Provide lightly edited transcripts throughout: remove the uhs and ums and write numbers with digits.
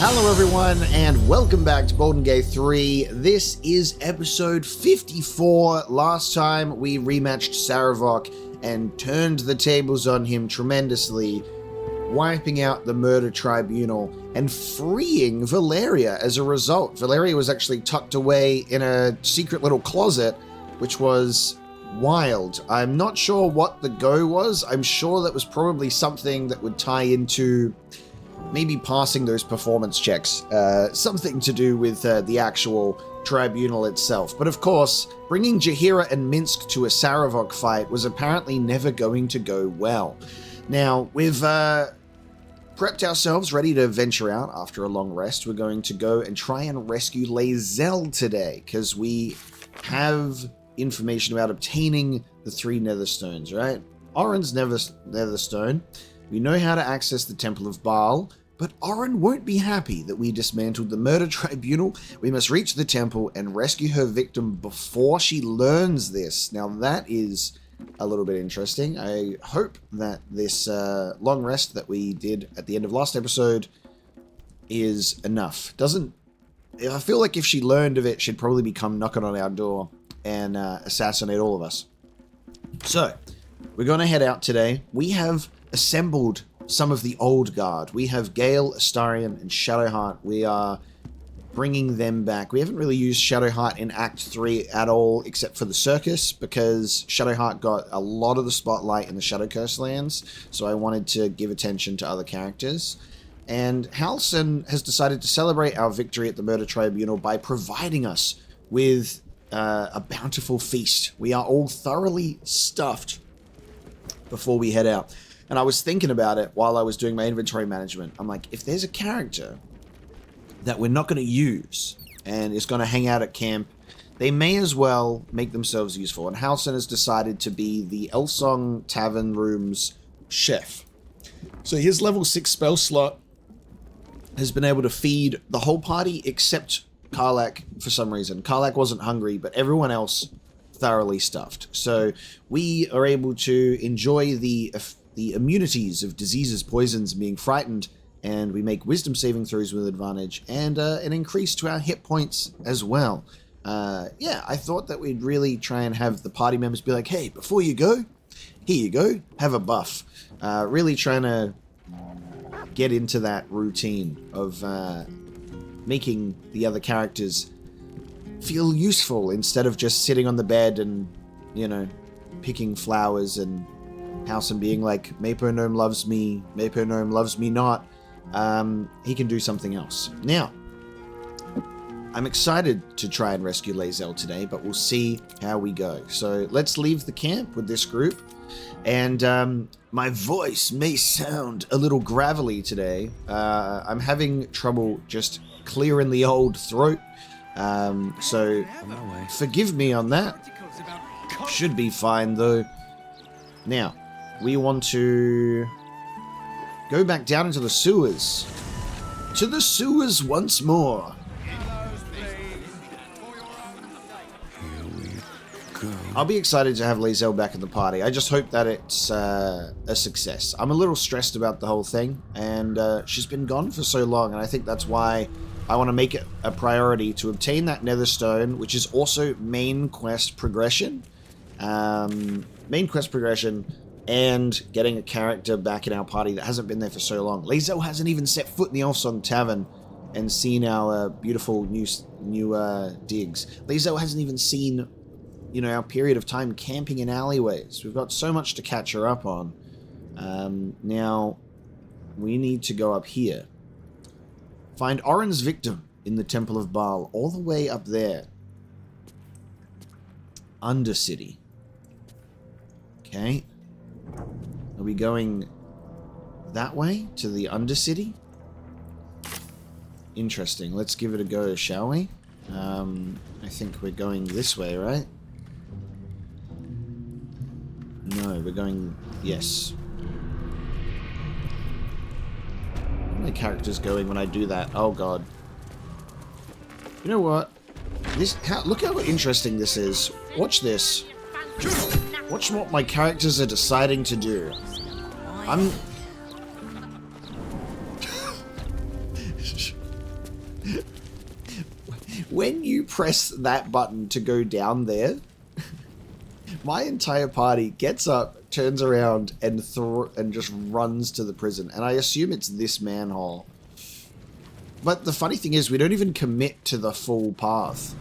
Hello everyone, and welcome back to Baldur's Gate 3. This is episode 54. Last time we rematched Saravok and turned the tables on him tremendously, wiping out the murder tribunal and freeing Valeria as a result. Valeria was actually tucked away in a secret little closet, which was wild. I'm not sure what the go was. I'm sure that was probably something that would tie into maybe passing those performance checks, something to do with the actual tribunal itself. But of course, bringing Jaheira and Minsk to a Saravok fight was apparently never going to go well. Now, we've prepped ourselves, ready to venture out after a long rest. We're going to go and try and rescue Lae'zel today, because we have information about obtaining the 3 Netherstones, right? Orin's Netherstone. We know how to access the Temple of Bhaal, but Orin won't be happy that we dismantled the murder tribunal. We must reach the temple and rescue her victim before she learns this. Now that is a little bit interesting. I hope that this long rest that we did at the end of last episode is enough. I feel like if she learned of it, she'd probably become knocking on our door and assassinate all of us. So, we're going to head out today. We have assembled some of the old guard. We have Gale, Astarion, and Shadowheart. We are bringing them back. We haven't really used Shadowheart in Act 3 at all, except for the circus, because Shadowheart got a lot of the spotlight in the Shadowcurse lands, so I wanted to give attention to other characters. And Halsin has decided to celebrate our victory at the Murder Tribunal by providing us with a bountiful feast. We are all thoroughly stuffed before we head out. And I was thinking about it while I was doing my inventory management. I'm like, if there's a character that we're not going to use and is going to hang out at camp, they may as well make themselves useful. And Halsin has decided to be the Elsong Tavern Room's chef. So his level 6 spell slot has been able to feed the whole party except Karlach for some reason. Karlach wasn't hungry, but everyone else thoroughly stuffed. So we are able to enjoy the immunities of diseases, poisons, and being frightened, and we make wisdom saving throws with advantage, and an increase to our hit points as well. Yeah, I thought that we'd really try and have the party members be like, hey, before you go, here you go, have a buff. Really trying to get into that routine of making the other characters feel useful instead of just sitting on the bed and, you know, picking flowers and Halsin being like, Mapo Gnome loves me, Mapo Gnome loves me not. He can do something else. Now, I'm excited to try and rescue Lae'zel today, but we'll see how we go. So let's leave the camp with this group. And my voice may sound a little gravelly today. I'm having trouble just clearing the old throat. So forgive me on that. Should be fine though. Now, we want to go back down into the sewers. To the sewers once more. Here we go. I'll be excited to have Lae'zel back in the party. I just hope that it's a success. I'm a little stressed about the whole thing, and she's been gone for so long, and I think that's why I want to make it a priority to obtain that Netherstone, which is also main quest progression. And getting a character back in our party that hasn't been there for so long. Lae'zel hasn't even set foot in the Elsong Tavern and seen our beautiful new digs. Lae'zel hasn't even seen, you know, our period of time camping in alleyways. We've got so much to catch her up on. Now, we need to go up here. Find Orin's victim in the Temple of Bhaal, all the way up there. Undercity. Okay. Are we going that way to the Undercity? Interesting. Let's give it a go, shall we? I think we're going this way, right? No, we're going... Yes. Where are my characters going when I do that? Oh, God. You know what? Look how interesting this is. Watch this. Watch what my characters are deciding to do. When you press that button to go down there, my entire party gets up, turns around, and just runs to the prison. And I assume it's this manhole. But the funny thing is, we don't even commit to the full path.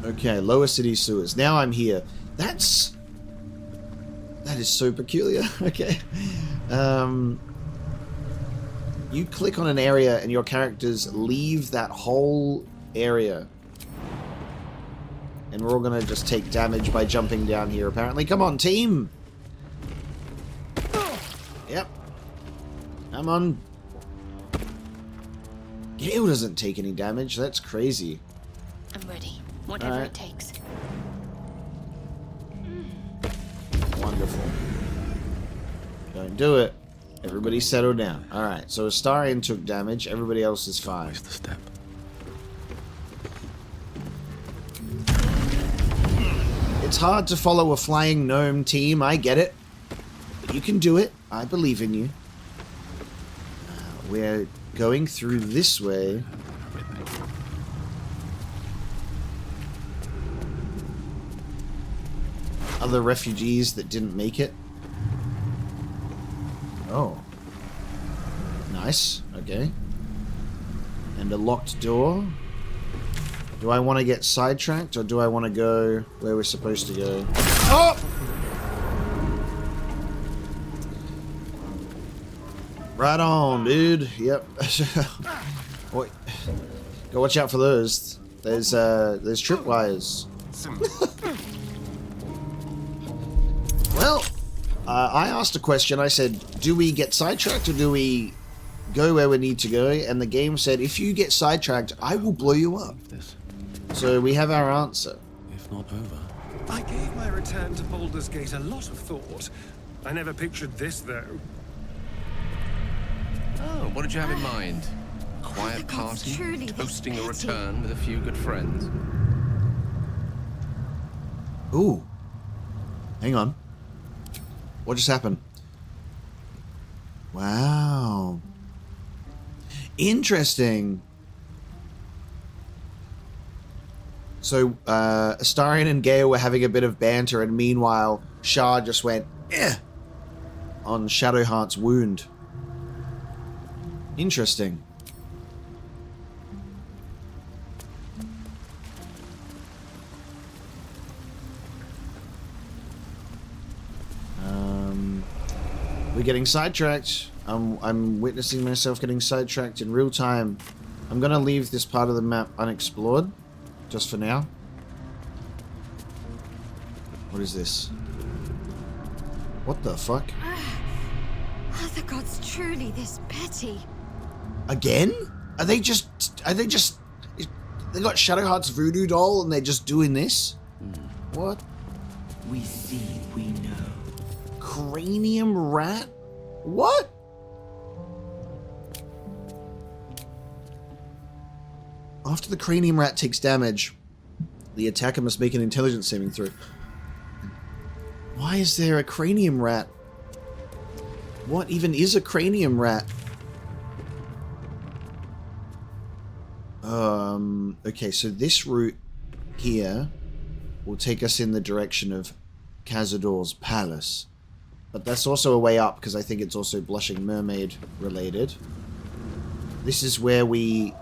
Okay, lower city sewers. Now I'm here. That is so peculiar. Okay. You click on an area and your characters leave that whole area. And we're all gonna just take damage by jumping down here, apparently. Come on, team! Yep. Come on. Gale doesn't take any damage. That's crazy. I'm ready. Whatever it takes. Wonderful. Don't do it. Everybody settle down. Alright, so Astarion took damage. Everybody else is fine. Where's the step? It's hard to follow a flying gnome team. I get it. But you can do it. I believe in you. We're going through this way. Other refugees that didn't make it. Oh. Nice. Okay. And a locked door. Do I want to get sidetracked or do I want to go where we're supposed to go? Oh! Right on, dude. Yep. Wait. Go watch out for those. There's tripwires. Well, I asked a question. I said, do we get sidetracked or do we go where we need to go? And the game said, if you get sidetracked, I will blow you up. So we have our answer. If not over. I gave my return to Baldur's Gate a lot of thought. I never pictured this, though. Oh, what did you have in mind? Quiet party, toasting a return with a few good friends. Ooh. Hang on. What just happened? Wow. Interesting. So, Astarion and Gale were having a bit of banter, and meanwhile, Shah just went, eh, on Shadowheart's wound. Interesting. We're getting sidetracked. I'm witnessing myself getting sidetracked in real time. I'm gonna leave this part of the map unexplored, just for now. What is this? What the fuck? Are the gods truly this petty? Again? They got Shadowheart's voodoo doll and they're just doing this? What? We see, we know. Cranium rat? What? After the cranium rat takes damage, the attacker must make an intelligence saving throw. Why is there a cranium rat? What even is a cranium rat? Okay, so this route here will take us in the direction of Cazador's palace. But that's also a way up, because I think it's also Blushing Mermaid related. This is where we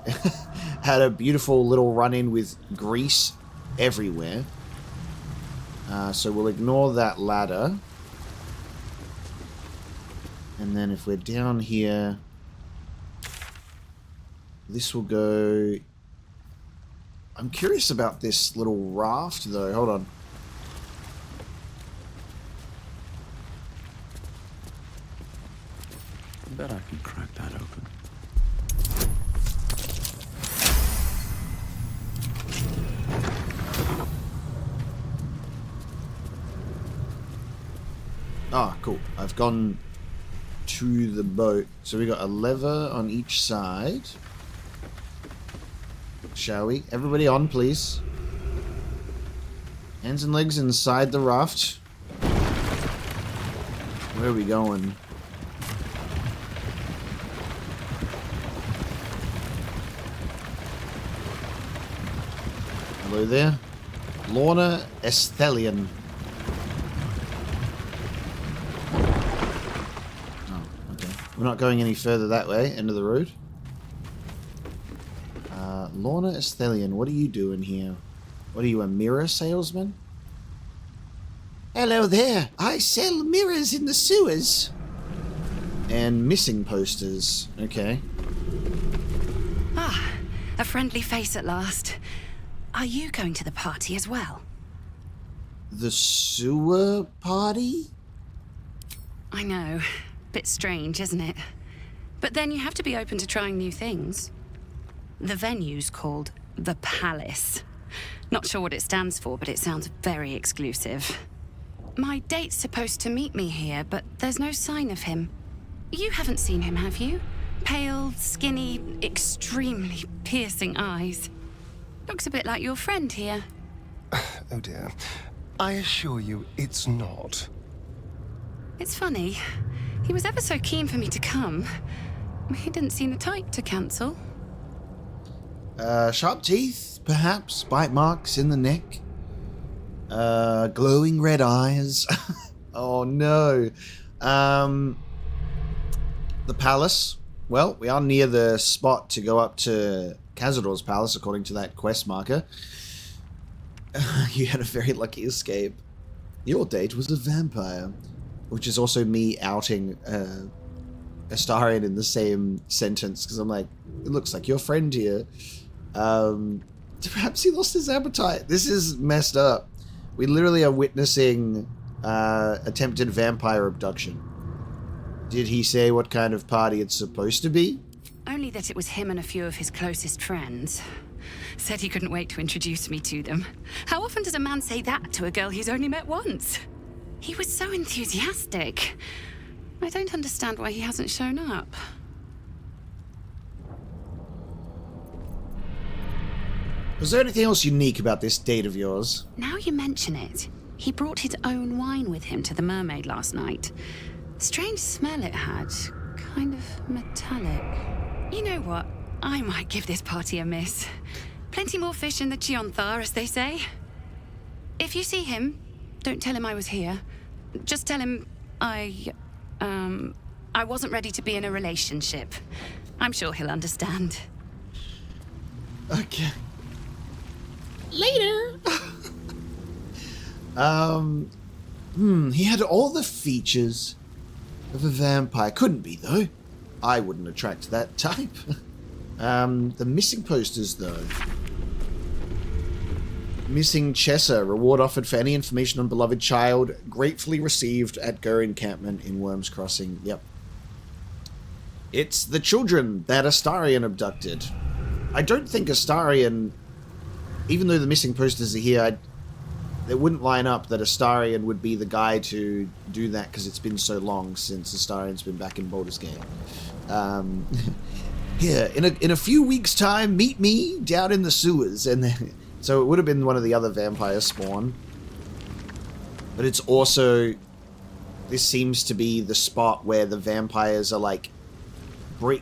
had a beautiful little run-in with grease everywhere. So we'll ignore that ladder. And then if we're down here, this will go... I'm curious about this little raft, though. Hold on. I bet I can crack that open. Ah, cool. I've gone to the boat. So we got a lever on each side. Shall we? Everybody on, please. Hands and legs inside the raft. Where are we going? Hello there. Lorna Estelian. Oh, okay. We're not going any further that way, end of the road. Lorna Estelian, what are you doing here? What are you, a mirror salesman? Hello there. I sell mirrors in the sewers. And missing posters. Okay. Ah, a friendly face at last. Are you going to the party as well? The sewer party? I know. Bit strange, isn't it? But then you have to be open to trying new things. The venue's called The Palace. Not sure what it stands for, but it sounds very exclusive. My date's supposed to meet me here, but there's no sign of him. You haven't seen him, have you? Pale, skinny, extremely piercing eyes. Looks a bit like your friend here. Oh dear. I assure you, it's not. It's funny. He was ever so keen for me to come. He didn't seem the type to cancel. Sharp teeth, perhaps. Bite marks in the neck. Glowing red eyes. Oh no. The palace. Well, we are near the spot to go up to Cazador's palace, according to that quest marker. You had a very lucky escape. Your date was a vampire. Which is also me outing Astarion in the same sentence, because I'm like, it looks like your friend here. Perhaps he lost his appetite. This is messed up. We literally are witnessing attempted vampire abduction. Did he say what kind of party it's supposed to be? Only that it was him and a few of his closest friends. Said he couldn't wait to introduce me to them. How often does a man say that to a girl he's only met once? He was so enthusiastic. I don't understand why he hasn't shown up. Was there anything else unique about this date of yours? Now you mention it, he brought his own wine with him to the Mermaid last night. Strange smell it had. Kind of metallic. You know what? I might give this party a miss. Plenty more fish in the Chionthar, as they say. If you see him, don't tell him I was here. Just tell him I wasn't ready to be in a relationship. I'm sure he'll understand. Okay. Later. He had all the features of a vampire. Couldn't be, though. I wouldn't attract that type. The missing posters, though. Missing Chessa. Reward offered for any information on beloved child. Gratefully received at Gur encampment in Worms Crossing. Yep. It's the children that Astarion abducted. I don't think Astarion, even though the missing posters are here, it wouldn't line up that Astarion would be the guy to do that, because it's been so long since Astarion's been back in Baldur's Gate. Here, in a few weeks' time, meet me down in the sewers, and then, so it would have been one of the other vampire spawn. But it's also, this seems to be the spot where the vampires are like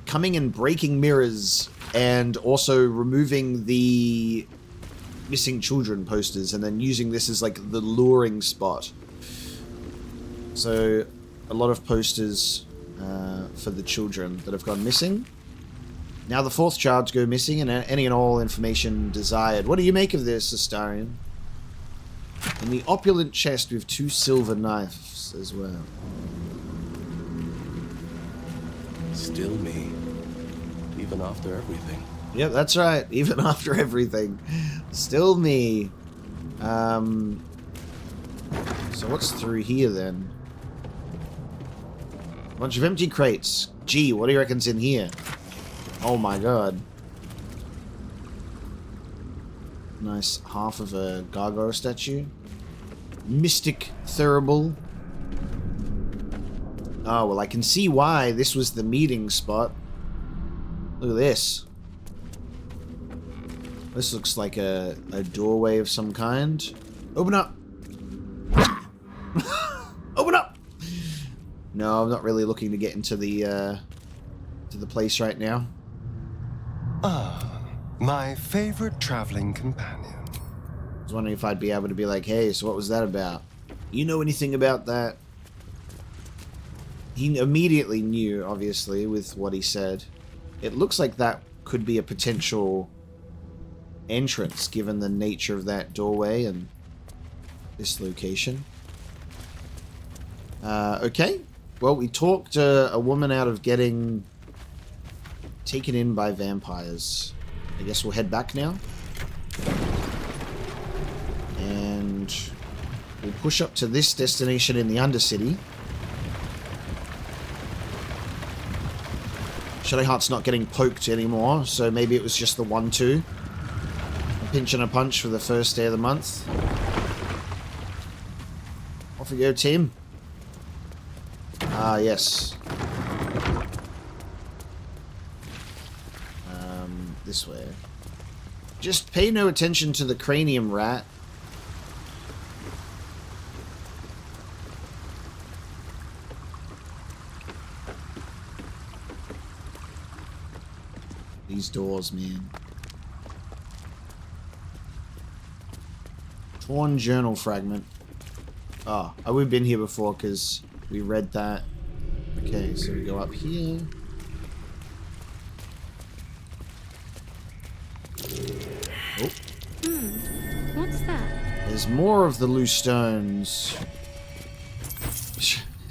coming and breaking mirrors, and also removing the missing children posters, and then using this as like the luring spot. So a lot of posters for the children that have gone missing. Now the fourth child's go missing, and any and all information desired. What do you make of this, Astarion? In the opulent chest with 2 silver knives as well. Still me, even after everything. Yep, that's right. Even after everything. Still me. So what's through here then? Bunch of empty crates. Gee, what do you reckon's in here? Oh my god. Nice half of a gargoyle statue. Mystic Thurible. Oh, well, I can see why this was the meeting spot. Look at this. This looks like a doorway of some kind. Open up! Open up! No, I'm not really looking to get into the place right now. Ah, my favorite traveling companion. was wondering if I'd be able to be like, hey, so what was that about? You know anything about that? He immediately knew, obviously, with what he said. It looks like that could be a potential entrance, given the nature of that doorway and this location. Okay. Well, we talked a woman out of getting taken in by vampires. I guess we'll head back now. And we'll push up to this destination in the Undercity. Shadowheart's not getting poked anymore, so maybe it was just the 1-2. A pinch and a punch for the first day of the month. Off we go, team. Ah, yes. This way. Just pay no attention to the cranium rat. These doors, man. Torn journal fragment. Oh, we've been here before because we read that. Okay, so we go up here. Oh. What's that? There's more of the loose stones.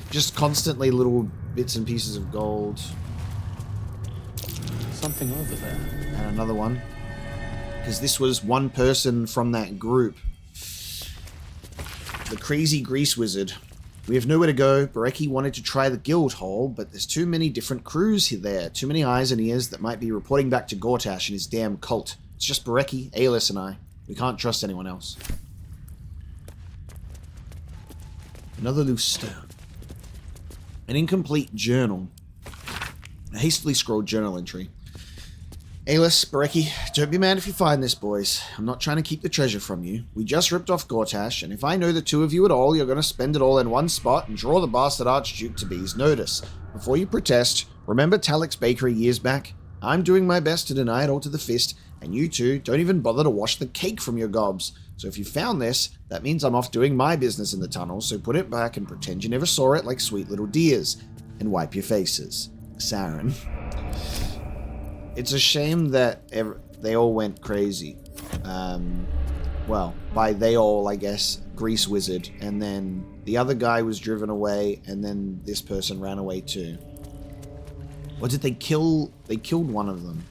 Just constantly little bits and pieces of gold. Something over there. And another one. Because this was one person from that group. The crazy grease wizard. We have nowhere to go. Bareki wanted to try the guild hall, but there's too many different crews there. Too many eyes and ears that might be reporting back to Gortash and his damn cult. It's just Bareki, Aelis, and I. We can't trust anyone else. Another loose stone. An incomplete journal. A hastily scrawled journal entry. Aelis, Bareki, don't be mad if you find this, boys. I'm not trying to keep the treasure from you. We just ripped off Gortash, and if I know the two of you at all, you're going to spend it all in one spot and draw the bastard Archduke to be's notice. Before you protest, remember Talik's Bakery years back? I'm doing my best to deny it all to the fist, and you two don't even bother to wash the cake from your gobs. So if you found this, that means I'm off doing my business in the tunnel, so put it back and pretend you never saw it like sweet little dears. And wipe your faces. Saren. It's a shame that they all went crazy. Well, by they all, I guess, Grease Wizard, and then the other guy was driven away, and then this person ran away too. Or did they kill? They killed one of them.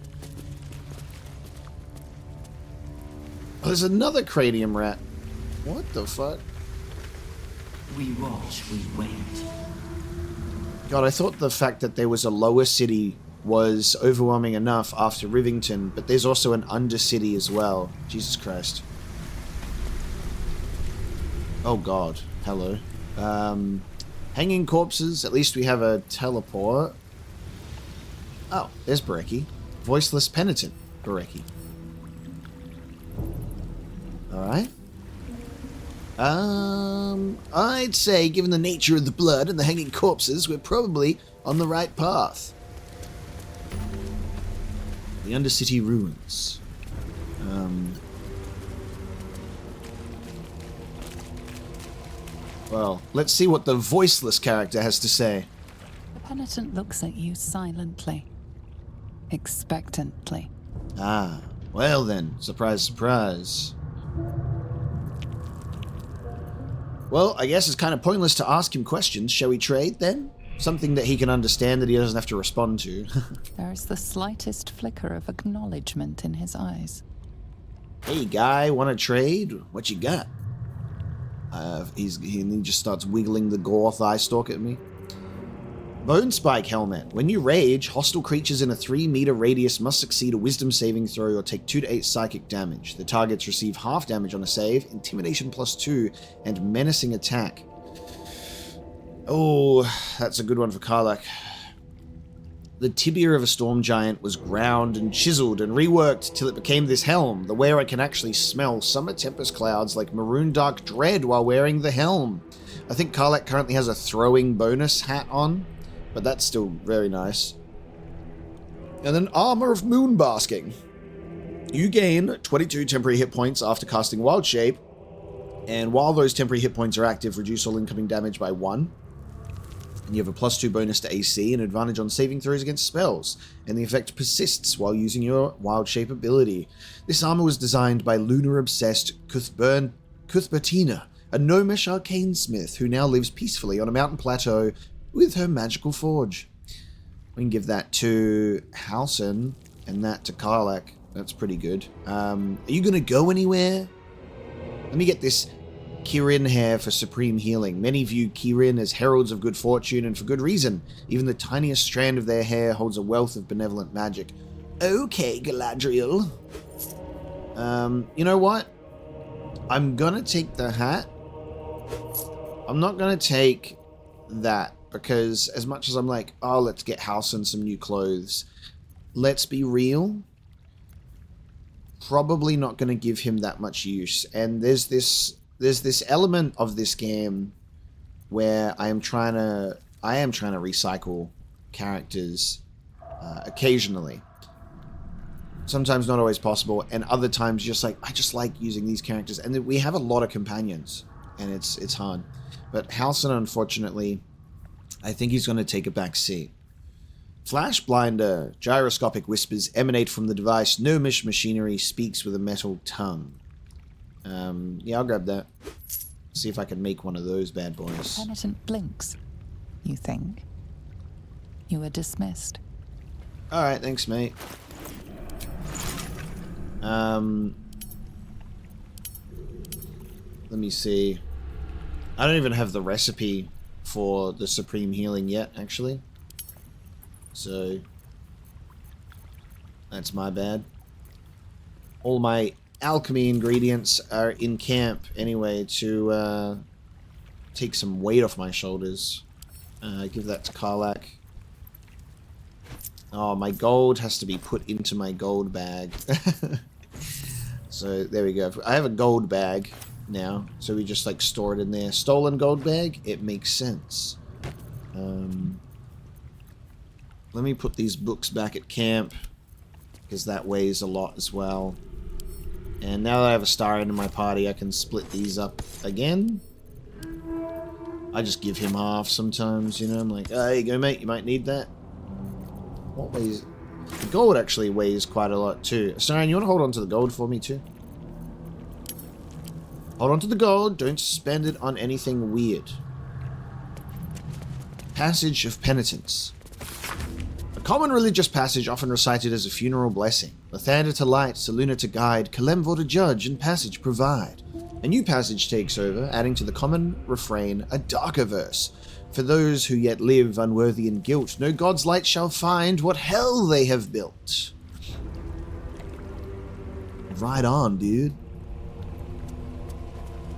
Oh, there's another cranium rat. What the fuck? We watch, we wait. God, I thought the fact that there was a lower city was overwhelming enough after Rivington, but there's also an undercity as well. Jesus Christ. Oh God. Hello. Hanging corpses. At least we have a teleport. Oh, there's Bareki. Voiceless penitent Bareki. Alright. I'd say, given the nature of the blood and the hanging corpses, we're probably on the right path. The Undercity ruins. Well, let's see what the voiceless character has to say. The penitent looks at you silently, expectantly. Ah, well then, surprise, surprise. Well, I guess it's kind of pointless to ask him questions. Shall we trade then? Something that he can understand that he doesn't have to respond to. There is the slightest flicker of acknowledgement in his eyes. Hey guy, want to trade? What you got? He just starts wiggling the Gorth eye stalk at me. Bone Spike Helmet. When you rage, hostile creatures in a 3-meter radius must succeed a wisdom saving throw or take 2 to 8 psychic damage. The targets receive half damage on a save, intimidation +2, and menacing attack. Oh, that's a good one for Karlach. The tibia of a storm giant was ground and chiseled and reworked till it became this helm, the wearer can actually smell summer tempest clouds like maroon dark dread while wearing the helm. I think Karlach currently has a throwing bonus hat on, but that's still very nice. And then armor of moon basking. You gain 22 temporary hit points after casting Wild Shape, and while those temporary hit points are active, reduce all incoming damage by 1. And you have a +2 bonus to AC and advantage on saving throws against spells, and the effect persists while using your Wild Shape ability. This armor was designed by lunar-obsessed Cuthbertina, a gnomish arcane smith who now lives peacefully on a mountain plateau with her magical forge. We can give that to Halsin and that to Karlak. That's pretty good. Are you going to go anywhere? Let me get this Kirin hair for supreme healing. Many view Kirin as heralds of good fortune, and for good reason. Even the tiniest strand of their hair holds a wealth of benevolent magic. Okay, Galadriel. You know what? I'm gonna take the hat. I'm not gonna take that, because as much as I'm like, oh, let's get Halsin some new clothes, let's be real. Probably not going to give him that much use. And there's this element of this game where I am trying to recycle characters occasionally. Sometimes not always possible, and other times just like I just like using these characters. And we have a lot of companions, and it's hard. But Halsin, unfortunately, I think he's going to take a back seat. Flash blinder. Gyroscopic whispers emanate from the device. Gnomish machinery speaks with a metal tongue. Yeah, I'll grab that. See if I can make one of those bad boys. Penitent blinks. You think? You were dismissed. Alright, thanks, mate. Let me see. I don't even have the recipe for the supreme healing yet, actually. So, that's my bad. All my alchemy ingredients are in camp anyway to take some weight off my shoulders. Give that to Karlak. Oh, my gold has to be put into my gold bag. So, there we go. I have a gold bag now, so we just like store it in there. Stolen gold bag? It makes sense. Let me put these books back at camp, because that weighs a lot as well. And now that I have a star in my party, I can split these up again. I just give him half sometimes, you know. I'm like, oh, there you go, mate, you might need that. What weighs... The gold actually weighs quite a lot too. Saran, you want to hold on to the gold for me too? Hold on to the gold, don't spend it on anything weird. Passage of Penitence. A common religious passage often recited as a funeral blessing. Lathander to light, Selûne to guide, Kalemvor to judge, and passage provide. A new passage takes over, adding to the common refrain a darker verse. For those who yet live unworthy in guilt, no god's light shall find what hell they have built. Right on, dude.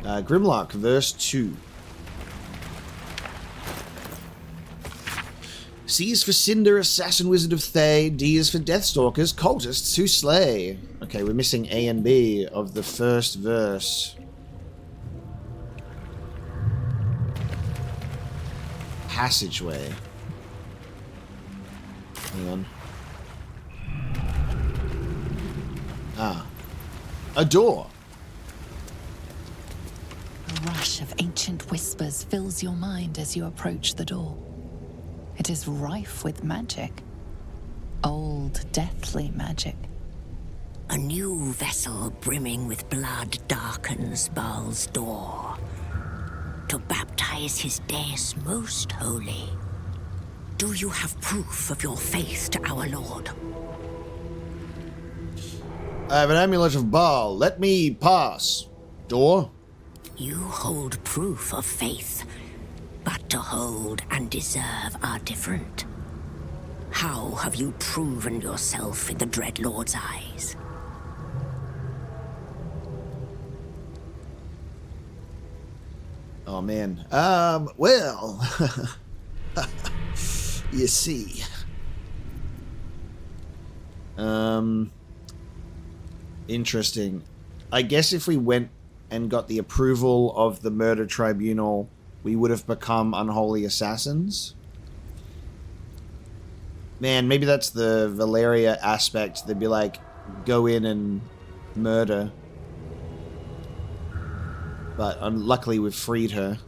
Grimlock, verse 2. C is for Cinder, Assassin Wizard of Thay. D is for Deathstalkers, Cultists who slay. Okay, we're missing A and B of the first verse. Passageway. Hang on. Ah. A door. A rush of ancient whispers fills your mind as you approach the door. It is rife with magic. Old, deathly magic. A new vessel brimming with blood darkens Bhaal's door. To baptize his deus most holy. Do you have proof of your faith to our Lord? I have an amulet of Bhaal. Let me pass. Door? You hold proof of faith, but to hold and deserve are different. How have you proven yourself in the Dreadlord's eyes? Oh, man. Well... you see. Interesting. I guess if we went and got the approval of the murder tribunal, we would have become unholy assassins. Man, maybe that's the Valeria aspect. They'd be like, go in and murder. But luckily we've freed her.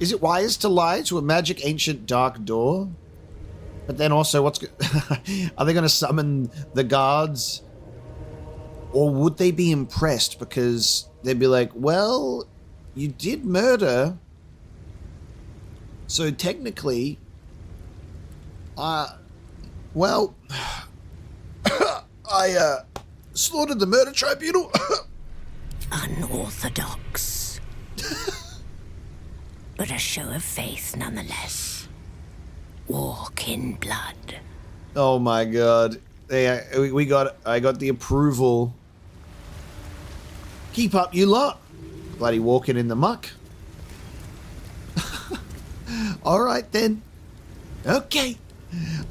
Is it wise to lie to a magic ancient dark door? But then also, are they going to summon the guards? Or would they be impressed because they'd be like, well, you did murder. So technically, well, I slaughtered the murder tribunal. Unorthodox. But a show of faith nonetheless. Walk in blood. Oh my god. I got the approval. Keep up, you lot. Bloody walking in the muck. Alright then. Okay.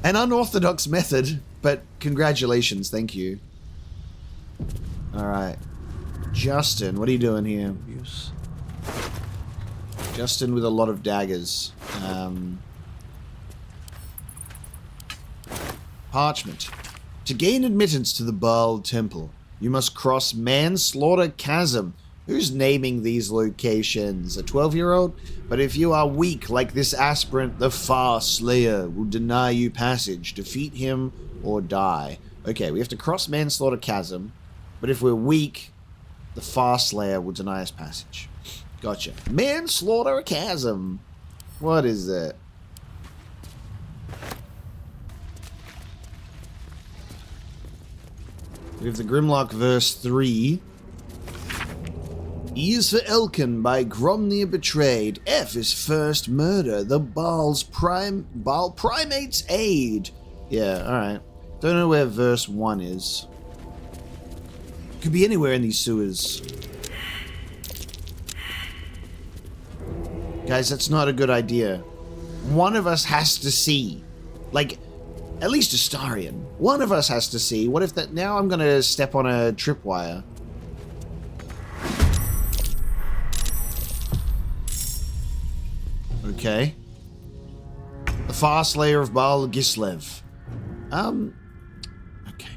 An unorthodox method, but congratulations, thank you. Alright. Justin, what are you doing here? Justin with a lot of daggers. Parchment. To gain admittance to the Bhaal Temple, you must cross Manslaughter Chasm. Who's naming these locations? A 12-year-old? But if you are weak like this aspirant, the Far Slayer will deny you passage. Defeat him or die. Okay, we have to cross Manslaughter Chasm, but if we're weak, the Far Slayer will deny us passage. Gotcha. Manslaughter Chasm. What is that? We have the Grimlock verse 3. E is for Elkin by Gromnir betrayed. F is first murder. The Bhaal primate's aid. Yeah, alright. Don't know where verse 1 is. Could be anywhere in these sewers. Guys, that's not a good idea. One of us has to see. Like, at least Astarion. One of us has to see. What if that... Now I'm gonna step on a tripwire. Okay. The Far Slayer of Bhaal Gislev. Okay.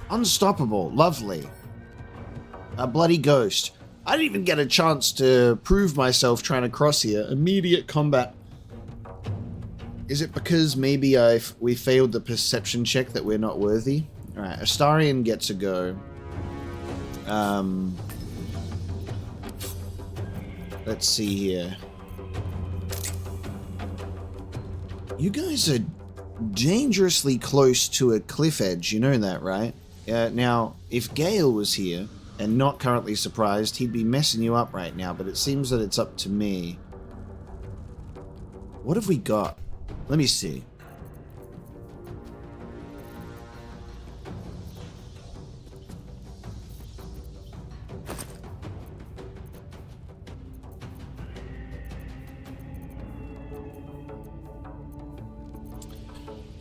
Unstoppable. Lovely. A bloody ghost. I didn't even get a chance to prove myself trying to cross here. Immediate combat. Is it because maybe we failed the perception check that we're not worthy? Alright, Astarion gets a go. Let's see here. You guys are dangerously close to a cliff edge, you know that, right? Now, if Gale was here, and not currently surprised, he'd be messing you up right now, but it seems that it's up to me. What have we got? Let me see.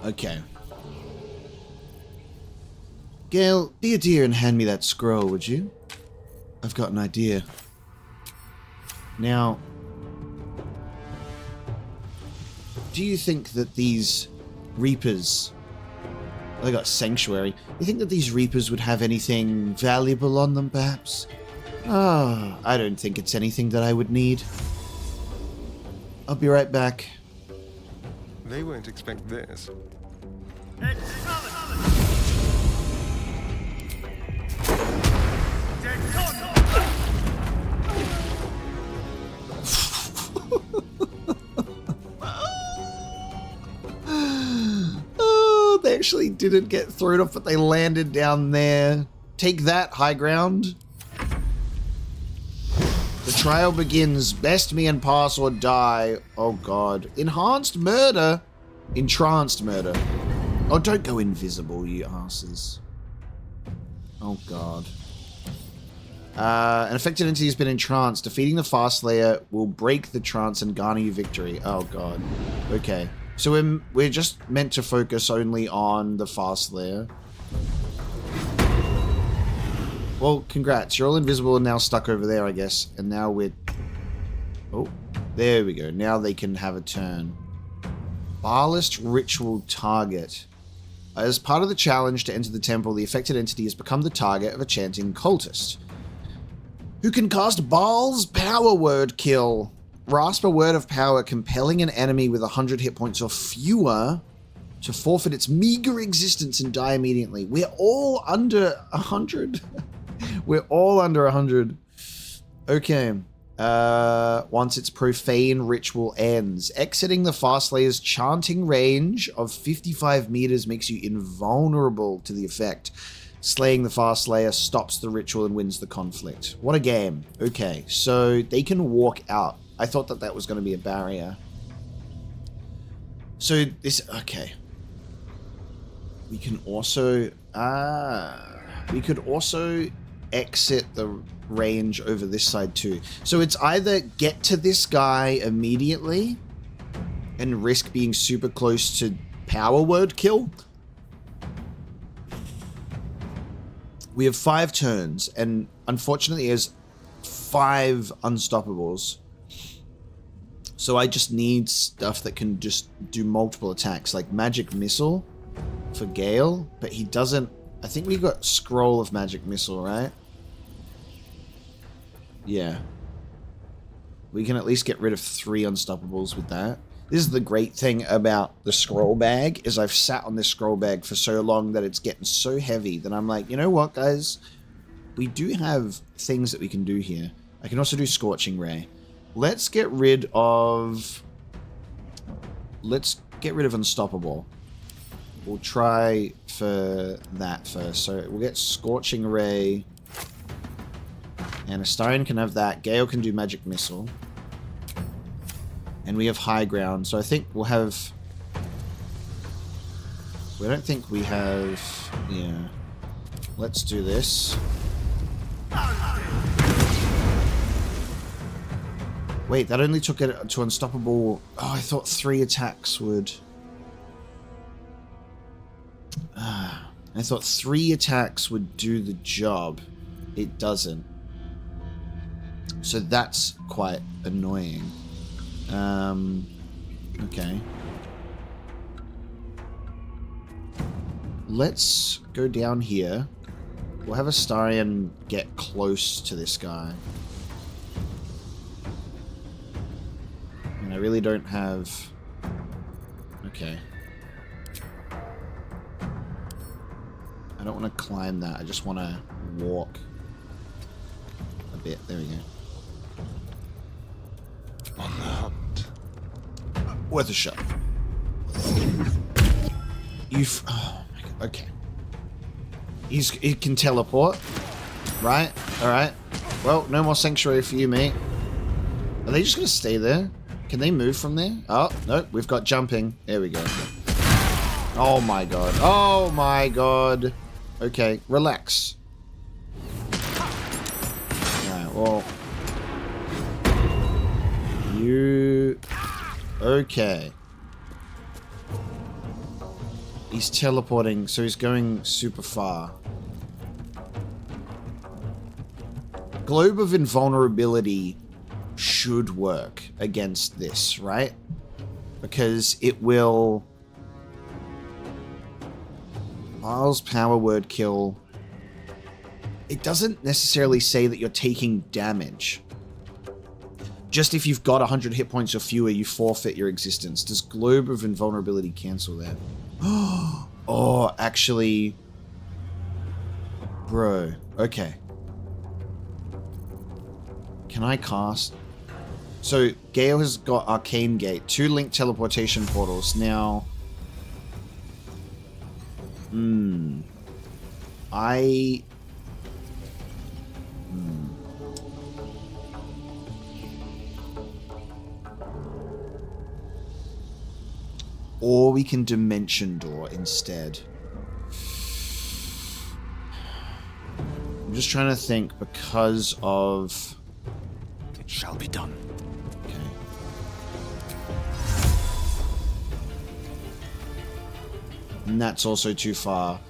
Okay. Gale, be a dear and hand me that scroll, would you? I've got an idea. Now, do you think that these Reapers... They got Sanctuary. You think that these Reapers would have anything valuable on them, perhaps? Ah, I don't think it's anything that I would need. I'll be right back. They won't expect this. Oh, they actually didn't get thrown off, but they landed down there. Take that, high ground. The trial begins. Best me and pass or die. Oh god. Enhanced murder. Entranced murder. Oh, don't go invisible, you asses. Oh god. An affected entity has been entranced. Defeating the Far Slayer will break the trance and garner you victory. Oh god. Okay. So we're just meant to focus only on the Far Slayer. Well, congrats. You're all invisible and now stuck over there, I guess. And now we're... Oh, there we go. Now they can have a turn. Bhaalist ritual target. As part of the challenge to enter the temple, the affected entity has become the target of a chanting cultist who can cast Bhaal's power word kill. Rasp a word of power, compelling an enemy with 100 hit points or fewer to forfeit its meager existence and die immediately. We're all under 100. We're all under 100. Okay. Once its profane ritual ends, exiting the Farslayer's chanting range of 55 meters makes you invulnerable to the effect. Slaying the Farslayer stops the ritual and wins the conflict. What a game. Okay, so they can walk out. I thought that was going to be a barrier. So this... Okay. We can also... we could also exit the range over this side too. So it's either get to this guy immediately and risk being super close to power word kill. We have 5 turns, and unfortunately there's 5 unstoppables. So I just need stuff that can just do multiple attacks, like magic missile for Gale, but he doesn't... I think we got scroll of magic missile, right? Yeah. We can at least get rid of 3 unstoppables with that. This is the great thing about the scroll bag, is I've sat on this scroll bag for so long that it's getting so heavy that I'm like, you know what, guys? We do have things that we can do here. I can also do Scorching Ray. Let's get rid of... Let's get rid of Unstoppable. We'll try for that first. So we'll get Scorching Ray. And Astarion can have that. Gale can do Magic Missile. And we have High Ground. So I think we'll have... We don't think we have... Yeah. Let's do this. Wait, that only took it to Unstoppable... Oh, I thought 3 attacks would... I thought 3 attacks would do the job. It doesn't. So that's quite annoying. Okay. Let's go down here. We'll have Astarion get close to this guy. And I really don't have... Okay. I don't want to climb that. I just want to walk a bit. There we go. On the hunt. Worth a shot. You've... Oh my god. Okay. He can teleport. Right? Alright. Well, no more sanctuary for you, mate. Are they just going to stay there? Can they move from there? Oh, no. We've got jumping. There we go. Oh my god. Oh my god. Okay. Relax. Alright, well... You... Okay. He's teleporting, so he's going super far. Globe of Invulnerability should work against this, right? Because it will... Bhaal's power word kill... It doesn't necessarily say that you're taking damage. Just if you've got 100 hit points or fewer, you forfeit your existence. Does Globe of Invulnerability cancel that? Oh, actually... Bro, okay. Can I cast... So, Gale has got Arcane Gate, 2 linked teleportation portals. Now... Or we can Dimension Door instead. I'm just trying to think because of... It shall be done. Okay. And that's also too far.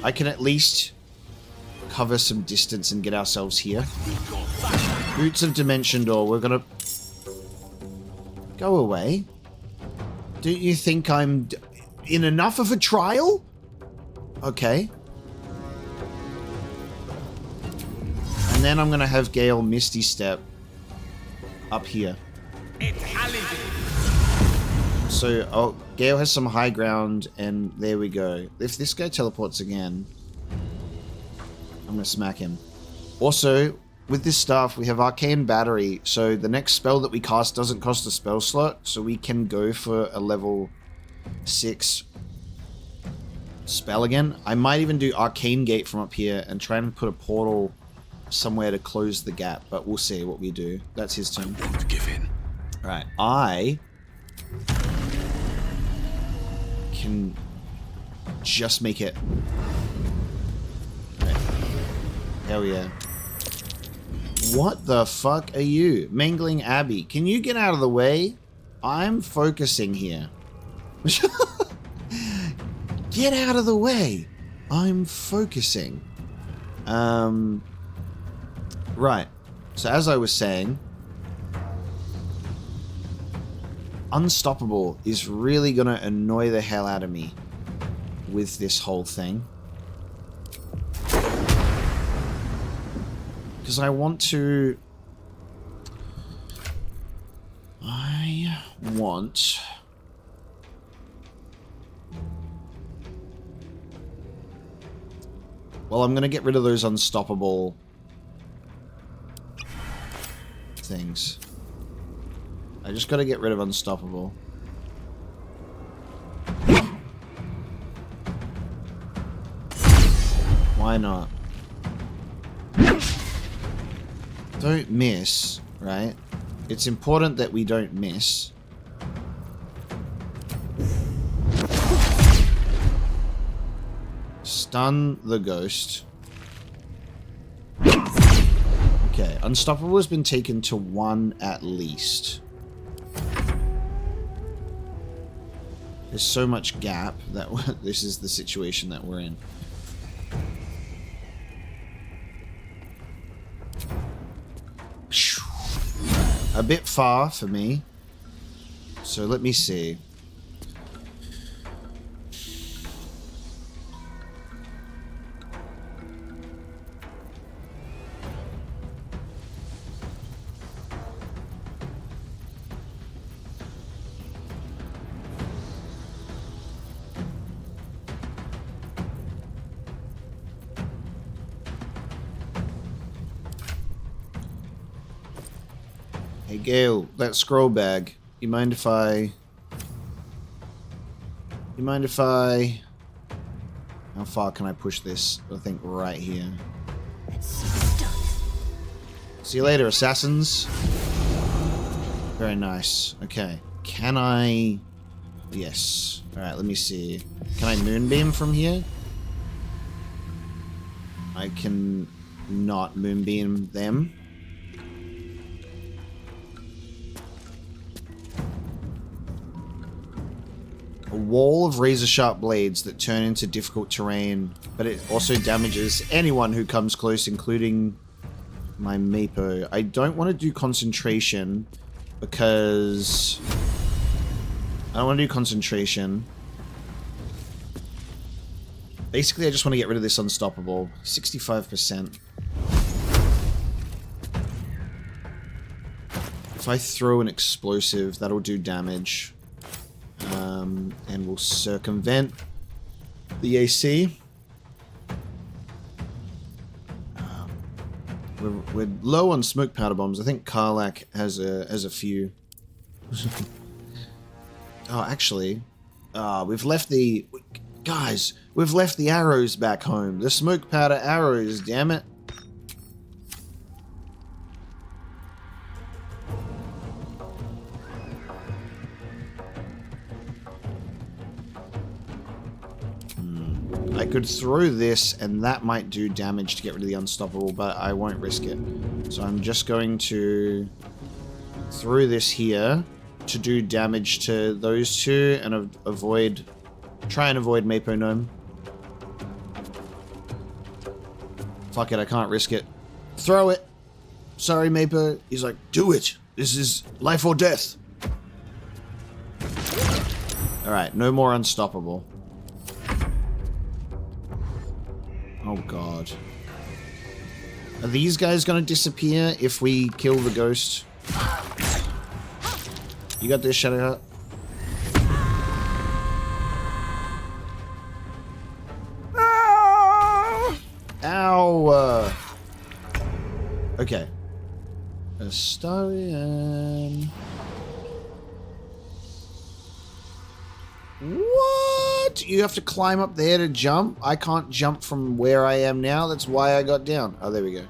I can at least cover some distance and get ourselves here. Boots of Dimension Door. We're gonna... Go away. Don't you think I'm in enough of a trial? Okay. And then I'm gonna have Gale Misty Step up here. So, oh, Gale has some high ground, and there we go. If this guy teleports again, I'm gonna smack him. Also, with this stuff, we have Arcane Battery, so the next spell that we cast doesn't cost a spell slot, so we can go for a level 6 spell again. I might even do Arcane Gate from up here and try and put a portal somewhere to close the gap, but we'll see what we do. That's his turn. I won't give in. Alright, I can just make it. Right. Hell yeah. What the fuck are you? Mangling Abbey. Can you get out of the way? I'm focusing here. Get out of the way. I'm focusing. Right. So as I was saying, Unstoppable is really gonna annoy the hell out of me with this whole thing. Because I want to... Well, I'm gonna get rid of those unstoppable things. I just gotta get rid of unstoppable. Why not? Don't miss, right? It's important that we don't miss. Stun the ghost. Okay, Unstoppable has been taken to 1 at least. There's so much gap that this is the situation that we're in. A bit far for me. So let me see. Hey Gale, that scroll bag. You mind if I... How far can I push this? I think right here. See you later, assassins. Very nice. Okay. Can I... Yes. Alright, let me see. Can I moonbeam from here? I can not moonbeam them. A wall of razor-sharp blades that turn into difficult terrain, but it also damages anyone who comes close, including my Mapo. I don't want to do concentration because... I don't want to do concentration. Basically, I just want to get rid of this Unstoppable. 65%. If I throw an explosive, that'll do damage. And we'll circumvent the AC. We're low on smoke powder bombs. I think Karlach has a few. Oh, actually, we've left the... Guys, we've left the arrows back home. The smoke powder arrows, damn it. I could throw this, and that might do damage to get rid of the Unstoppable, but I won't risk it. So I'm just going to throw this here to do damage to those two, and try and avoid Mapo Gnome. Fuck it, I can't risk it. Throw it! Sorry, Mapo. He's like, do it! This is life or death! Alright, no more unstoppable. Oh god. Are these guys gonna disappear if we kill the ghost? You got this, Shadowheart? Ow! Okay. Astarian. What? You have to climb up there to jump? I can't jump from where I am now. That's why I got down. Oh, there we go.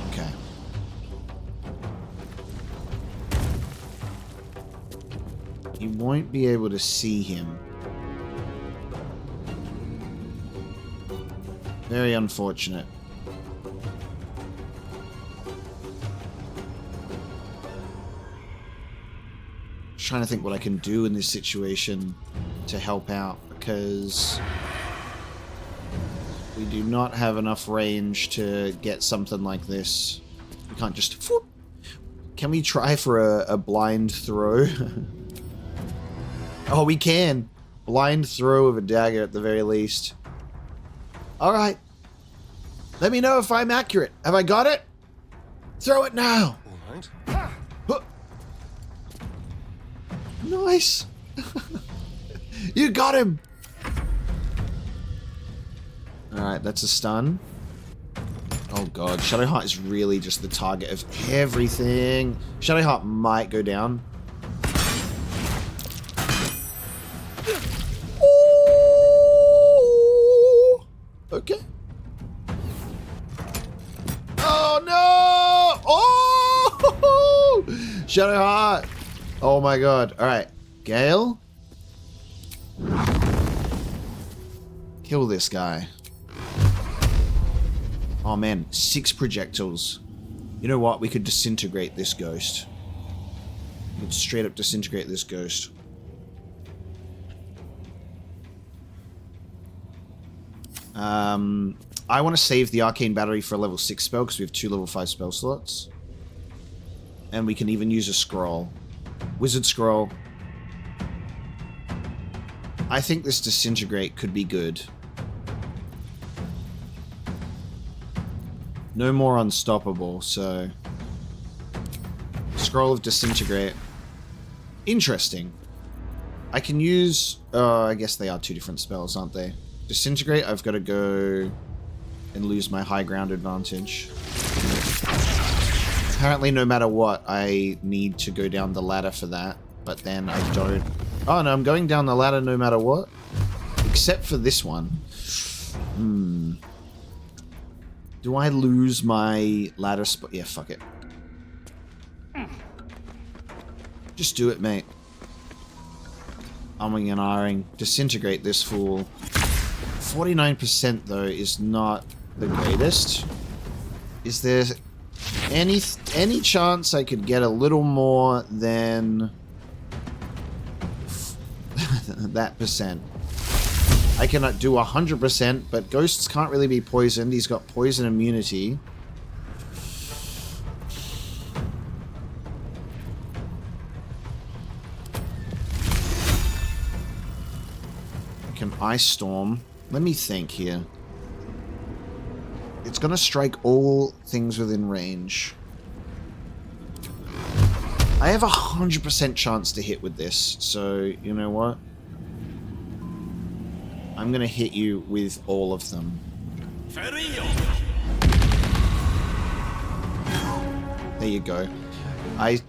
Okay. You won't be able to see him. Very unfortunate. Just trying to think what I can do in this situation to help out, because we do not have enough range to get something like this. We can't just... Whoop. Can we try for a blind throw? Oh, we can. Blind throw of a dagger at the very least. Alright. Let me know if I'm accurate. Have I got it? Throw it now. Alright. Nice. You got him. Alright, that's a stun. Oh god, Shadowheart is really just the target of everything. Shadowheart might go down. Okay. Oh no! Oh! Shadowheart! Oh my god. Alright. Gale? Kill this guy. Oh man, 6 projectiles. You know what? We could disintegrate this ghost. We could straight up disintegrate this ghost. I want to save the arcane battery for a level 6 spell because we have 2 level 5 spell slots. And we can even use a scroll. Wizard scroll. I think this disintegrate could be good. No more unstoppable, so... Scroll of disintegrate. Interesting. I can use... I guess they are 2 different spells, aren't they? Disintegrate, I've got to go and lose my high ground advantage. Apparently, no matter what, I need to go down the ladder for that. But then I don't... Oh, no, I'm going down the ladder no matter what. Except for this one. Do I lose my ladder spot? Yeah, fuck it. Just do it, mate. Umming and ahhing. Disintegrate this fool. 49% though is not the greatest. Is there any chance I could get a little more than that percent? I cannot do 100%, but ghosts can't really be poisoned. He's got poison immunity. I can Ice Storm. Let me think here. It's gonna strike all things within range. I have 100% chance to hit with this, so you know what? I'm gonna hit you with all of them. There you go.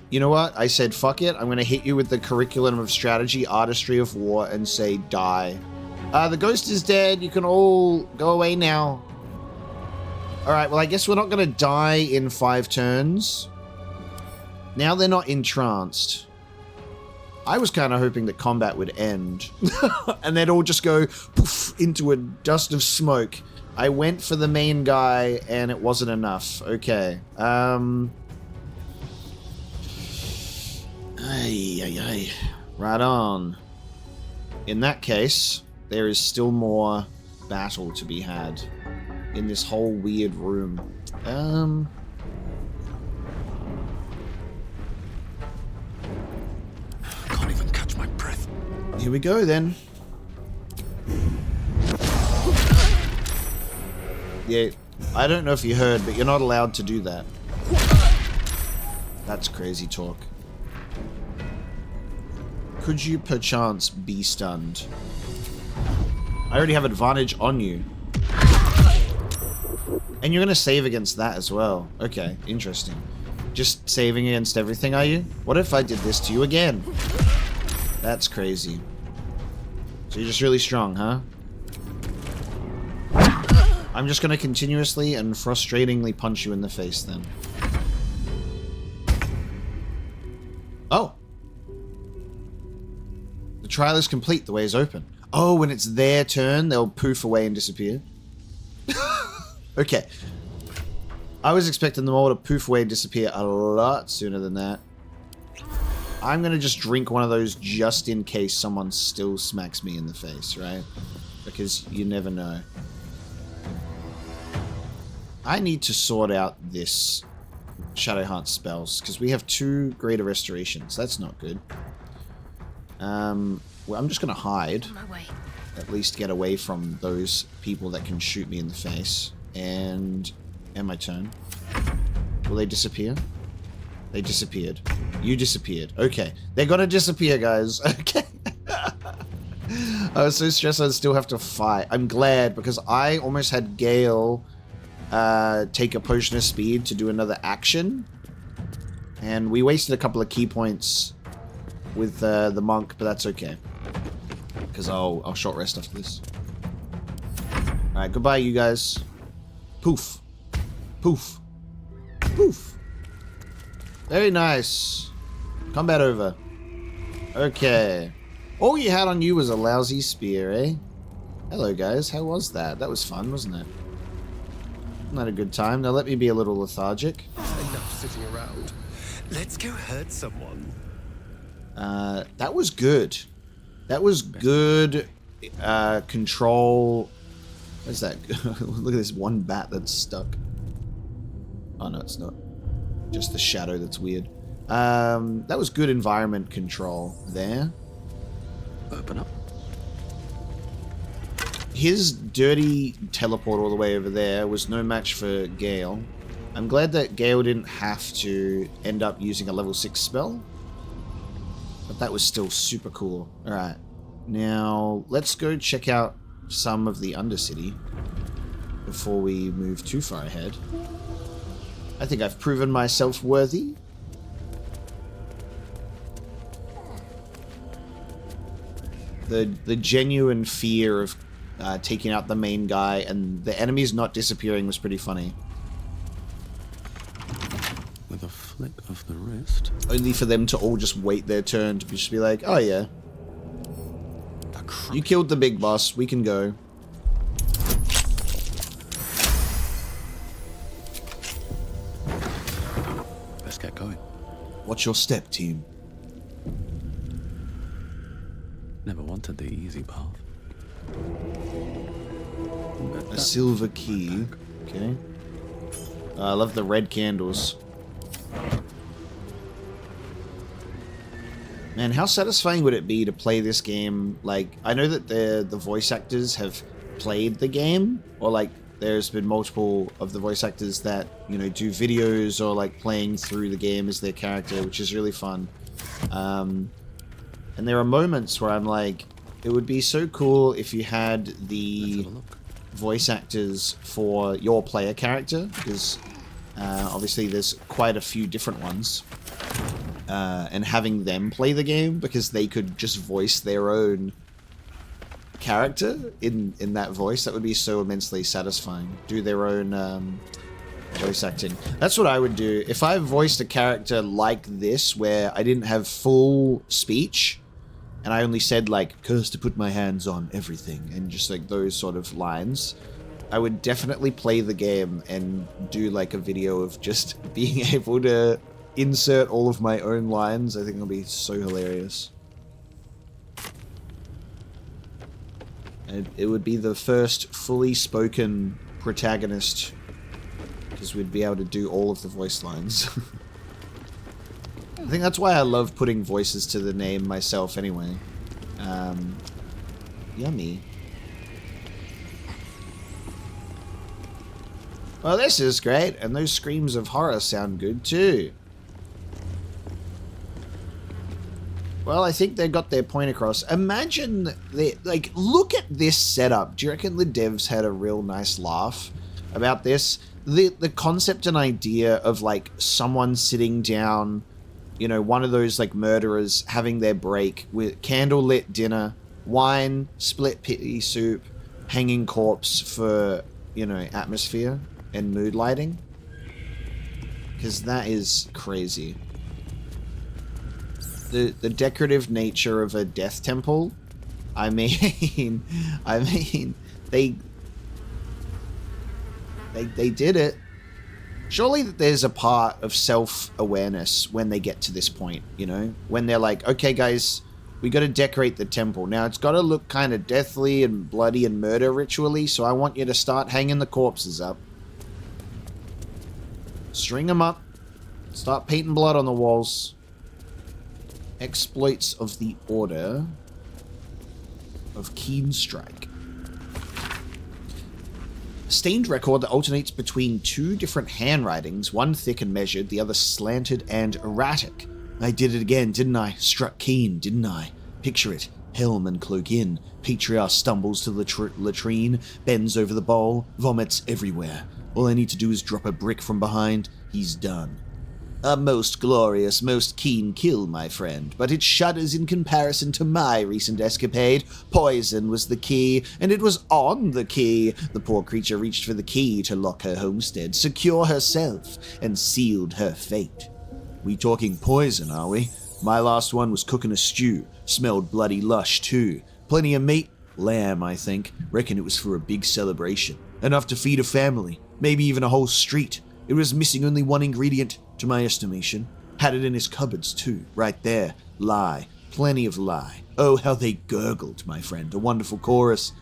You know what? I said fuck it. I'm gonna hit you with the curriculum of strategy, artistry of war, and say die. The ghost is dead. You can all go away now. Alright, well I guess we're not gonna die in 5 turns. Now they're not entranced. I was kind of hoping that combat would end. And they'd all just go poof into a dust of smoke. I went for the main guy and it wasn't enough. Okay. Ay. Right on. In that case, there is still more battle to be had in this whole weird room. Can't even catch my breath. Here we go then. Yeah, I don't know if you heard, but you're not allowed to do that. That's crazy talk. Could you perchance be stunned? I already have advantage on you. And you're gonna save against that as well. Okay, interesting. Just saving against everything, are you? What if I did this to you again? That's crazy. So you're just really strong, huh? I'm just gonna continuously and frustratingly punch you in the face then. Oh! The trial is complete, the way is open. Oh, when it's their turn, they'll poof away and disappear. Okay. I was expecting them all to poof away and disappear a lot sooner than that. I'm gonna just drink one of those just in case someone still smacks me in the face, right? Because you never know. I need to sort out this Shadowheart spells, because we have 2 greater restorations. That's not good. Well, I'm just gonna hide. At least get away from those people that can shoot me in the face. And my turn. Will they disappear? They disappeared. You disappeared. Okay. They're gonna disappear, guys. Okay. I was so stressed I'd still have to fight. I'm glad, because I almost had Gale take a potion of speed to do another action. And we wasted a couple of key points with the monk, but that's okay. Because I'll short rest after this. Alright, goodbye, you guys. Poof. Poof. Poof. Very nice. Combat over. Okay. All you had on you was a lousy spear, eh? Hello, guys. How was that? That was fun, wasn't it? Not a good time. Now let me be a little lethargic. Enough sitting around. Let's go hurt someone. That was good. That was good control. What's that? Look at this one bat that's stuck. Oh no, it's not. Just the shadow that's weird. That was good environment control there. Open up. His dirty teleport all the way over there was no match for Gale. I'm glad that Gale didn't have to end up using a level 6 spell. But that was still super cool. Alright. Now, let's go check out some of the Undercity before we move too far ahead. I think I've proven myself worthy. The genuine fear of taking out the main guy and the enemies not disappearing was pretty funny. With a flick of the wrist. Only for them to all just wait their turn to just be like, oh yeah. You killed the big boss, we can go. Let's get going. What's your step, team? Never wanted the easy path. A silver key. Okay. I love the red candles. Man, how satisfying would it be to play this game? Like, I know that the voice actors have played the game, or like, there's been multiple of the voice actors that, you know, do videos or like playing through the game as their character, which is really fun. And there are moments where I'm like, it would be so cool if you had the voice actors for your player character, because obviously there's quite a few different ones. And having them play the game, because they could just voice their own character in that voice. That would be so immensely satisfying. Do their own voice acting. That's what I would do. If I voiced a character like this, where I didn't have full speech, and I only said, like, curse to put my hands on everything, and just, like, those sort of lines, I would definitely play the game and do, like, a video of just being able to insert all of my own lines. I think it'll be so hilarious. It would be the first fully spoken protagonist, because we'd be able to do all of the voice lines. I think that's why I love putting voices to the name myself anyway. Yummy. Well, this is great, and those screams of horror sound good too. Well, I think they got their point across. Imagine, like, look at this setup. Do you reckon the devs had a real nice laugh about this? The concept and idea of, like, someone sitting down, you know, one of those, like, murderers having their break with candlelit dinner, wine, split pea soup, hanging corpse for, you know, atmosphere and mood lighting. Because that is crazy. The decorative nature of a death temple, I mean, they did it. Surely there's a part of self-awareness when they get to this point, you know? When they're like, okay guys, we gotta decorate the temple. Now it's gotta look kind of deathly and bloody and murder ritually, so I want you to start hanging the corpses up. String them up. Start painting blood on the walls. Exploits of the Order of Keen Strike. A stained record that alternates between two different handwritings, one thick and measured, the other slanted and erratic. I did it again, didn't I? Struck keen, didn't I? Picture it. Helm and cloak in. Patriarch stumbles to the latrine, bends over the bowl, vomits everywhere. All I need to do is drop a brick from behind. He's done. A most glorious, most keen kill, my friend, but it shudders in comparison to my recent escapade. Poison was the key, and it was on the key. The poor creature reached for the key to lock her homestead, secure herself, and sealed her fate. We talking poison, are we? My last one was cooking a stew. Smelled bloody lush, too. Plenty of meat. Lamb, I think. Reckon it was for a big celebration. Enough to feed a family. Maybe even a whole street. It was missing only one ingredient, to my estimation. Had it in his cupboards, too. Right there. Lie. Plenty of lie. Oh, how they gurgled, my friend. A wonderful chorus.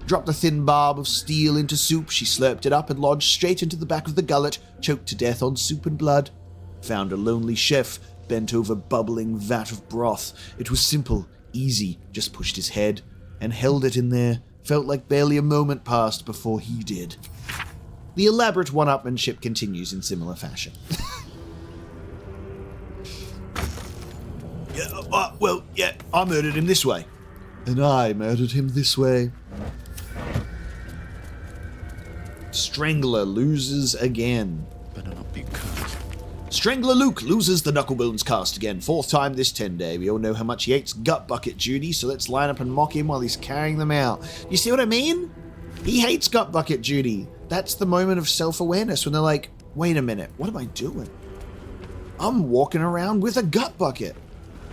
Dropped a thin barb of steel into soup. She slurped it up and lodged straight into the back of the gullet, choked to death on soup and blood. Found a lonely chef, bent over bubbling vat of broth. It was simple, easy. Just pushed his head and held it in there. Felt like barely a moment passed before he did. The elaborate one-upmanship continues in similar fashion. Yeah, I murdered him this way. And I murdered him this way. Strangler loses again. Better not be cut. Strangler Luke loses the Knucklebones cast again, 4th time this 10-day. We all know how much he hates gut bucket duty, so let's line up and mock him while he's carrying them out. You see what I mean? He hates gut bucket duty. That's the moment of self-awareness when they're like, wait a minute, what am I doing? I'm walking around with a gut bucket.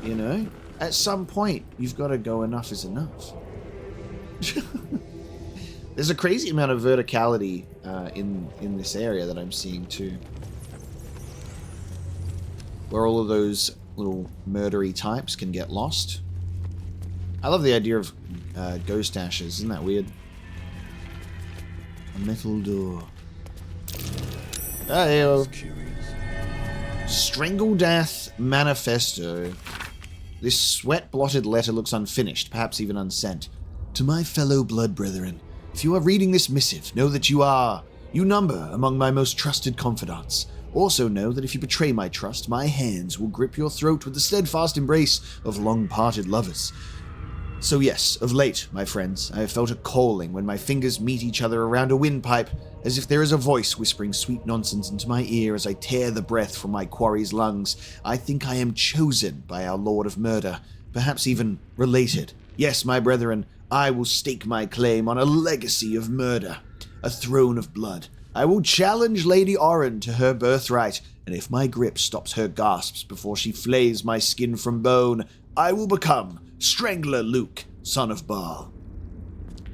You know? At some point, you've got to go enough is enough. There's a crazy amount of verticality in this area that I'm seeing too. Where all of those little murdery types can get lost. I love the idea of ghost ashes, isn't that weird? A metal door. Oh, Strangledeath Manifesto. This sweat-blotted letter looks unfinished, perhaps even unsent. To my fellow blood brethren, if you are reading this missive, know that you number among my most trusted confidants. Also know that if you betray my trust, my hands will grip your throat with the steadfast embrace of long-parted lovers. So yes, of late, my friends, I have felt a calling when my fingers meet each other around a windpipe, as if there is a voice whispering sweet nonsense into my ear as I tear the breath from my quarry's lungs. I think I am chosen by our Lord of Murder, perhaps even related. Yes, my brethren, I will stake my claim on a legacy of murder, a throne of blood. I will challenge Lady Oren to her birthright, and if my grip stops her gasps before she flays my skin from bone, I will become Strangler Luke, son of Bhaal.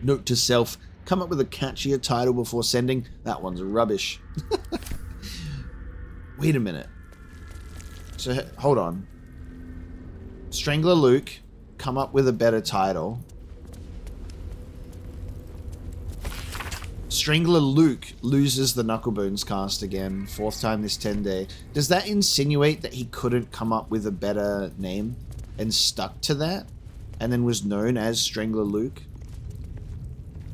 Note to self, come up with a catchier title before sending. That one's rubbish. Wait a minute. So, hold on. Strangler Luke, come up with a better title. Strangler Luke loses the Knucklebones cast again, 4th time this 10 day. Does that insinuate that he couldn't come up with a better name and stuck to that? And then was known as Strangler Luke?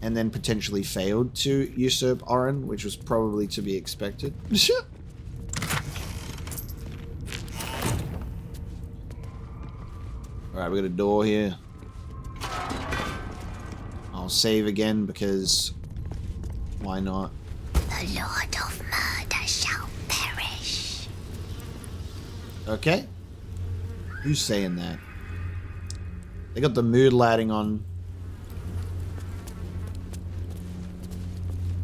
And then potentially failed to usurp Orin, which was probably to be expected. Alright, we got a door here. I'll save again because why not? The Lord of Murder shall perish. Okay. Who's saying that? They got the mood lighting on.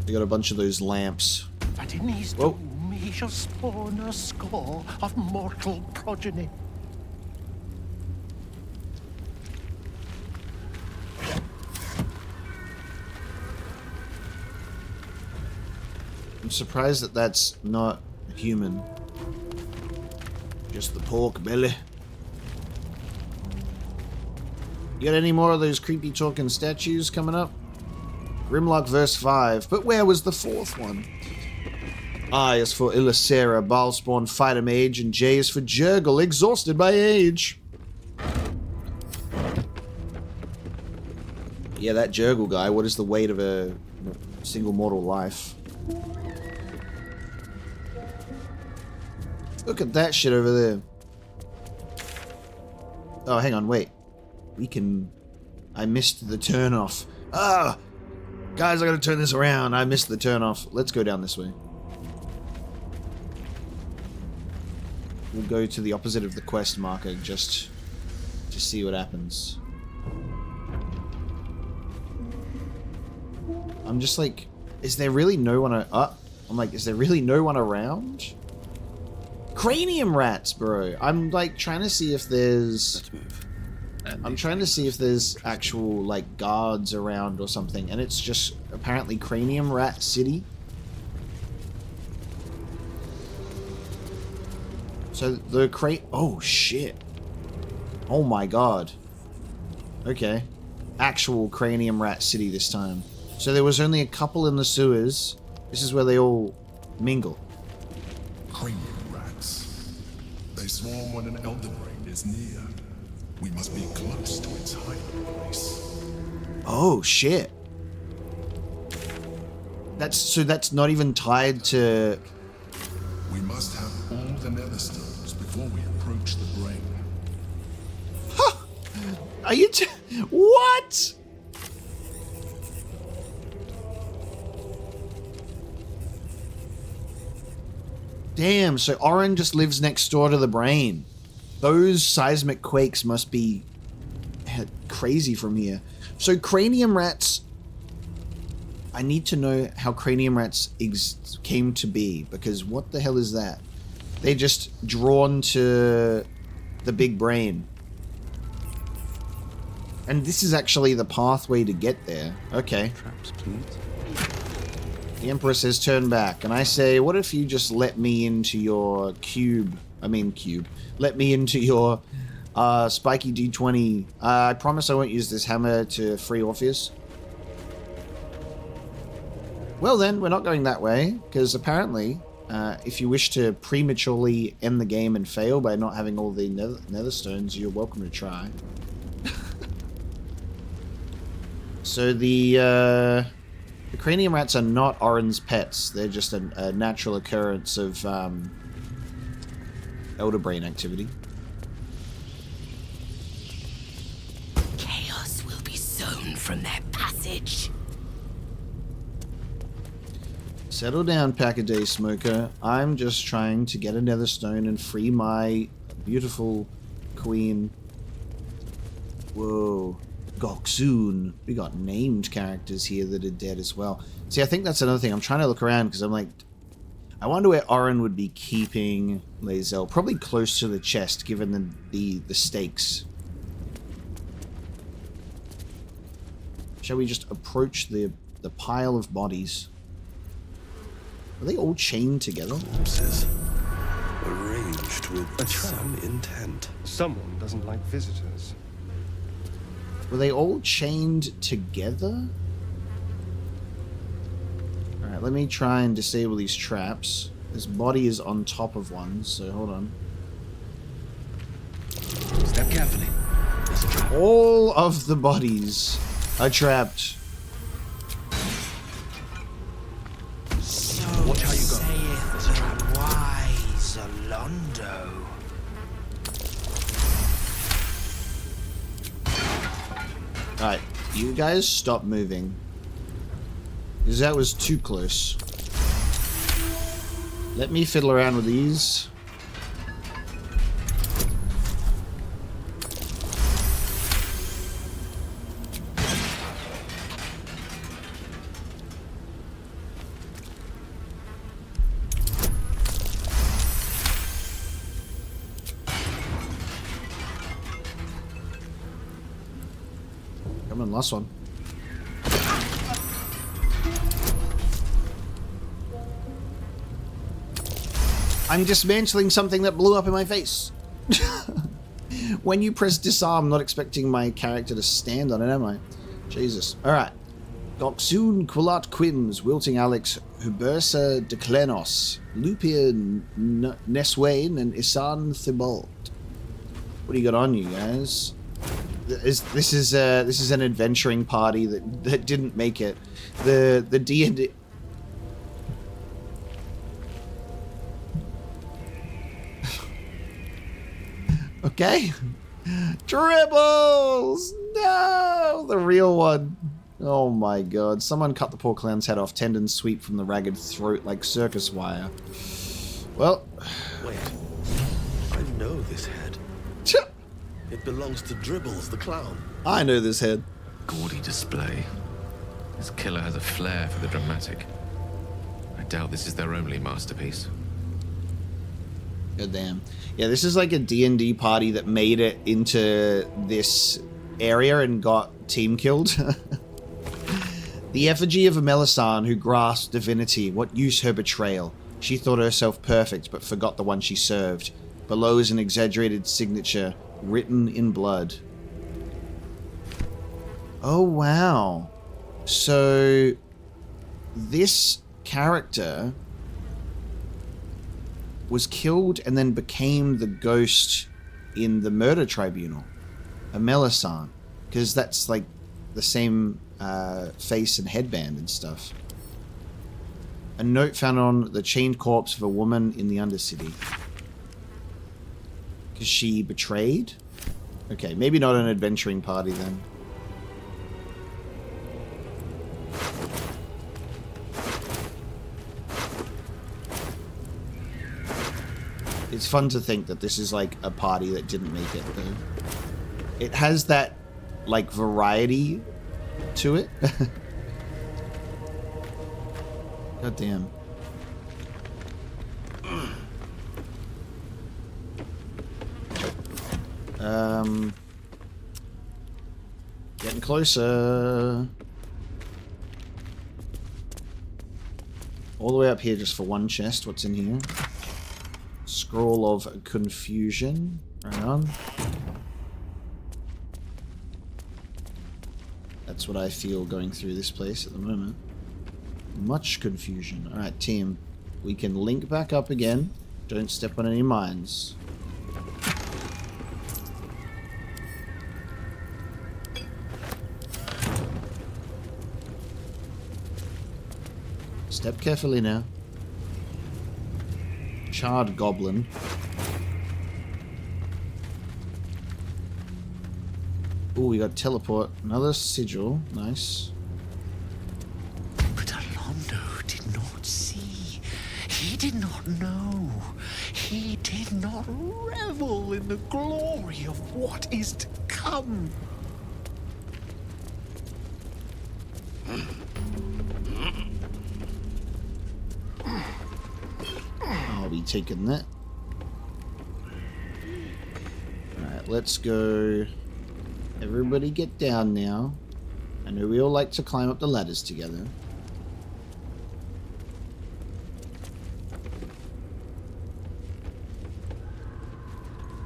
They got a bunch of those lamps. But in his doom he shall spawn a score of mortal progeny. I'm surprised that that's not human. Just the pork belly. You got any more of those creepy talking statues coming up? Grimlock verse 5. But where was the 4th one? I is for Illicera, Baalspawn, Fighter Mage, and J is for Jurgle, exhausted by age. Yeah, that Jurgle guy, what is the weight of a single mortal life? Look at that shit over there. Oh, hang on, wait. We can... I missed the turn off. Ah! Guys, I gotta turn this around. I missed the turn off. Let's go down this way. We'll go to the opposite of the quest marker just to see what happens. I'm just like, is there really no one... I'm like, is there really no one around? Cranium rats, bro. I'm like trying to see if there's... Let's move. I'm trying to see if there's actual like guards around or something, and it's just apparently Cranium Rat City. So the oh shit. Oh my god. Okay. Actual Cranium Rat City this time. So there was only a couple in the sewers. This is where they all mingle. Cranium rats. They swarm when an elder brain is near. We must be close to its hiding place. Oh shit. That's not even tied to... We must have all the nether stones before we approach the brain. Huh. Are you what? Damn, so Orin just lives next door to the brain. Those seismic quakes must be crazy from here. So cranium rats... I need to know how cranium rats came to be, because what the hell is that? They're just drawn to the big brain. And this is actually the pathway to get there. Okay. Traps, please. The Emperor says turn back, and I say, what if you just let me into your let me into your spiky D20. I promise I won't use this hammer to free Orpheus. Well then, we're not going that way, because apparently, if you wish to prematurely end the game and fail by not having all the nether stones, you're welcome to try. So the cranium rats are not Orin's pets. They're just a natural occurrence of elder brain activity. Chaos will be sown from their passage. Settle down, Pack-A-Day Smoker. I'm just trying to get a nether stone and free my beautiful queen. Whoa. Goksoon. We got named characters here that are dead as well. See, I think that's another thing. I'm trying to look around because I'm like, I wonder where Orin would be keeping Lae'zel. Probably close to the chest, given the stakes. Shall we just approach the pile of bodies? Are they all chained together? Corpses arranged with some intent. Someone doesn't like visitors. Were they all chained together? Alright, let me try and disable these traps. This body is on top of one, so hold on. Step carefully. There's a trap. All of the bodies are trapped. So Watch how you go. saith the wise Alondo. Alright, you guys stop moving. Because that was too close. Let me fiddle around with these. Come on, last one. I'm dismantling something that blew up in my face. When you press disarm, I'm not expecting my character to stand on it, am I? Jesus. Alright. Goxun Quilat Quims, Wilting Alex, Hubersa de Klenos, Lupia Neswain, and Isan Thibault. What do you got on you guys? This is an adventuring party that didn't make it. The D&D. Okay. Dribbles! No! The real one. Oh my god. Someone cut the poor clown's head off, tendons sweep from the ragged throat like circus wire. Well. Wait. I know this head. It belongs to Dribbles, the clown. I know this head. Gaudy display. This killer has a flair for the dramatic. I doubt this is their only masterpiece. God damn. Yeah, this is like a D&D party that made it into this area and got team killed. The effigy of a Melisande who grasped divinity. What use her betrayal? She thought herself perfect, but forgot the one she served. Below is an exaggerated signature, written in blood. Oh, wow. So, this character was killed and then became the ghost in the murder tribunal, a Melisande, because that's like the same face and headband and stuff. A note found on the chained corpse of a woman in the Undercity. Because she betrayed? Okay, maybe not an adventuring party then. It's fun to think that this is like a party that didn't make it though. It has that like variety to it. God damn. Getting closer. All the way up here just for one chest. What's in here? Scroll of Confusion. Right on. That's what I feel going through this place at the moment. Much confusion. Alright, team. We can link back up again. Don't step on any mines. Step carefully now. Charred goblin. Oh, we got teleport. Another sigil. Nice. But Alondo did not see. He did not know. He did not revel in the glory of what is to come. I'll be taking that. Alright, let's go. Everybody get down now. I know we all like to climb up the ladders together.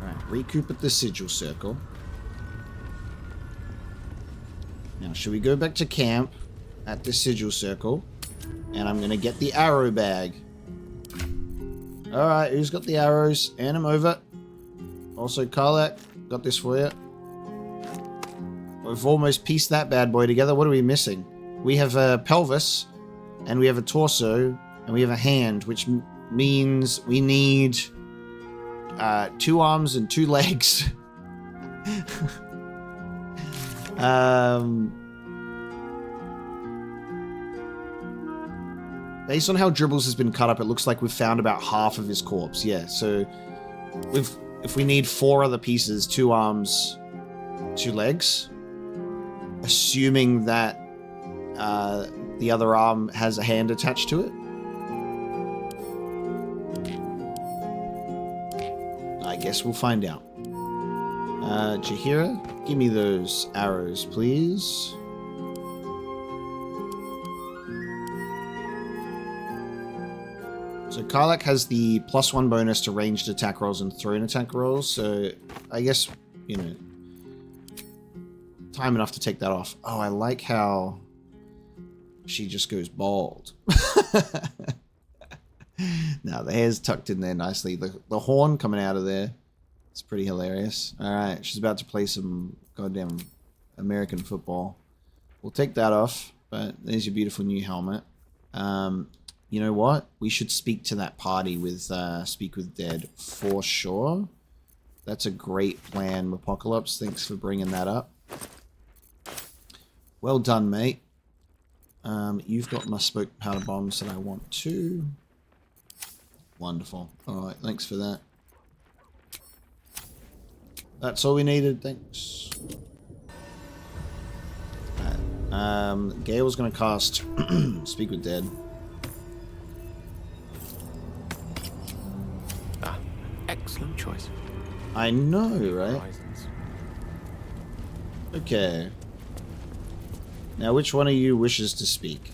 Alright, recoup at the sigil circle. Now, should we go back to camp at the sigil circle? And I'm gonna get the arrow bag. Alright, who's got the arrows? And I'm over. Also, Karlach, got this for you. We've almost pieced that bad boy together. What are we missing? We have a pelvis, and we have a torso, and we have a hand, which means we need 2 arms and 2 legs. Based on how Dribbles has been cut up, it looks like we've found about half of his corpse. Yeah, so if we need 4 other pieces, 2 arms, 2 legs, assuming that the other arm has a hand attached to it. I guess we'll find out. Jaheira, give me those arrows, please. So Karlach has the +1 bonus to ranged attack rolls and thrown attack rolls, so I guess, you know, time enough to take that off. Oh, I like how she just goes bald. Now the hair's tucked in there nicely. The horn coming out of there, it's pretty hilarious. Alright, she's about to play some goddamn American football. We'll take that off, but there's your beautiful new helmet. You know what? We should speak to that party with Speak with Dead for sure. That's a great plan, Apocalypse. Thanks for bringing that up. Well done, mate. You've got my smoke powder bombs that I want too. Wonderful. Alright, thanks for that. That's all we needed, thanks. Alright, Gale's gonna cast Speak with Dead. Excellent choice. I know, right? Okay. Now, which one of you wishes to speak?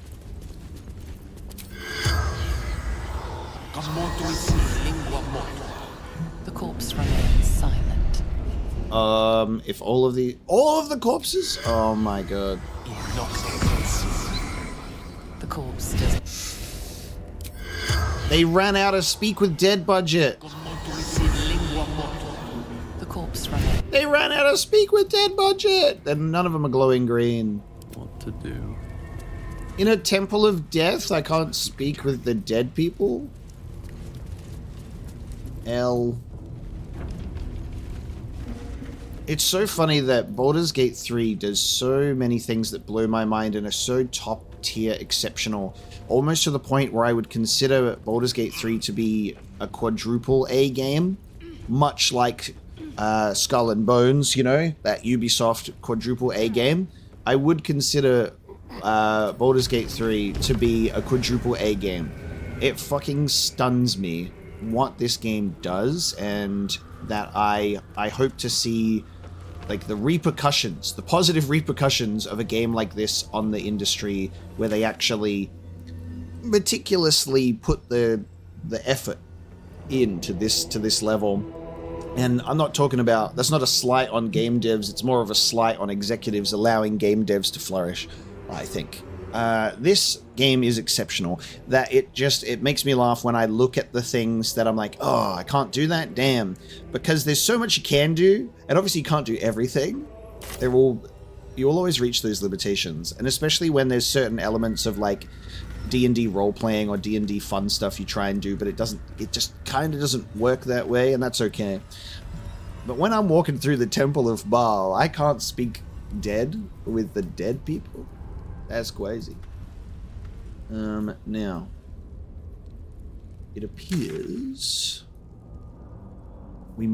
The corpse remains silent. If all of the corpses? Oh my god. The corpse does. They ran out of Speak with Dead budget. The corpse remains. They ran out of Speak with Dead budget, and none of them are glowing green. What to do? In a temple of death, I can't speak with the dead people. It's so funny that Baldur's Gate 3 does so many things that blow my mind and are so top tier exceptional, almost to the point where I would consider Baldur's Gate 3 to be a quadruple A game, much like Skull and Bones, you know, that Ubisoft quadruple A game. I would consider Baldur's Gate 3 to be a quadruple A game. It fucking stuns me what this game does, and that I hope to see like the repercussions, the positive repercussions of a game like this on the industry, where they actually meticulously put the effort into this level. And I'm not talking about, that's not a slight on game devs, it's more of a slight on executives allowing game devs to flourish, I think. This game is exceptional. That it makes me laugh when I look at the things that I'm like, oh, I can't do that, damn. Because there's so much you can do, and obviously you can't do everything. You'll always reach those limitations, and especially when there's certain elements of like D&D role-playing or D&D fun stuff you try and do, but it just kind of doesn't work that way, and that's okay. But when I'm walking through the Temple of Bhaal, I can't speak dead with the dead people. That's crazy. Now, it appears I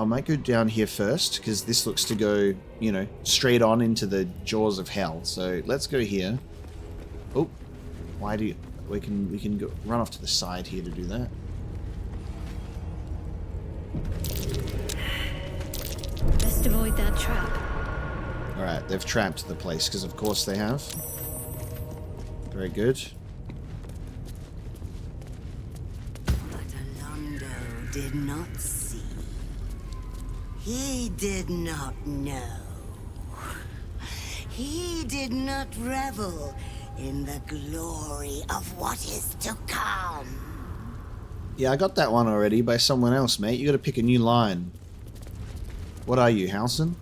might go down here first, because this looks to go, you know, straight on into the jaws of hell. So let's go here. Oh, why do you, we can go run off to the side here to do that. Best avoid that trap. Alright, they've trapped the place, because of course they have. Very good. But Alondo did not see. He did not know. He did not revel in the glory of what is to come. Yeah, I got that one already by someone else, mate. You gotta pick a new line. What are you, Halson?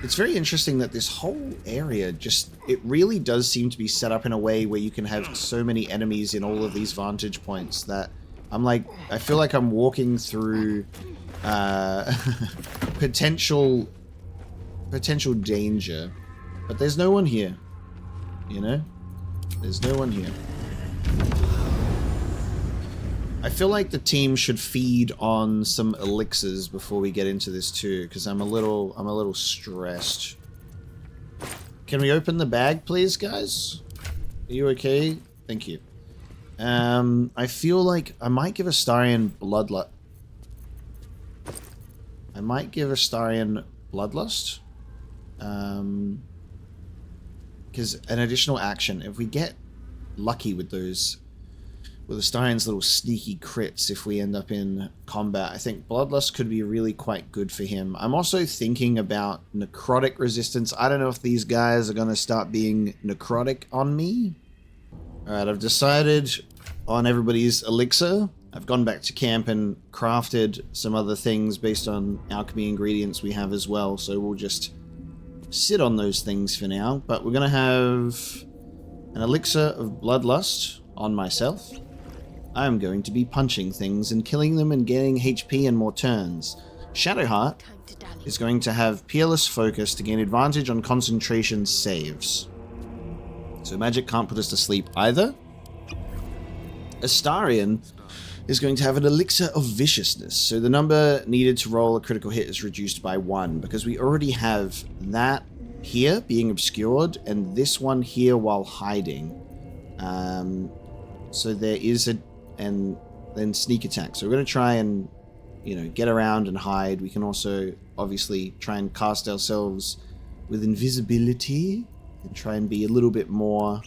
It's very interesting that this whole area it really does seem to be set up in a way where you can have so many enemies in all of these vantage points that I feel like I'm walking through potential danger, but there's no one here, you know? There's no one here. I feel like the team should feed on some elixirs before we get into this too, because I'm a little stressed. Can we open the bag, please, guys? Are you okay? Thank you. I feel like I might give Astarion Bloodlust. Because an additional action, if we get lucky with those, with Astarion's little sneaky crits, if we end up in combat, I think Bloodlust could be really quite good for him. I'm also thinking about necrotic resistance. I don't know if these guys are going to start being necrotic on me. Alright, I've decided on everybody's elixir. I've gone back to camp and crafted some other things based on alchemy ingredients we have as well, so we'll just sit on those things for now. But we're going to have an elixir of bloodlust on myself. I am going to be punching things and killing them and getting HP and more turns. Shadowheart is going to have peerless focus to gain advantage on concentration saves. So magic can't put us to sleep either. Astarion is going to have an elixir of viciousness, so the number needed to roll a critical hit is reduced by 1, because we already have that here being obscured and this one here while hiding. So there is and then sneak attack. So we're going to try and, you know, get around and hide. We can also obviously try and cast ourselves with invisibility and try and be a little bit more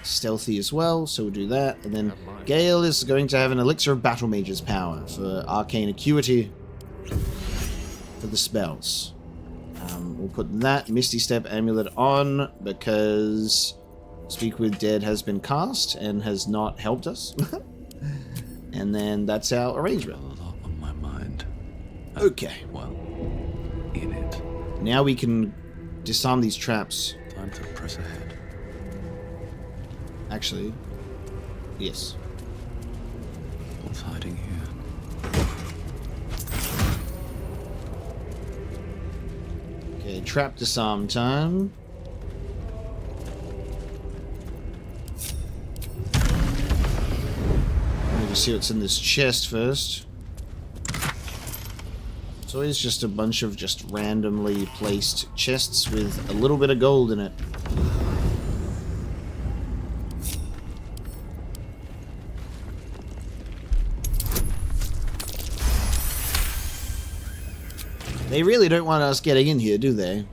stealthy as well, so we'll do that. And then Gale is going to have an elixir of battle mage's power for arcane acuity for the spells. We'll put that Misty Step amulet on because Speak with Dead has been cast and has not helped us. And then that's our arrangement. A lot on my mind. Okay. Well, in it. Now we can disarm these traps. Time to press ahead. Actually, yes. What's hiding here? Okay, trap disarm time. Let me just see what's in this chest first. It's always just a bunch of just randomly placed chests with a little bit of gold in it. They really don't want us getting in here, do they?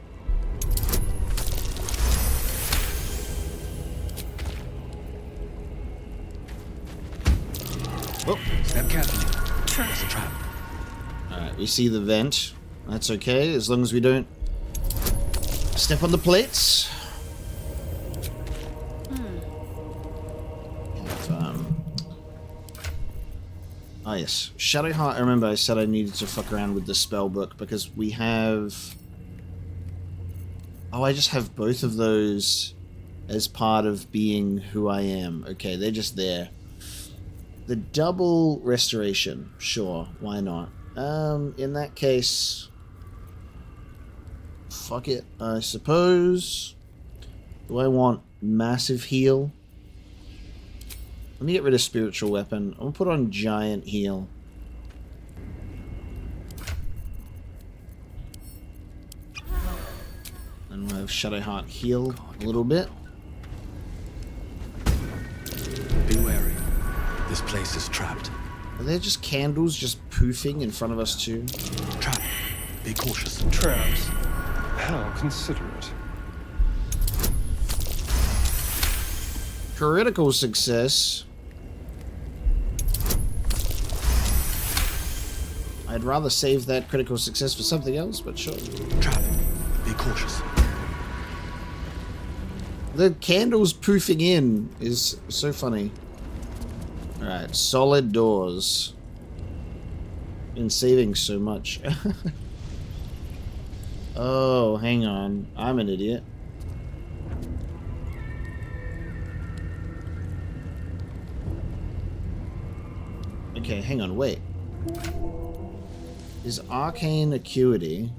Oh. Step carefully. There's a trap. Alright, we see the vent. That's okay, as long as we don't step on the plates. Oh yes, Shadowheart, I remember I said I needed to fuck around with the spell book because we have... Oh, I just have both of those as part of being who I am. Okay, they're just there. The double restoration, sure, why not? In that case... Fuck it, I suppose. Do I want massive heal? Let me get rid of spiritual weapon. I'm gonna put on giant heal. And we'll have Shadowheart heal a little bit. Be wary. This place is trapped. Are there just candles just poofing in front of us too? Trap. Be cautious. Traps. How considerate. Critical success. I'd rather save that critical success for something else, but sure. Trap. Be cautious. The candles poofing in is so funny. Alright, solid doors. Been saving so much. Oh, hang on. I'm an idiot. Okay, hang on, wait. Is arcane acuity...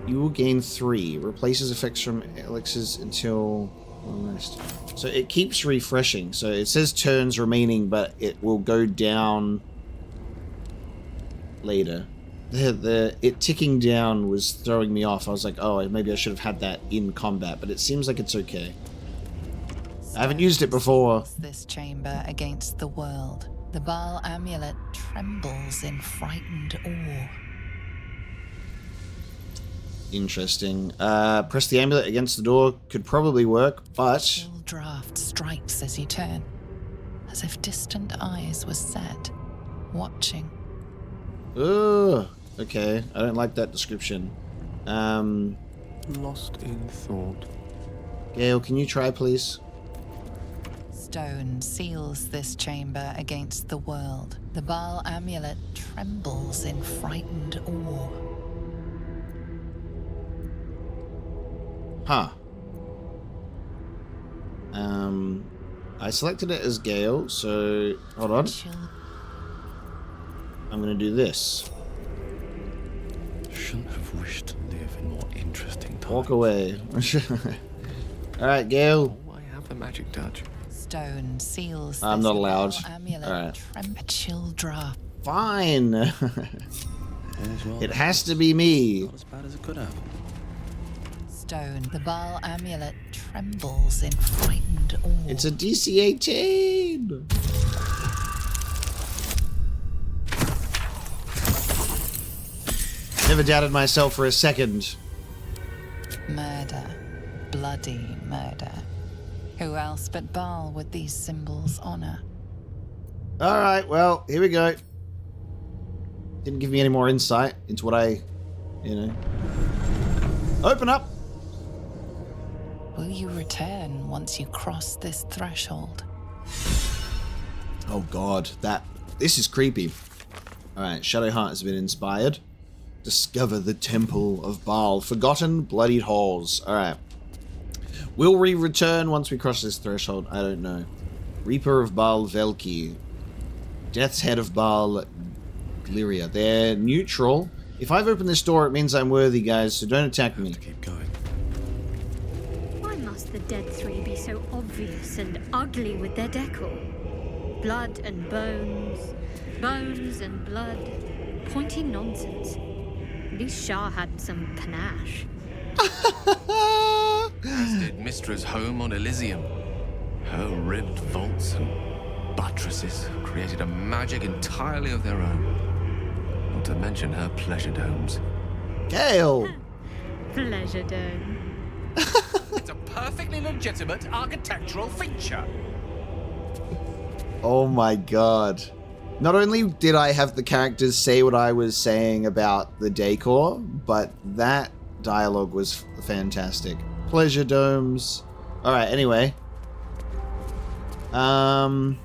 You will gain 3. Replaces effects from elixirs until long rest. So it keeps refreshing. So it says turns remaining, but it will go down later. It ticking down was throwing me off. I was like, oh, maybe I should have had that in combat, but it seems like it's okay. I haven't used it before. This chamber against the world. The Bhaal amulet trembles in frightened awe. Interesting. Press the amulet against the door could probably work, but... Chill draft strikes as you turn, as if distant eyes were set, watching. Ugh. Okay, I don't like that description. Lost in thought. Gale, can you try, please? Stone seals this chamber against the world. The Bhaal amulet trembles in frightened awe. Huh. I selected it as Gale, so hold on. I'm gonna do this. Shouldn't have wished to live in more interesting times. Walk away. Alright, Gale. Oh, I have the magic touch. Stone seals I'm not allowed. Alright. A chill draft. Fine. Well, it has to be me. not as bad as it could have. Stone. The Bhaal amulet trembles in frightened awe. It's a DC 18. Never doubted myself for a second. Murder. Bloody murder. Who else but Bhaal would these symbols honor? Alright, well, here we go. Didn't give me any more insight into what I, Open up! Will you return once you cross this threshold? Oh god, this is creepy. Alright, Shadowheart has been inspired. Discover the Temple of Bhaal. Forgotten Bloodied Halls. Alright. Will we return once we cross this threshold? I don't know. Reaper of Bhaal Velki. Death's Head of Bhaal Gliria. They're neutral. If I've opened this door, it means I'm worthy, guys, so don't attack me. Keep going. Why must the dead three be so obvious and ugly with their decor? Blood and bones, bones and blood. Pointy nonsense. At least Shah had some panache. As did Mistra's home on Elysium. Her ribbed vaults and buttresses created a magic entirely of their own. Not to mention her pleasure domes. Gale! Pleasure dome. It's a perfectly legitimate architectural feature. Oh my god. Not only did I have the characters say what I was saying about the decor, but that dialogue was fantastic. Pleasure domes. Alright, anyway. Well.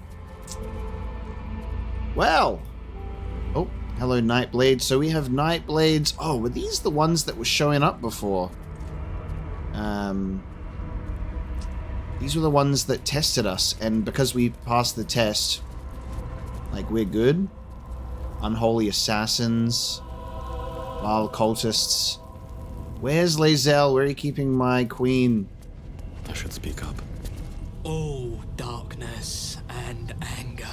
Oh, hello Nightblade. So we have Nightblades. Oh, were these the ones that were showing up before? These were the ones that tested us, and because we passed the test, like, we're good. Unholy assassins. Vile cultists. Where's Lae'zel? Where are you keeping my queen? I should speak up. Oh, darkness and anger.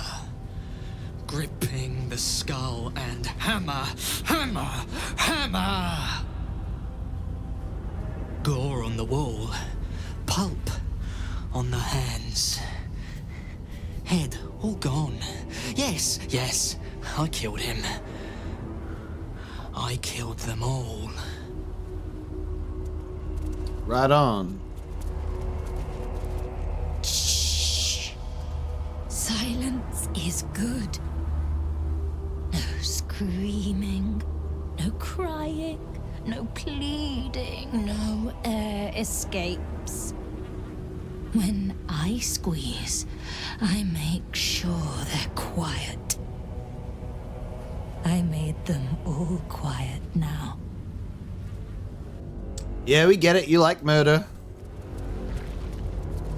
Gripping the skull and hammer, hammer, hammer. Gore on the wall. Pulp on the hands. Head all gone. Yes, yes, I killed him. I killed them all. Right on. is good. No screaming, no crying, no pleading, no air escapes. When I squeeze, I make sure they're quiet. I made them all quiet now. Yeah, we get it. You like murder.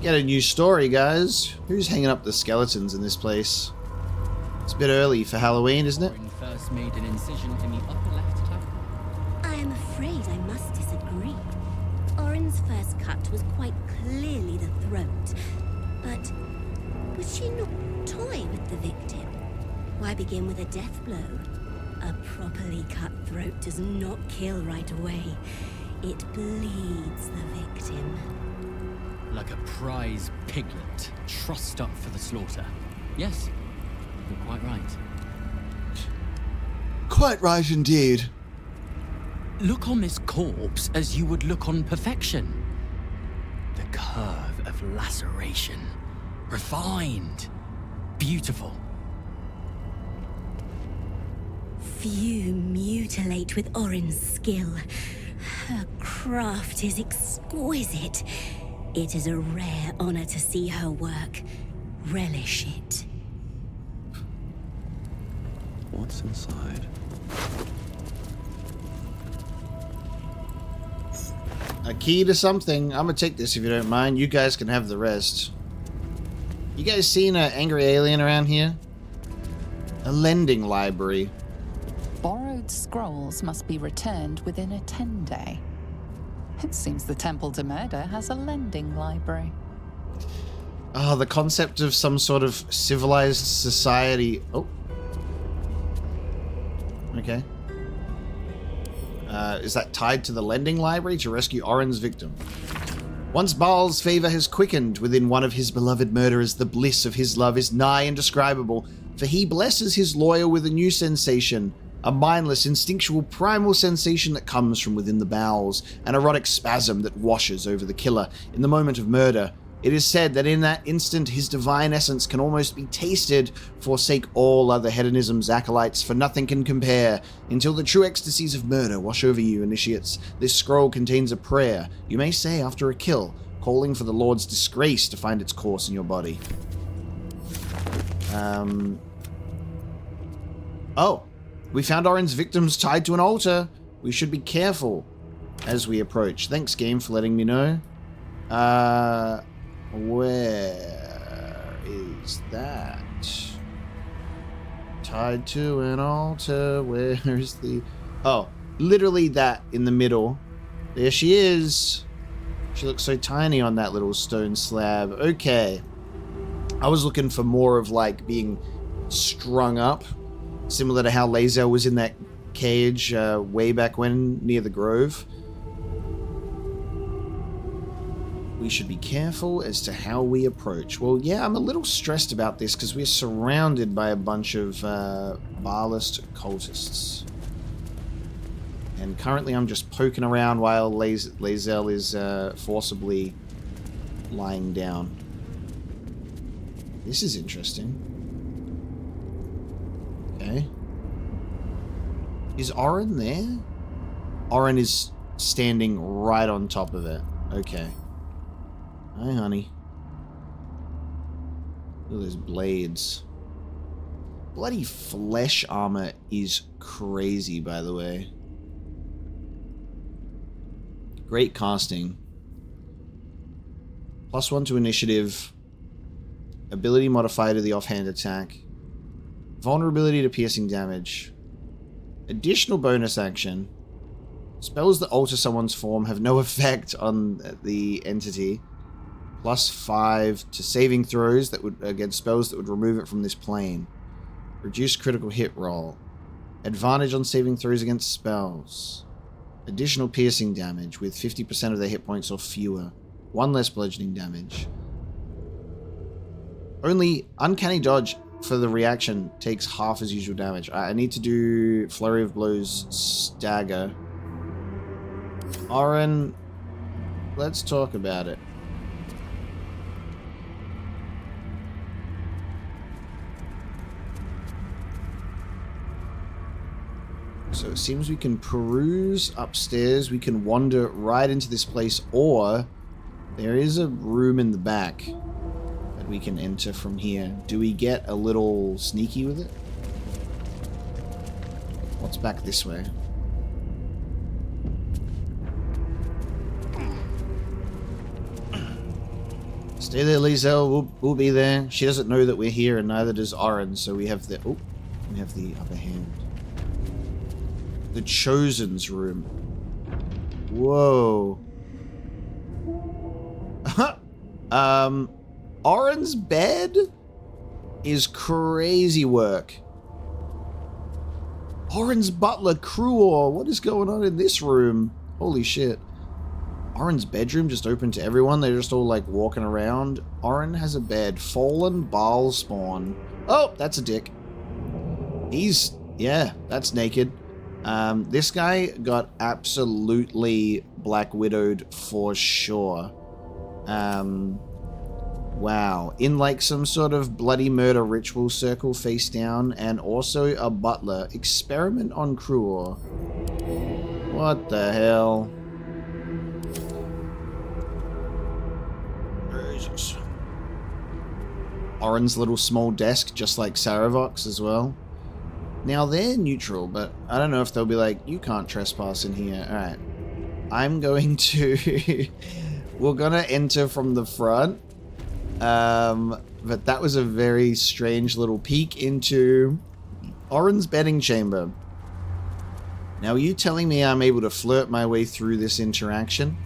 Get a new story, guys. Who's hanging up the skeletons in this place? It's a bit early for Halloween, isn't it? First made an incision in the upper left toe. I am afraid I must disagree. Orin's first cut was quite clearly the throat. But was she not toy with the victim? Why begin with a death blow? A properly cut throat does not kill right away. It bleeds the victim. Like a prize piglet, trussed up for the slaughter. Yes, you're quite right. Quite right indeed. Look on this corpse as you would look on perfection. The curve of laceration. Refined. Beautiful. Few mutilate with Orin's skill. Her craft is exquisite. It is a rare honor to see her work. Relish it. What's inside? A key to something. I'm gonna take this if you don't mind. You guys can have the rest. You guys seen an angry alien around here? A lending library. Borrowed scrolls must be returned within a 10-day. It seems the Temple to Murder has a lending library. Oh, the concept of some sort of civilized society. Oh. Okay. Is that tied to the lending library to rescue Orin's victim? Once Bhaal's favor has quickened within one of his beloved murderers, the bliss of his love is nigh indescribable, for he blesses his lawyer with a new sensation, a mindless, instinctual, primal sensation that comes from within the bowels, an erotic spasm that washes over the killer in the moment of murder. It is said that in that instant his divine essence can almost be tasted. Forsake all other hedonism's acolytes, for nothing can compare. Until the true ecstasies of murder wash over you, initiates, this scroll contains a prayer you may say after a kill, calling for the Lord's disgrace to find its course in your body. Oh, we found Orin's victims tied to an altar. We should be careful as we approach. Thanks, game, for letting me know. Where is that? Tied to an altar. Where is the... Oh, literally that in the middle. There she is. She looks so tiny on that little stone slab. Okay. I was looking for more of like being strung up. Similar to how Lae'zel was in that cage way back when near the grove. We should be careful as to how we approach. Well, yeah, I'm a little stressed about this because we're surrounded by a bunch of Bhaalist cultists. And currently I'm just poking around while Lae'zel is forcibly lying down. This is interesting. Okay. Is Orin there? Orin is standing right on top of it. Okay. Hi, honey. Look at those blades. Bloody flesh armor is crazy, by the way. Great casting. +1 to initiative. Ability modifier to the offhand attack. Vulnerability to piercing damage. Additional bonus action. Spells that alter someone's form have no effect on the entity. +5 to saving throws that would against spells that would remove it from this plane. Reduce critical hit roll. Advantage on saving throws against spells. Additional piercing damage with 50% of their hit points or fewer. 1 less bludgeoning damage. Only uncanny dodge for the reaction takes half as usual damage. I need to do Flurry of Blows stagger. Orin, let's talk about it. So it seems we can peruse upstairs, we can wander right into this place, or there is a room in the back that we can enter from here. Do we get a little sneaky with it? What's back this way? Stay there, Liesel. We'll be there. She doesn't know that we're here, and neither does Oren, so we have the upper hand. The Chosen's room. Whoa. Oren's bed is crazy work. Oren's butler, Cruor. What is going on in this room? Holy shit. Oren's bedroom just open to everyone. They're just all like walking around. Oren has a bed. Fallen Bhaal spawn. Oh, that's a dick. Yeah, that's naked. This guy got absolutely Black Widowed for sure. Wow. In like some sort of bloody murder ritual circle face down, and also a butler. Experiment on Cruor. What the hell? Jesus. Oren's little small desk, just like Saravok's as well. Now, they're neutral, but I don't know if they'll be like, you can't trespass in here. Alright. I'm going to... We're gonna enter from the front. But that was a very strange little peek into Oren's bedding chamber. Now, are you telling me I'm able to flirt my way through this interaction?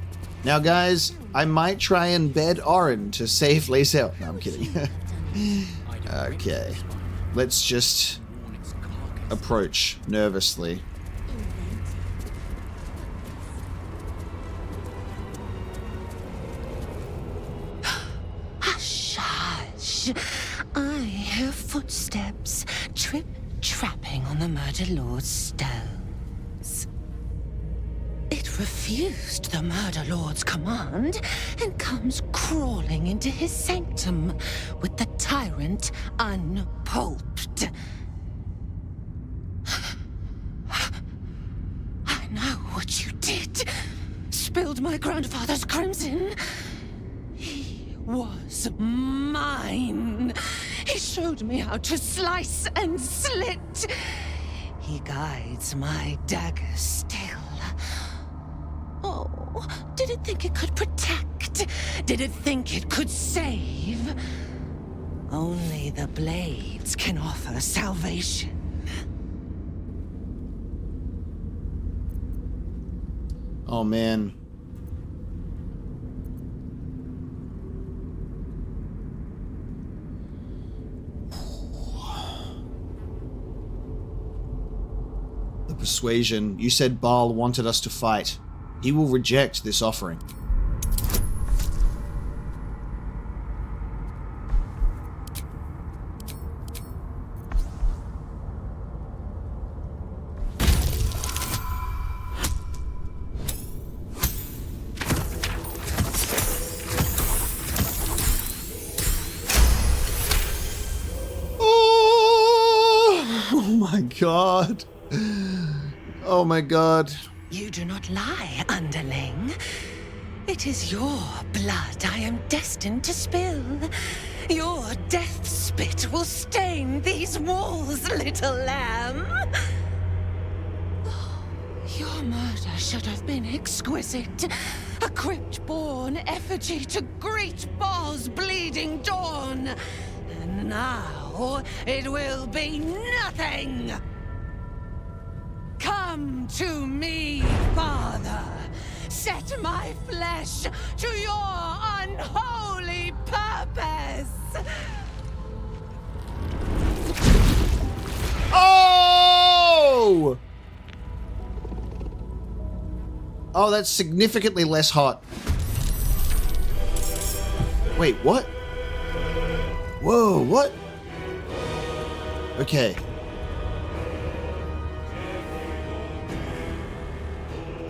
Now, guys, I might try and bed Oren to save Liesel. No, I'm kidding. Okay. Let's just... approach nervously. Hush, hush. I hear footsteps trip-trapping on the Murder Lord's stones. It refused the Murder Lord's command and comes crawling into his sanctum with the tyrant unpulped. I know what you did. Spilled my grandfather's crimson. He was mine. He showed me how to slice and slit. He guides my dagger still. Oh, did it think it could protect? Did it think it could save? Only the blades can offer salvation. Oh, man. The persuasion. You said Bhaal wanted us to fight. He will reject this offering. God. Oh my God. You do not lie, underling. It is your blood I am destined to spill. Your death spit will stain these walls, little lamb. Oh, your murder should have been exquisite. A crypt-born effigy to greet Bhaal's bleeding dawn. And now it will be nothing. Come to me, Father. Set my flesh to your unholy purpose. Oh! Oh, that's significantly less hot. Wait, what? Whoa, what? Okay.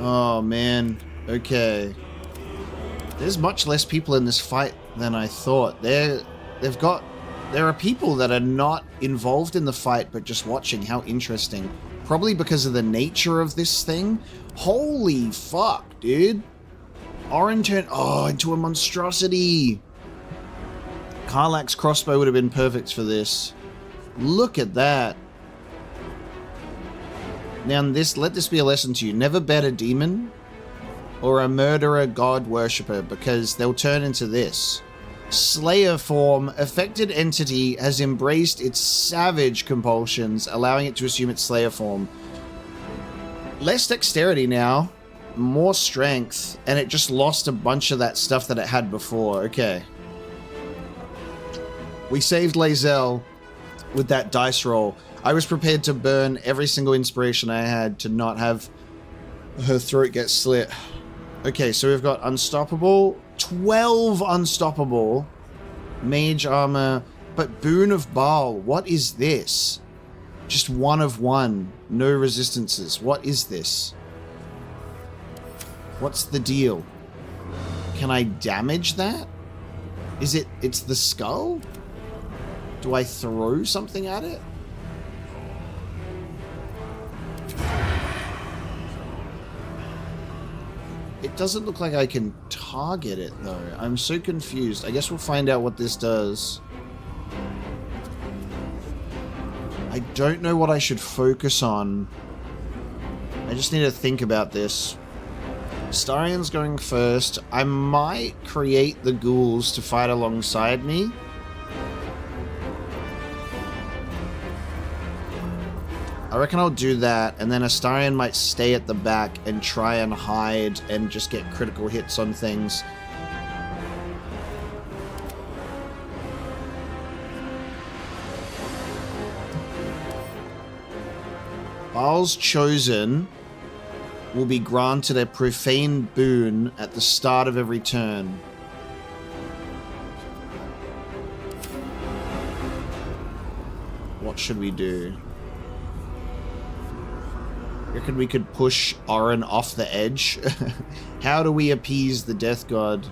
Oh, man. Okay. There's much less people in this fight than I thought. There are people that are not involved in the fight, but just watching. How interesting. Probably because of the nature of this thing. Holy fuck, dude. Orin turned into a monstrosity. Karlach's crossbow would have been perfect for this. Look at that. Now let this be a lesson to you. Never bet a demon or a murderer god worshipper, because they'll turn into this. Slayer form, affected entity has embraced its savage compulsions, allowing it to assume its Slayer form. Less dexterity now, more strength, and it just lost a bunch of that stuff that it had before. Okay. We saved Lae'zel with that dice roll. I was prepared to burn every single inspiration I had to not have her throat get slit. Okay, so we've got unstoppable, 12 unstoppable, mage armor, but boon of Bhaal. What is this? Just 1 of 1, no resistances. What is this? What's the deal? Can I damage that? It's the skull? Do I throw something at it? It doesn't look like I can target it, though. I'm so confused. I guess we'll find out what this does. I don't know what I should focus on. I just need to think about this. Starion's going first. I might create the ghouls to fight alongside me. I reckon I'll do that, and then Astarion might stay at the back and try and hide and just get critical hits on things. Bhaal's Chosen will be granted a profane boon at the start of every turn. What should we do? Reckon we could push Orin off the edge? How do we appease the death god?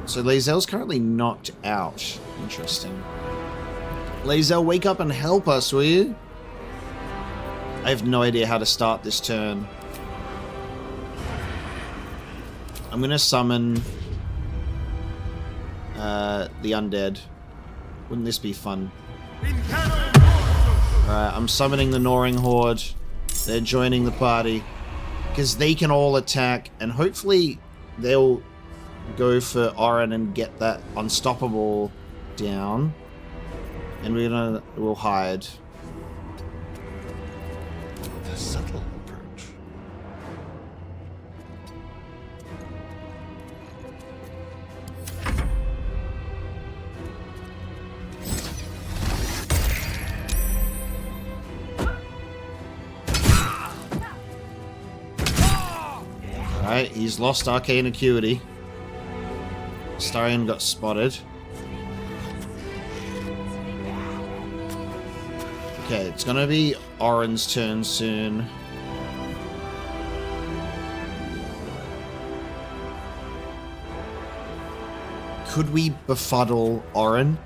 So Lae'zel's currently knocked out. Interesting. Lae'zel, wake up and help us, will you? I have no idea how to start this turn. I'm gonna summon the undead. Wouldn't this be fun? Alright, I'm summoning the Gnawing Horde. They're joining the party. Because they can all attack, and hopefully they'll go for Orin and get that unstoppable down. And we'll hide. The subtle approach. Alright, he's lost arcane acuity. Starion got spotted. Okay, it's gonna be Orin's turn soon. Could we befuddle Orin?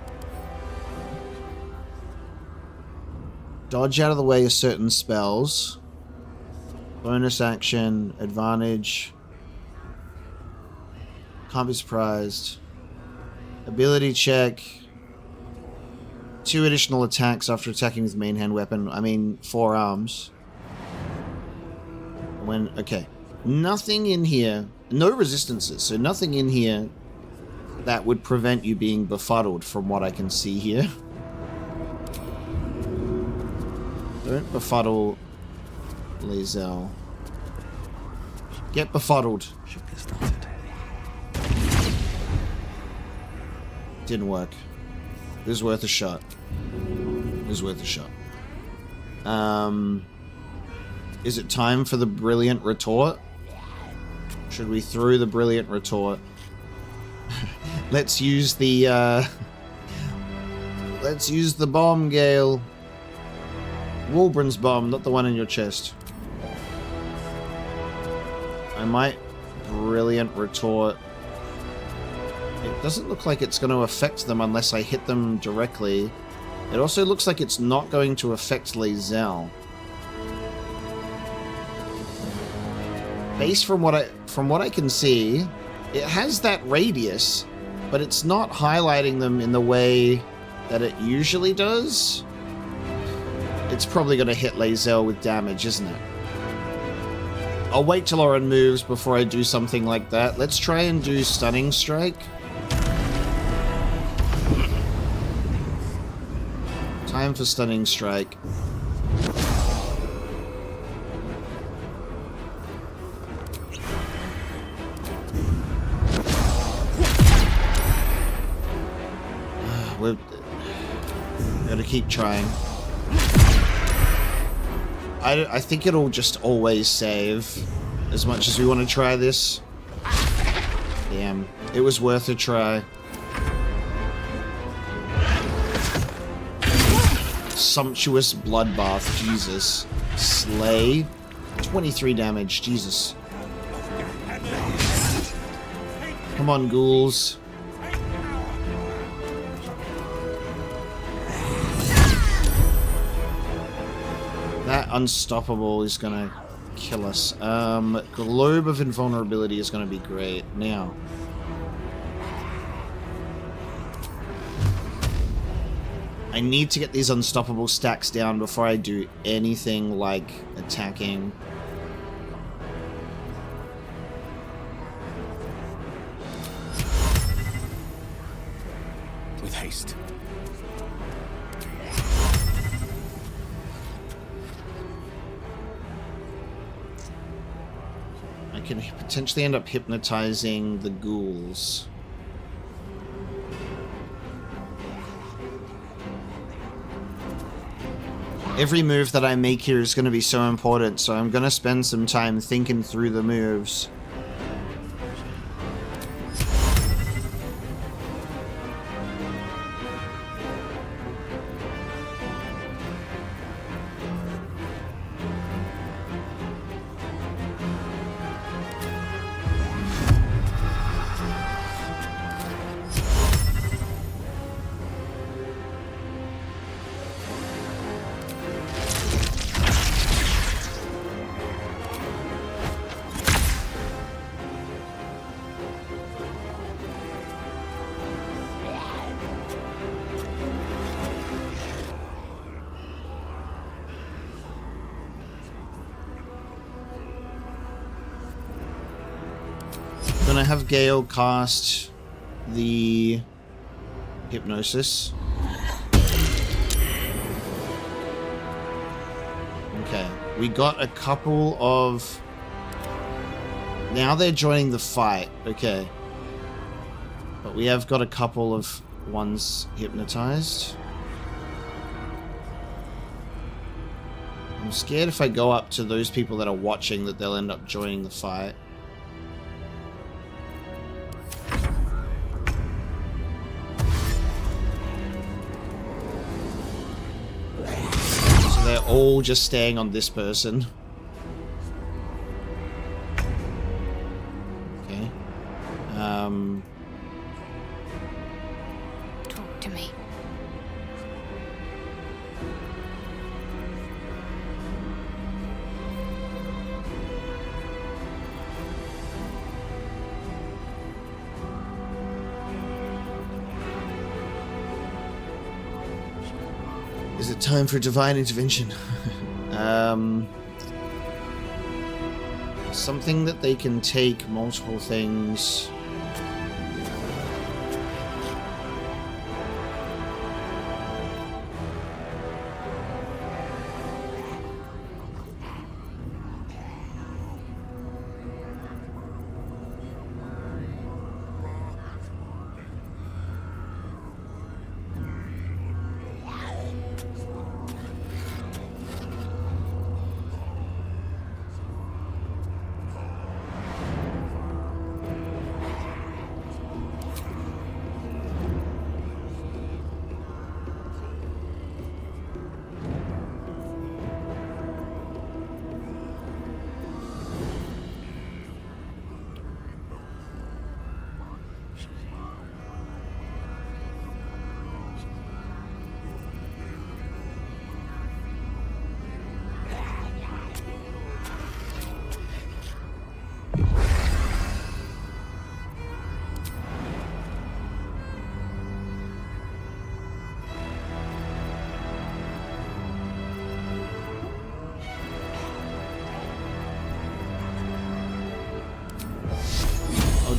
Dodge out of the way of certain spells. Bonus action, advantage. Can't be surprised. Ability check. 2 additional attacks after attacking with main hand weapon. I mean, 4 arms. Okay. Nothing in here. No resistances. So nothing in here that would prevent you being befuddled from what I can see here. Don't befuddle Lae'zel. Get befuddled. Didn't work. It was worth a shot. It was worth a shot. Is it time for the brilliant retort? Should we throw the brilliant retort? Let's use the let's use the bomb, Gale. Wulbren's bomb, not the one in your chest. I might brilliant retort. It doesn't look like it's going to affect them unless I hit them directly. It also looks like it's not going to affect Lae'zel. based from what I can see, it has that radius, but it's not highlighting them in the way that it usually does. It's probably going to hit Lae'zel with damage, isn't it? I'll wait till Oren moves before I do something like that. Let's try and do Stunning Strike. Time for Stunning Strike. We've got to keep trying. I think it'll just always save, as much as we want to try this. Damn, it was worth a try. Sumptuous bloodbath, Jesus. Slay. 23 damage, Jesus. Come on, ghouls. That unstoppable is gonna kill us. Globe of Invulnerability is gonna be great. Now. I need to get these unstoppable stacks down before I do anything like attacking. With haste. I can potentially end up hypnotizing the ghouls. Every move that I make here is going to be so important, so I'm going to spend some time thinking through the moves. Gonna have Gale cast the hypnosis. Okay, we got a couple of... Now they're joining the fight, okay. But we have got a couple of ones hypnotized. I'm scared if I go up to those people that are watching that they'll end up joining the fight. They're all just staying on this person. Okay. Talk to me. Is it time for divine intervention? Something that they can take multiple things.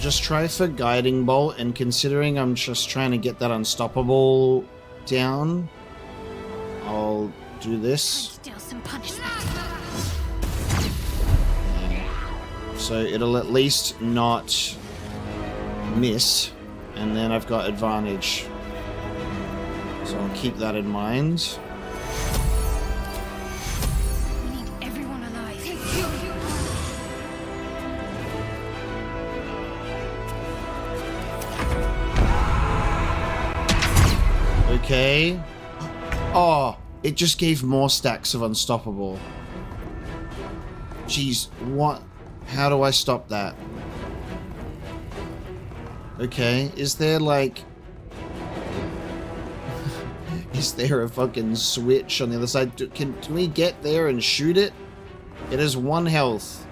just try for Guiding Bolt, and considering I'm just trying to get that Unstoppable down, I'll do this. Still some punishment. So it'll at least not miss, and then I've got advantage. So I'll keep that in mind. We need everyone alive. Okay. Oh, it just gave more stacks of Unstoppable. Jeez, what? How do I stop that? Okay, is there like... is there a fucking switch on the other side? Can we get there and shoot it? It has 1 health.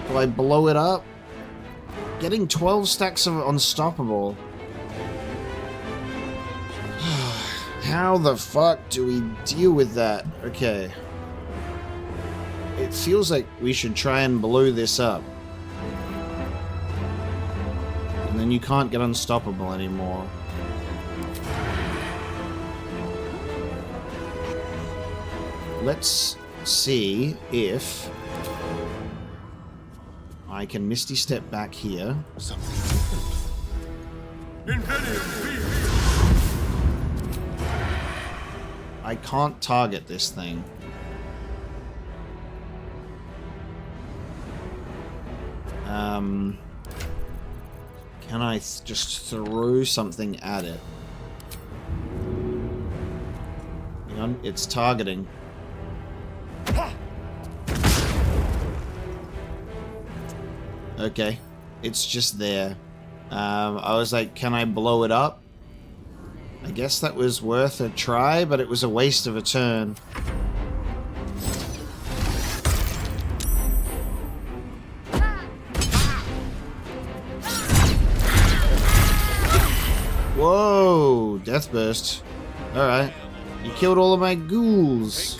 Do I blow it up? Getting 12 stacks of Unstoppable. How the fuck do we deal with that? Okay. It feels like we should try and blow this up. And then you can't get Unstoppable anymore. Let's see if I can Misty Step back here. I can't target this thing. Can I just throw something at it? Hang on, it's targeting. Okay, it's just there. I was like, can I blow it up? I guess that was worth a try, but it was a waste of a turn. Whoa, death burst. Alright. You killed all of my ghouls.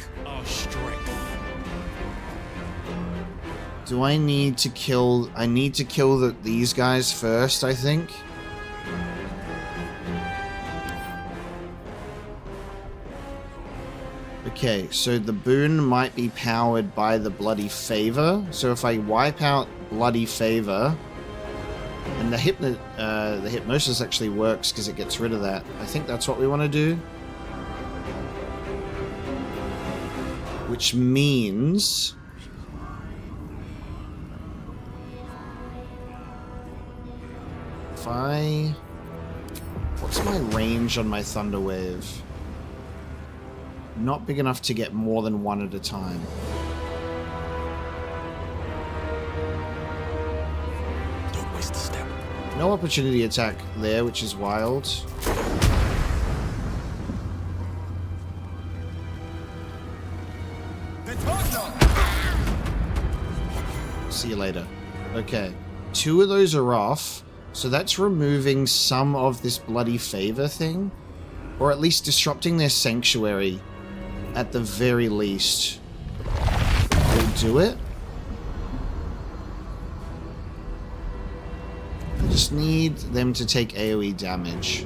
Do I need to kill... I need to kill these guys first, I think. Okay, so the boon might be powered by the Bloody Favor. So if I wipe out Bloody Favor... And the hypnosis actually works because it gets rid of that. I think that's what we want to do. Which means... if I... what's my range on my Thunder Wave? Not big enough to get more than one at a time. No opportunity attack there, which is wild. See you later. Okay. 2 of those are off. So that's removing some of this Bloody Favor thing. Or at least disrupting their sanctuary. At the very least. We'll do it. Just need them to take AoE damage.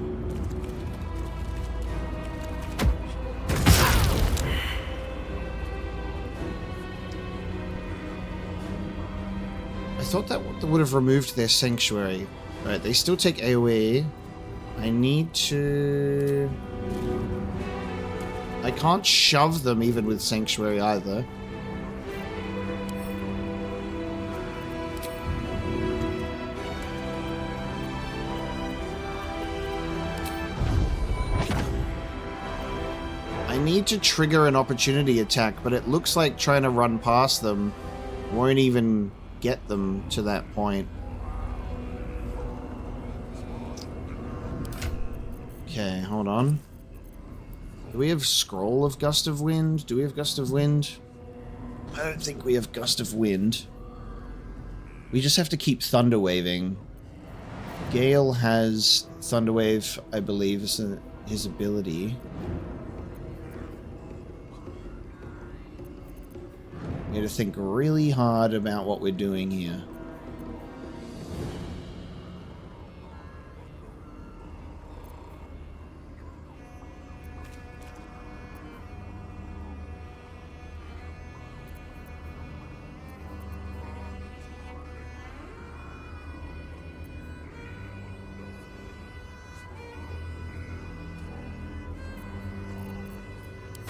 I thought that would have removed their sanctuary. Right, they still take AoE. I need to... I can't shove them even with sanctuary either. I need to trigger an opportunity attack, but it looks like trying to run past them won't even get them to that point. Okay, hold on. Do we have Scroll of Gust of Wind? Do we have Gust of Wind? I don't think we have Gust of Wind. We just have to keep Thunder Waving. Gale has Thunder Wave, I believe, is his ability. We have to think really hard about what we're doing here.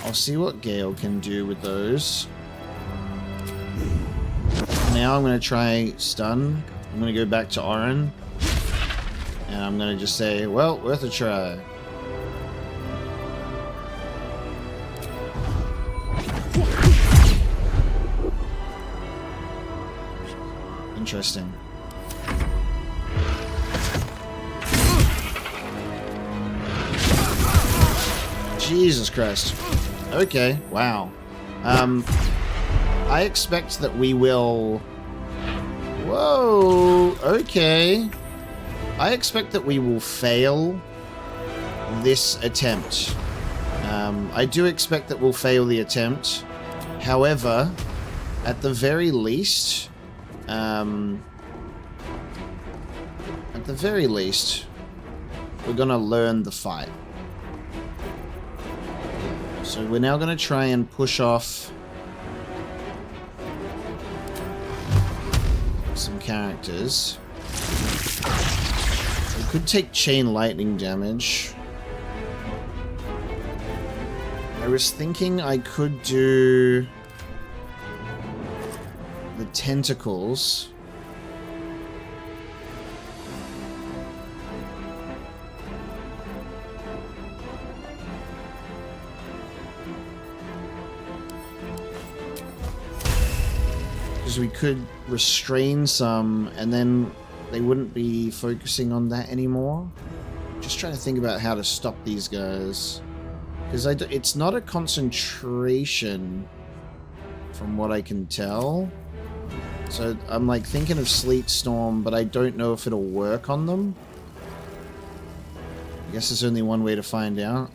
I'll see what Gale can do with those. Now I'm going to try stun. I'm going to go back to Orin. And I'm going to just say, well, worth a try. Interesting. Jesus Christ. Okay, wow. I expect that we will... Whoa, okay. I expect that we will fail this attempt. I do expect that we'll fail the attempt. However, at the very least... we're gonna learn the fight. So we're now gonna try and push off some characters. We could take chain lightning damage. I was thinking I could do the tentacles. Because we could restrain some and then they wouldn't be focusing on that anymore. Just trying to think about how to stop these guys. Because it's not a concentration from what I can tell. So I'm like thinking of Sleet Storm, but I don't know if it'll work on them. I guess there's only one way to find out.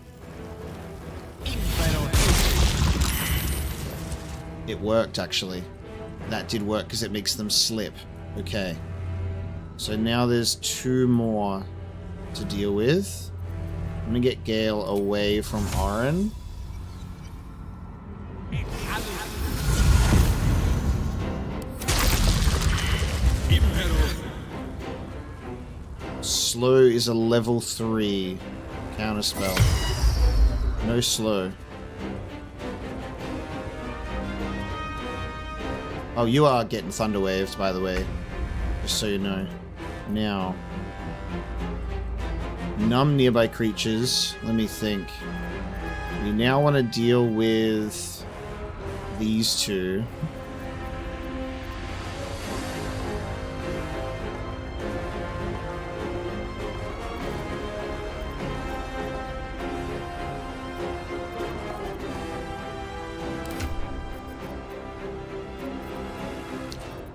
It worked actually. That did work because it makes them slip. Okay. So now there's 2 more to deal with. I'm gonna get Gale away from Orin. Slow is a level 3 counterspell. No slow. Oh, you are getting thunder waves, by the way. Just so you know. Now. Numb nearby creatures. Let me think. We now want to deal with these 2.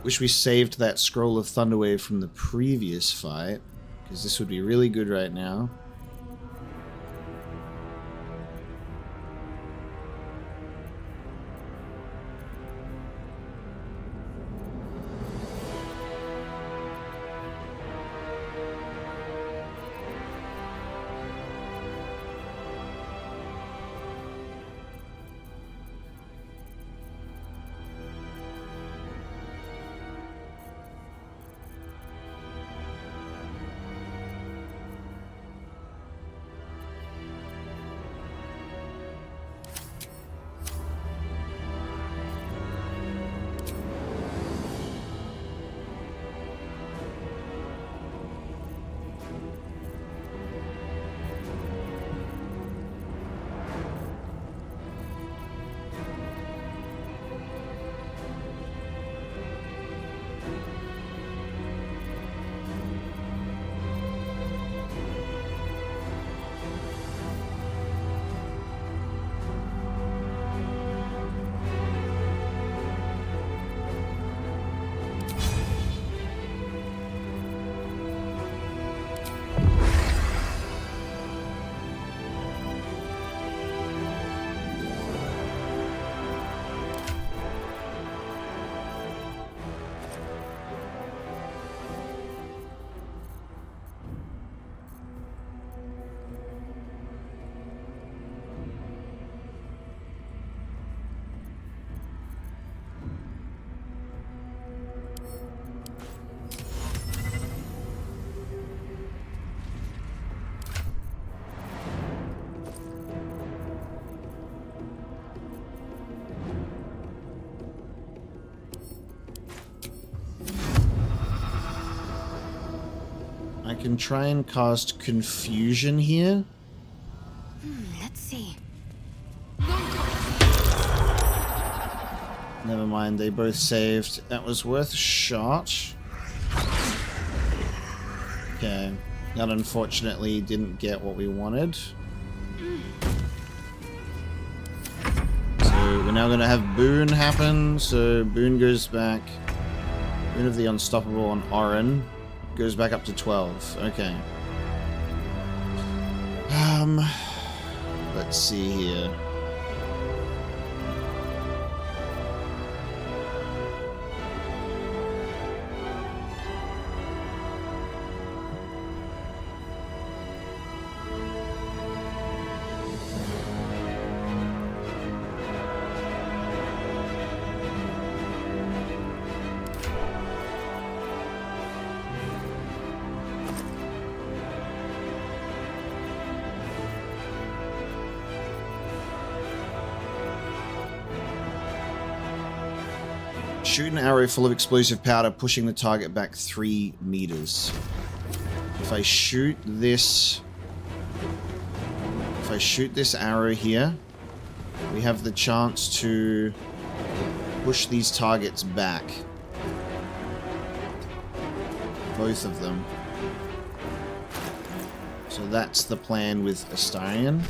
Wish we saved that scroll of Thunderwave from the previous fight, because this would be really good right now. can try and cast Confusion here. Let's see. Never mind, they both saved. That was worth a shot. Okay. That unfortunately didn't get what we wanted. So we're now going to have Boon happen. So Boon goes back. Boon of the Unstoppable on Orin goes back up to 12. Okay. Let's see here. Shoot an arrow full of explosive powder, pushing the target back 3 meters. If I shoot this arrow here, we have the chance to push these targets back. Both of them. So that's the plan with Astarion.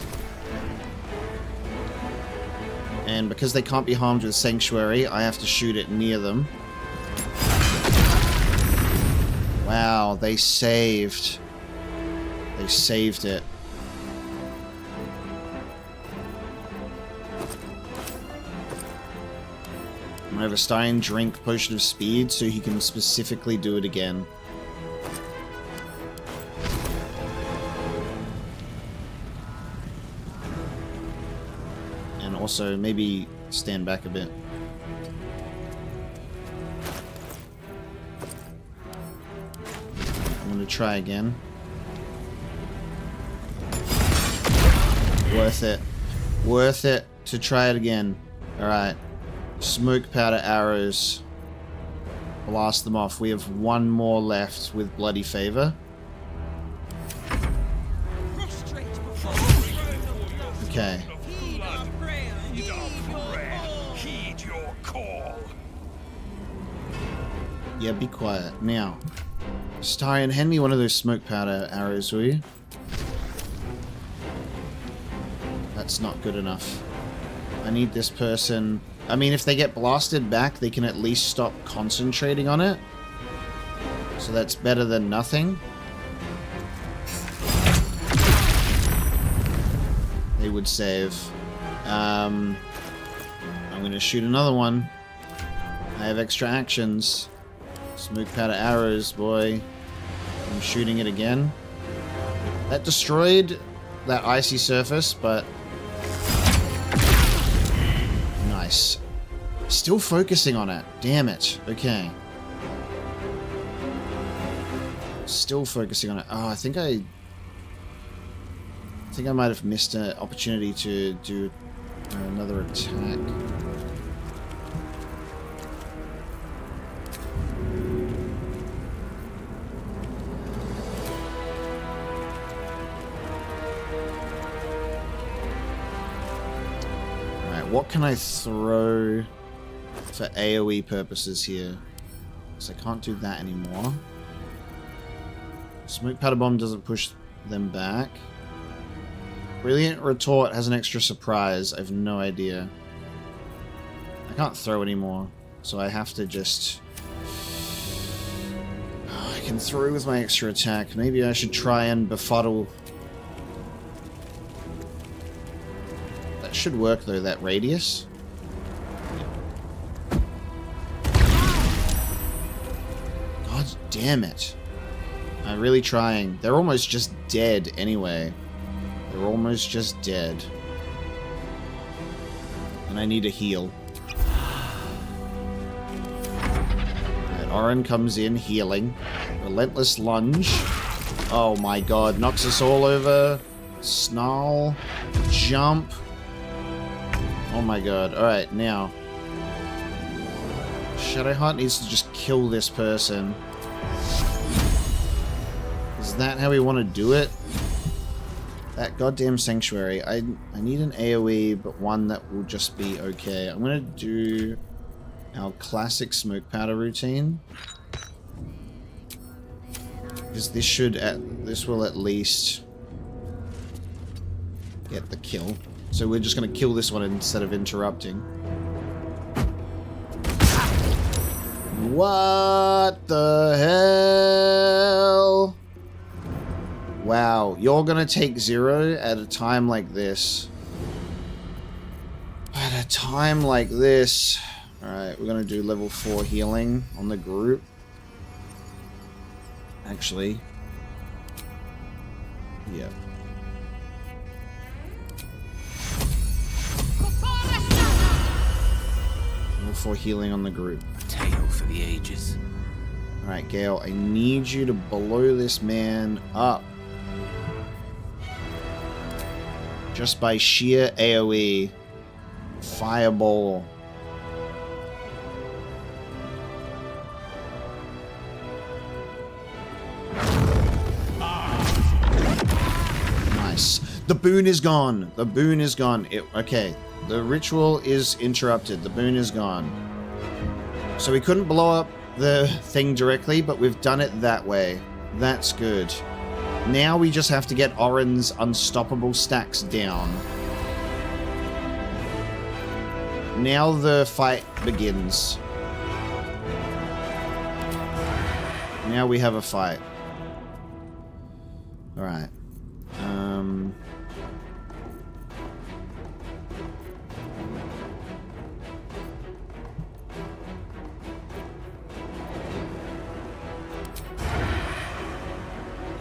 And because they can't be harmed with Sanctuary, I have to shoot it near them. Wow, they saved. They saved it. I'm gonna have Astarion drink Potion of Speed so he can specifically do it again. Also, maybe stand back a bit. I'm going to try again. Worth it. Worth it to try it again. Alright. Smoke powder arrows. Blast them off. We have one more left with Bloody Favor. Okay. Yeah, be quiet. Now, Astarion, hand me one of those smoke powder arrows, will you? That's not good enough. I need this person... I mean, if they get blasted back, they can at least stop concentrating on it. So that's better than nothing. They would save. I'm gonna shoot another one. I have extra actions. Smoke powder arrows, boy. I'm shooting it again. That destroyed that icy surface, but... Nice. Still focusing on it. Damn it. Okay. Still focusing on it. Oh, I think I might have missed an opportunity to do another attack. What can I throw for AoE purposes here? Because I can't do that anymore. Smoke powder bomb doesn't push them back. Brilliant retort has an extra surprise. I have no idea. I can't throw anymore, so I have to just... Oh, I can throw with my extra attack. Maybe I should try and befuddle... Should work though, that radius. God damn it. I'm really trying. They're almost just dead anyway. They're almost just dead. And I need a heal. Alright, Orin comes in, healing. Relentless lunge. Oh my god, knocks us all over. Snarl. Jump. Oh my god. Alright, now. Shadowheart needs to just kill this person. Because Is that how we want to do it? That goddamn sanctuary. I need an AoE, but one that will just be okay. I'm gonna do our classic smoke powder routine. Because this will at least get the kill. So we're just gonna kill this one instead of interrupting. What the hell? Wow, you're gonna take 0 at a time like this. At a time like this. Alright, we're gonna do level 4 healing on the group. Actually. Yeah. Level 4 healing on the group. A tale for the ages. Alright, Gale, I need you to blow this man up. Just by sheer AoE. Fireball. Nice. The boon is gone. The boon is gone. Okay. The ritual is interrupted. The boon is gone. So we couldn't blow up the thing directly, but we've done it that way. That's good. Now we just have to get Orin's unstoppable stacks down. Now the fight begins. Now we have a fight. Alright.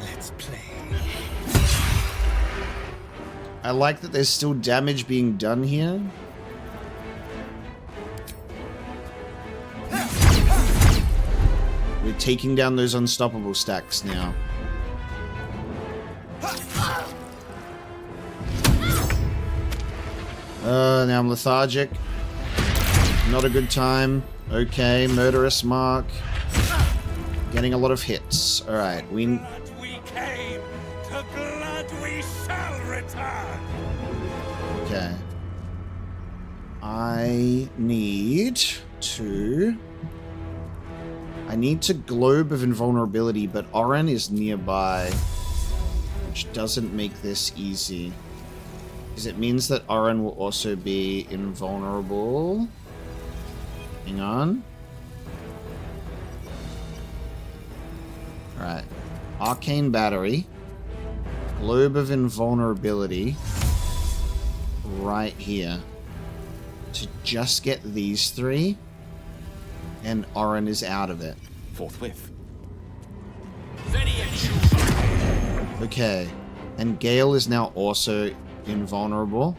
Let's play. I like that there's still damage being done here. We're taking down those unstoppable stacks now. Now I'm lethargic. Not a good time. Okay, murderous mark. Getting a lot of hits. Alright, we came, to blood we shall return. Okay. I need to Globe of Invulnerability, but Orin is nearby, which doesn't make this easy. Because it means that Orin will also be invulnerable. Hang on. Alright. Arcane Battery. Globe of Invulnerability. Right here. To just get these 3. And Orin is out of it. Forthwith. Okay. And Gale is now also invulnerable.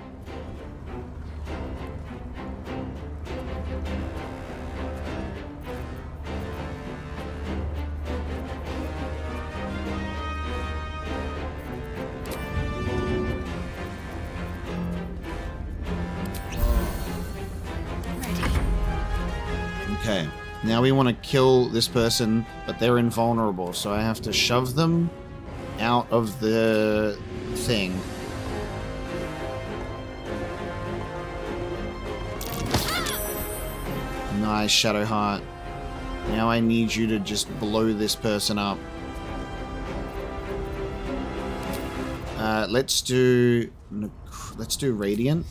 Okay. Now we want to kill this person, but they're invulnerable, so I have to shove them out of the thing. Nice, Shadowheart. Now I need you to just blow this person up. Let's do Radiant.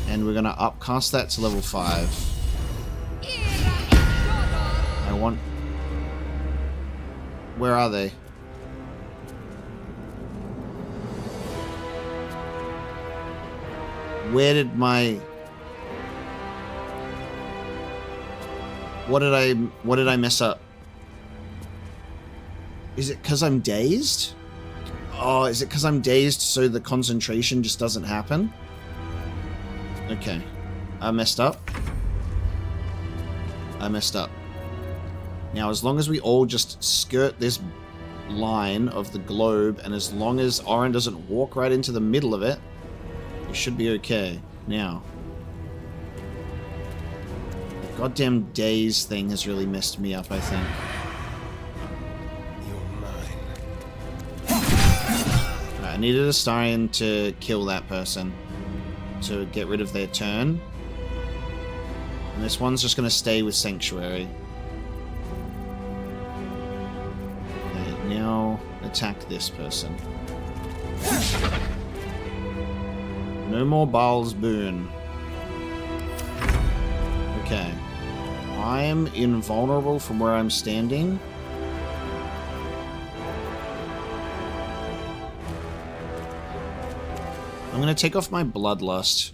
And we're gonna upcast that to level 5. Where are they? Where did my... What did I mess up? Is it because I'm dazed? Oh, is it because I'm dazed so the concentration just doesn't happen? Okay. I messed up. Now, as long as we all just skirt this line of the globe, and as long as Orin doesn't walk right into the middle of it, we should be okay. Now, the goddamn daze thing has really messed me up, I think. You're mine. I needed a Astarion to kill that person to get rid of their turn. And this one's just going to stay with Sanctuary. Okay, now attack this person. No more Bhaal's Boon. Okay. I'm invulnerable from where I'm standing. I'm going to take off my Bloodlust.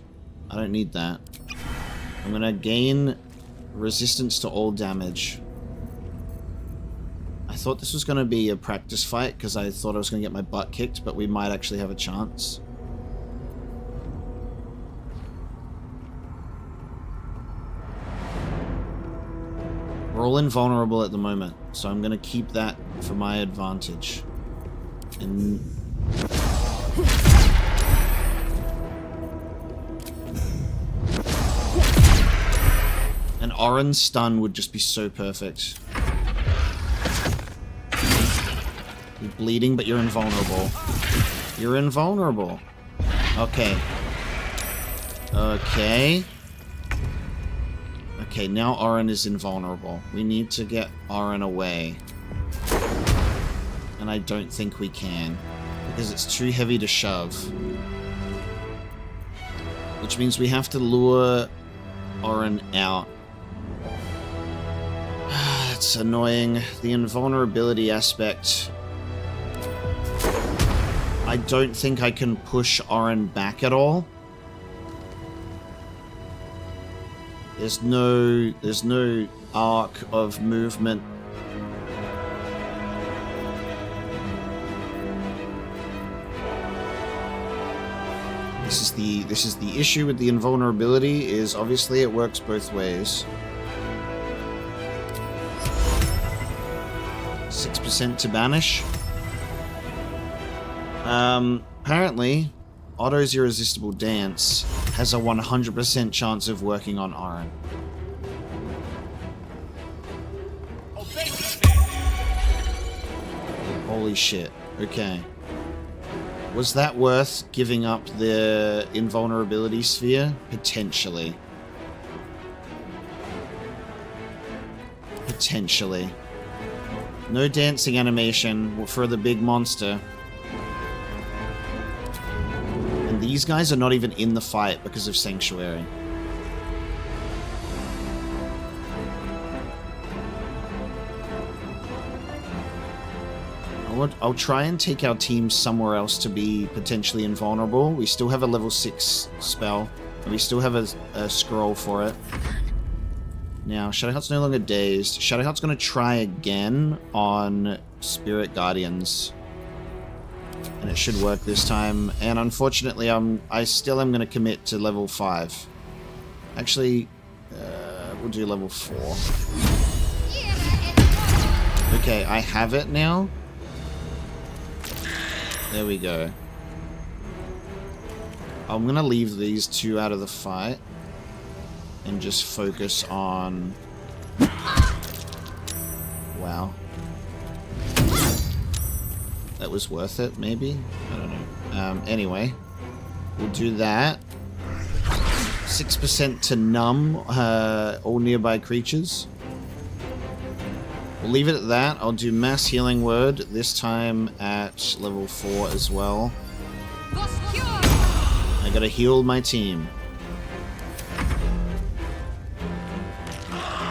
I don't need that. I'm going to gain resistance to all damage. I thought this was going to be a practice fight because I thought I was going to get my butt kicked, but we might actually have a chance. We're all invulnerable at the moment, so I'm going to keep that for my advantage. And... an Orin's stun would just be so perfect. You're bleeding, but you're invulnerable. You're invulnerable. Okay. Okay. Okay, now Orin is invulnerable. We need to get Orin away. And I don't think we can. Because it's too heavy to shove. Which means we have to lure Orin out. That's annoying. The invulnerability aspect. I don't think I can push Orin back at all. There's no arc of movement. This is the issue with the invulnerability, is obviously it works both ways. 6% to banish. Apparently, Otto's Irresistible Dance has a 100% chance of working on Orin. Holy shit. Okay. Was that worth giving up the invulnerability sphere? Potentially. Potentially. No dancing animation for the big monster. And these guys are not even in the fight because of Sanctuary. I'll try and take our team somewhere else to be potentially invulnerable. We still have a level 6 spell. And we still have a scroll for it. Now, Shadowheart's no longer dazed. Shadowheart's going to try again on Spirit Guardians. And it should work this time. And unfortunately, I still am going to commit to level 5. Actually, we'll do level 4. Okay, I have it now. There we go. I'm going to leave these two out of the fight. And just focus on... Wow. That was worth it, maybe? I don't know. Anyway. We'll do that. 6% to numb all nearby creatures. We'll leave it at that. I'll do Mass Healing Word, this time at level 4 as well. I gotta heal my team.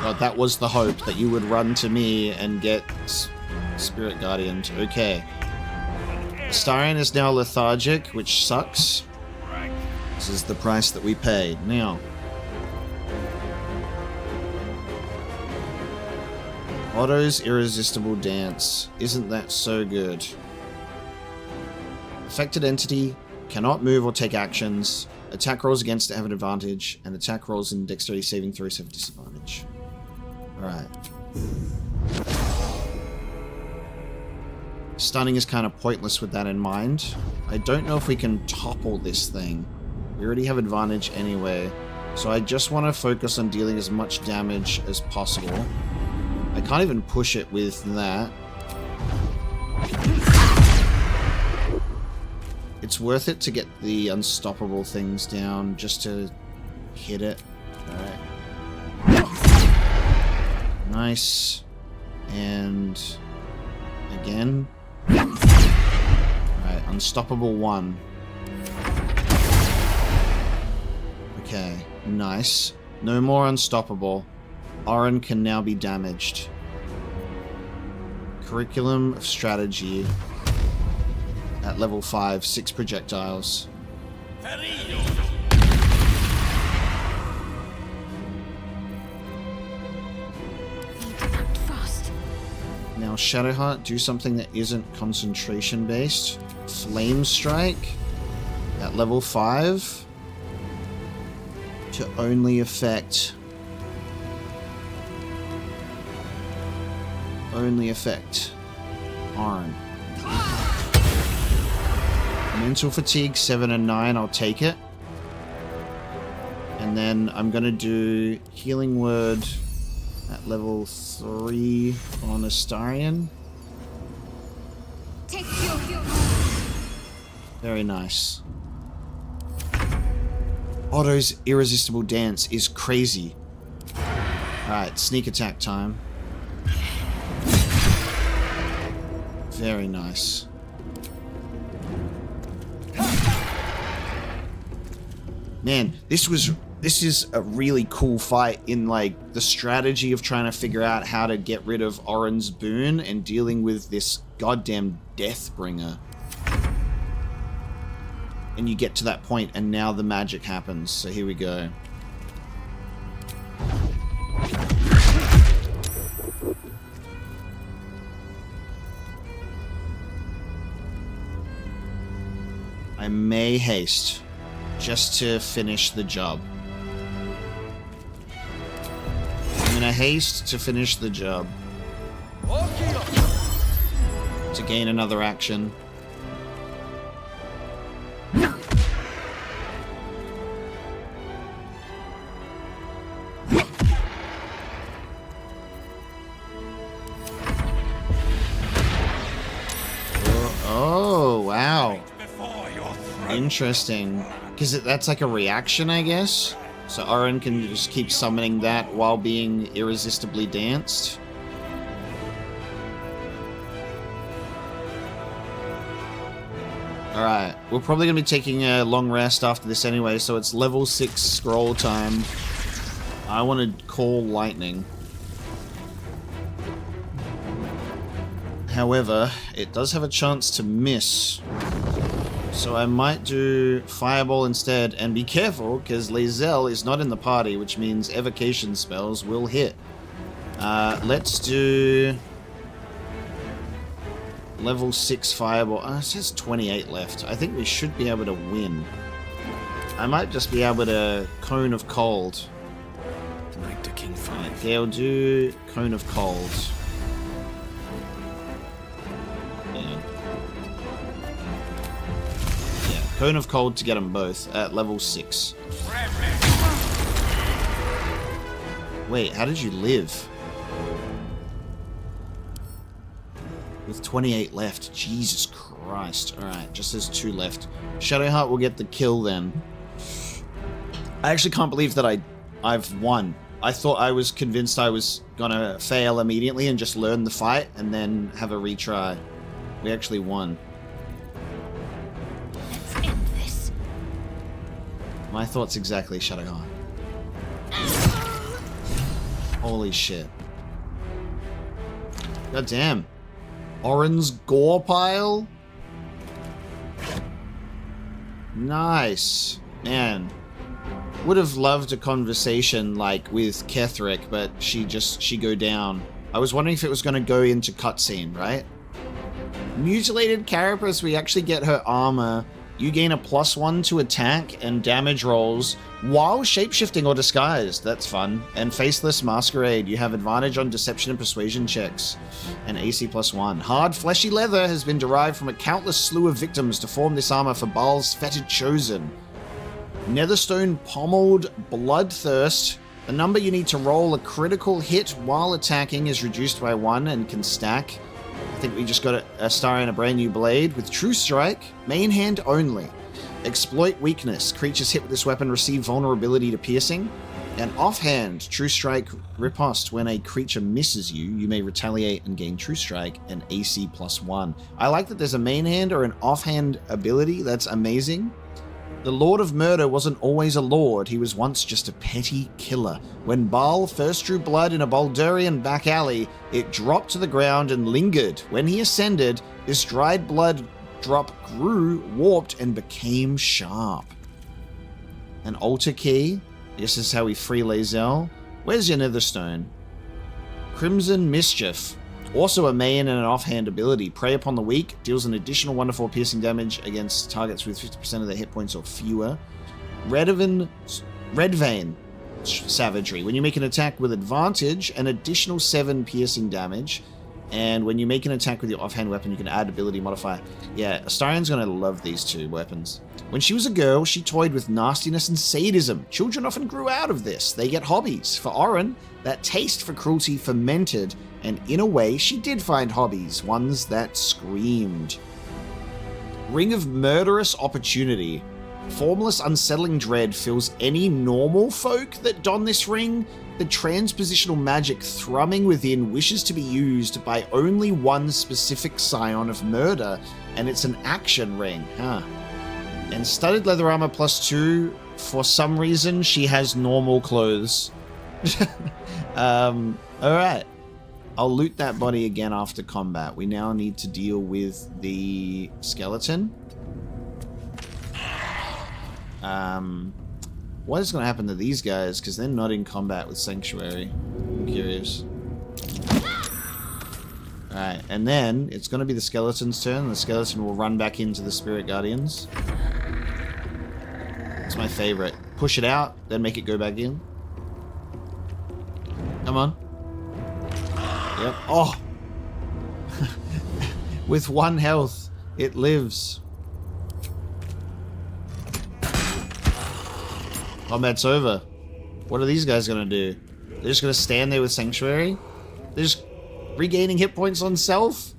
God, that was the hope, that you would run to me and get Spirit Guardians. Okay. Astarion is now lethargic, which sucks. This is the price that we paid. Now. Otto's Irresistible Dance. Isn't that so good? Affected entity cannot move or take actions. Attack rolls against it have an advantage, and attack rolls and dexterity saving throws have disadvantage. Alright. Stunning is kind of pointless with that in mind. I don't know if we can topple this thing. We already have advantage anyway. So I just want to focus on dealing as much damage as possible. I can't even push it with that. It's worth it to get the unstoppable things down just to hit it. Alright. Nice. And again. Alright, unstoppable 1. Okay, nice. No more unstoppable. Orin can now be damaged. Curriculum of Strategy. At level 5, 6 projectiles. Now Shadowheart, do something that isn't concentration based. Flame Strike at level 5 to only affect Orin. Mental Fatigue 7 and 9, I'll take it. And then I'm gonna do Healing Word at level 3 on Astarion. Very nice. Otto's Irresistible Dance is crazy. Alright, sneak attack time. Very nice. Man, this is a really cool fight in like the strategy of trying to figure out how to get rid of Orin's boon and dealing with this goddamn Deathbringer. And you get to that point and now the magic happens. So here we go. I may haste just to finish the job. I'm gonna haste to finish the job. To gain another action. Oh, wow. Interesting. Because that's like a reaction, I guess? So Orin can just keep summoning that while being irresistibly danced. Alright, we're probably going to be taking a long rest after this anyway, so it's level 6 scroll time. I want to call lightning. However, it does have a chance to miss. So I might do Fireball instead, and be careful, because Lae'zel is not in the party, which means evocation spells will hit. Let's do level 6 Fireball. It says 28 left. I think we should be able to win. I might just be able to Cone of Cold. Knight to King 5. Okay, I'll do Cone of Cold. Cone of Cold to get them both at level 6. Wait, how did you live? With 28 left. Jesus Christ. Alright, just there's 2 left. Shadowheart will get the kill then. I actually can't believe that I've won. I thought I was convinced I was gonna fail immediately and just learn the fight and then have a retry. We actually won. My thoughts exactly, Shadowheart. Holy shit. God damn. Orin's gore pile? Nice. Man. Would have loved a conversation like with Ketheric, but she go down. I was wondering if it was going to go into cutscene, right? Mutilated Carapace, we actually get her armor. You gain a +1 to attack and damage rolls while shapeshifting or disguised. That's fun. And Faceless Masquerade, you have advantage on deception and persuasion checks. And AC +1. Hard, fleshy leather has been derived from a countless slew of victims to form this armor for Bhaal's fetid chosen. Netherstone Pommeled Bloodthirst. The number you need to roll a critical hit while attacking is reduced by 1 and can stack. think we just got a star and a brand new blade with True Strike, main hand only. Exploit weakness. Creatures hit with this weapon receive vulnerability to piercing. And offhand, True Strike riposte. When a creature misses you, you may retaliate and gain True Strike and AC +1. I like that there's a main hand or an offhand ability. That's amazing. The Lord of Murder wasn't always a lord. He was once just a petty killer. When Bhaal first drew blood in a Baldurian back alley, it dropped to the ground and lingered. When he ascended, this dried blood drop grew, warped, and became sharp. An altar key. This is how we free Lae'zel. Where's your Netherstone? Crimson Mischief. Also a main and an offhand ability. Prey upon the weak. Deals an additional 1-4 piercing damage against targets with 50% of their hit points or fewer. Redvein Savagery. When you make an attack with advantage, an additional 7 piercing damage. And when you make an attack with your offhand weapon, you can add ability modifier. Yeah, Astarion's gonna love these two weapons. When she was a girl, she toyed with nastiness and sadism. Children often grew out of this. They get hobbies. For Oren, that taste for cruelty fermented, and in a way, she did find hobbies, ones that screamed. Ring of Murderous Opportunity. Formless, unsettling dread fills any normal folk that don this ring. The transpositional magic thrumming within wishes to be used by only one specific scion of murder, and it's an action ring, huh? And studded leather armor +2. For some reason, she has normal clothes. Alright. I'll loot that body again after combat. We now need to deal with the skeleton. What is going to happen to these guys? Because they're not in combat with Sanctuary. I'm curious. Alright, and then it's going to be the skeleton's turn. The skeleton will run back into the Spirit Guardians. It's my favorite. Push it out, then make it go back in. Come on. Yep. Oh! With 1 health, it lives. Combat's over. What are these guys gonna do? They're just gonna stand there with Sanctuary? They're just regaining hit points on self?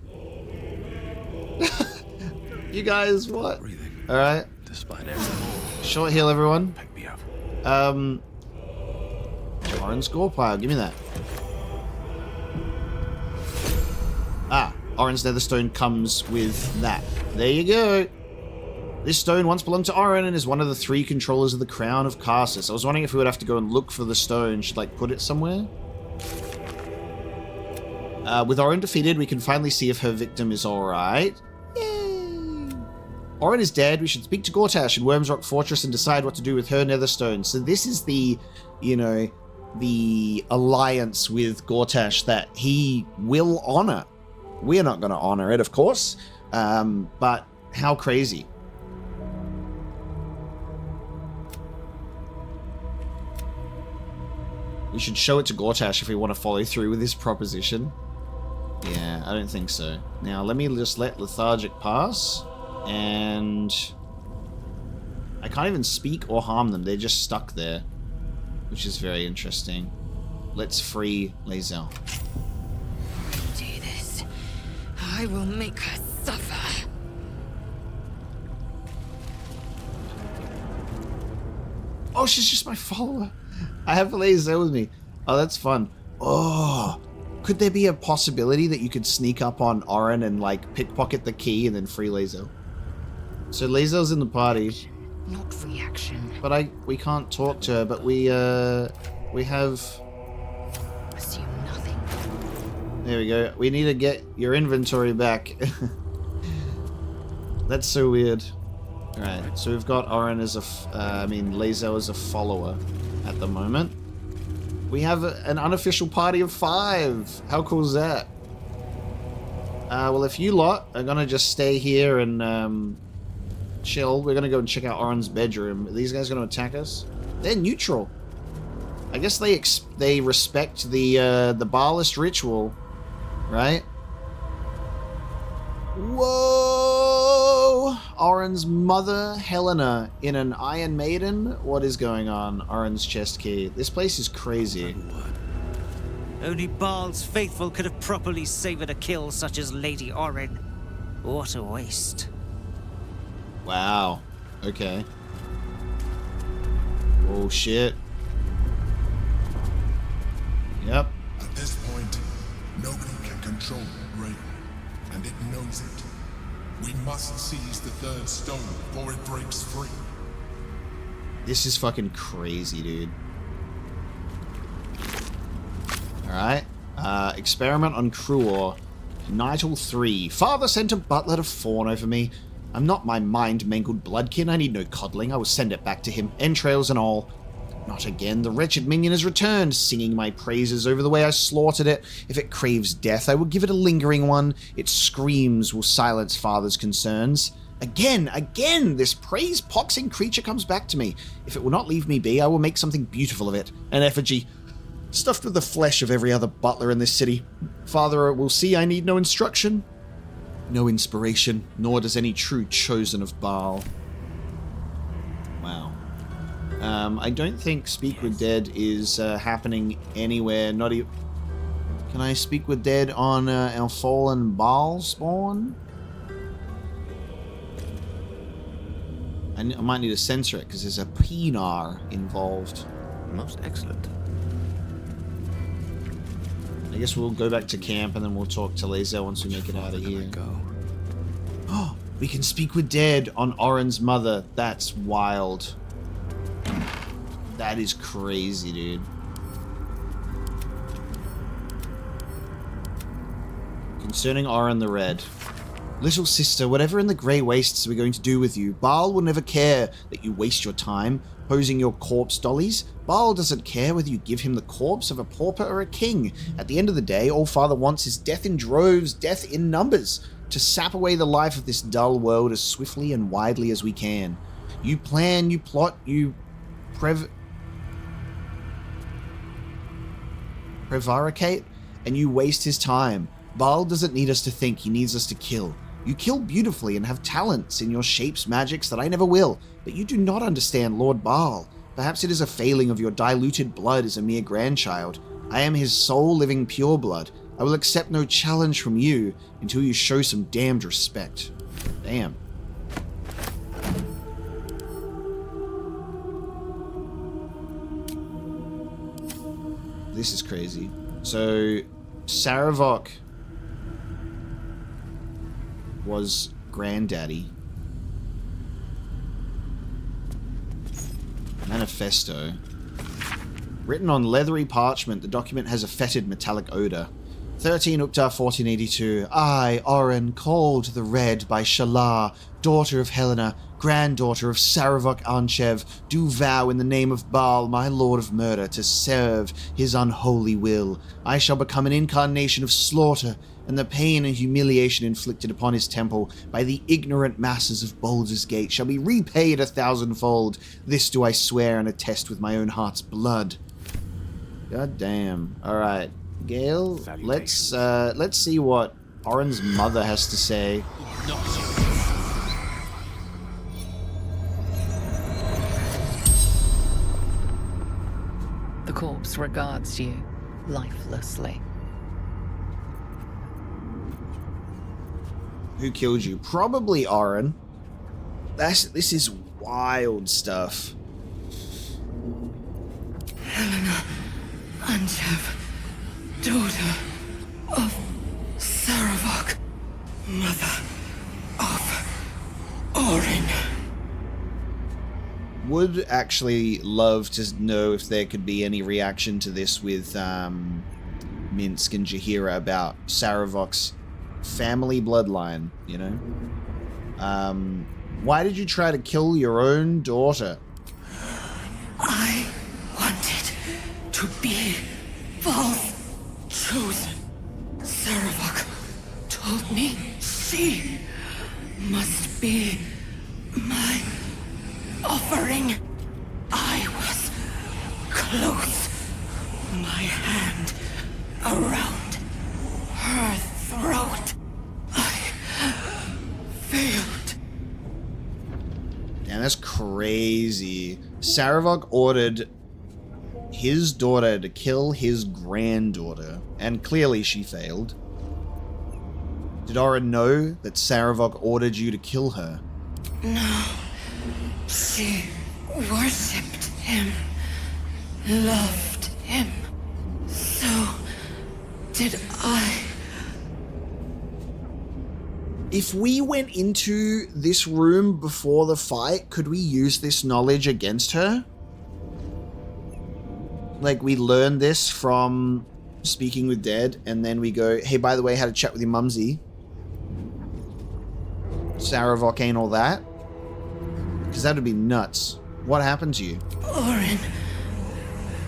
You guys, what? Alright. Despite everything. Short heal, everyone. Pick me up. Orange score pile. Give me that. Ah, Oren's Netherstone comes with that. There you go. This stone once belonged to Oren and is one of the 3 controllers of the Crown of Karsus. I was wondering if we would have to go and look for the stone. Should, like, put it somewhere? With Oren defeated, we can finally see if her victim is alright. Yay! Oren is dead. We should speak to Gortash in Worm's Rock Fortress and decide what to do with her Netherstone. So this is the, you know, the alliance with Gortash that he will honor. We're not going to honor it, of course. But how crazy. We should show it to Gortash if we want to follow through with this proposition. Yeah, I don't think so. Now, let me just let Lethargic pass. And I can't even speak or harm them. They're just stuck there. Which is very interesting. Let's free Lae'zel. Do this. I will make her suffer. Oh, she's just my follower. I have Lae'zel with me. Oh, that's fun. Oh, could there be a possibility that you could sneak up on Oren and, like, pickpocket the key and then free Lae'zel? So Lae'zel's in the party. Not reaction. But we can't talk to her, but we have... Assume nothing. There we go. We need to get your inventory back. That's so weird. Alright, so we've got Oren as Lae'zel as a follower at the moment. We have an unofficial party of 5. How cool is that? Well, if you lot are gonna just stay here and chill, we're gonna go and check out Oren's bedroom. Are these guys gonna attack us? They're neutral. I guess they respect the Bhaalist ritual, right? Whoa! Oren's mother, Helena, in an Iron Maiden? What is going on? Oren's chest key. This place is crazy. Only Bhaal's faithful could have properly savoured a kill such as Lady Orin. What a waste. Wow. Okay. Oh, shit. Yep. At this point, nobody can control the grail, and it knows it. We must seize the third stone before it breaks free. This is fucking crazy, dude. Alright. Experiment on Cruor. Nightle 3. Father sent a butler to fawn over me. I'm not my mind-mangled bloodkin. I need no coddling. I will send it back to him, entrails and all. Not again. The wretched minion has returned, singing my praises over the way I slaughtered it. If it craves death, I will give it a lingering one. Its screams will silence father's concerns. Again, this praise-poxing creature comes back to me. If it will not leave me be, I will make something beautiful of it. An effigy, stuffed with the flesh of every other butler in this city. Father will see I need no instruction, no inspiration, nor does any true chosen of Bhaal. Wow. I don't think Speak with Dead is happening anywhere, not even... Can I speak with Dead on our fallen Bhaal spawn? I might need to censor it because there's a Pinar involved. Most excellent. I guess we'll go back to camp and then we'll talk to Lae'zel once we make it out of here. Oh, we can speak with Dead on Orin's mother. That's wild. That is crazy, dude. Concerning Orin the Red. Little sister, whatever in the Grey Wastes we're going to do with you, Bhaal will never care that you waste your time posing your corpse dollies. Bhaal doesn't care whether you give him the corpse of a pauper or a king. At the end of the day, all Father wants is death in droves, death in numbers, to sap away the life of this dull world as swiftly and widely as we can. You plan, you plot, you prevaricate, and you waste his time. Bhaal doesn't need us to think, he needs us to kill. You kill beautifully and have talents in your shapes magics that I never will, but you do not understand Lord Bhaal. Perhaps it is a failing of your diluted blood as a mere grandchild. I am his sole living pure blood. I will accept no challenge from you until you show some damned respect. Damn. This is crazy. So, Sarevok was granddaddy. Manifesto. Written on leathery parchment, the document has a fetid metallic odor. 13 Uktar 1482. I, Orin, called the Red by Shala, daughter of Helena, granddaughter of Sarevok Anchev, do vow in the name of Bhaal, my lord of murder, to serve his unholy will. I shall become an incarnation of slaughter, and the pain and humiliation inflicted upon his temple by the ignorant masses of Baldur's Gate shall be repaid 1,000-fold. This do I swear and attest with my own heart's blood. God damn. Alright. Gale, let's see what Orin's mother has to say. The corpse regards you lifelessly. Who killed you? Probably Orin. This is wild stuff. Helena Anchev, daughter of Sarevok, mother of Orin. Would actually love to know if there could be any reaction to this with Minsk and Jaheira about Sarevok's family bloodline, you know? Why did you try to kill your own daughter? I wanted to be Bhaal's chosen. Sarevok told me she must be my offering. I was close, my hand around her throat. I failed. Damn, that's crazy. Sarevok ordered his daughter to kill his granddaughter, and clearly she failed. Did Oren know that Saravok ordered you to kill her? No. She worshipped him, loved him. So did I. If we went into this room before the fight, could we use this knowledge against her? Like, we learn this from speaking with Dead, and then we go, hey, by the way, had a chat with your mumsy. Saravok ain't all that. Because that would be nuts. What happened to you? Oren,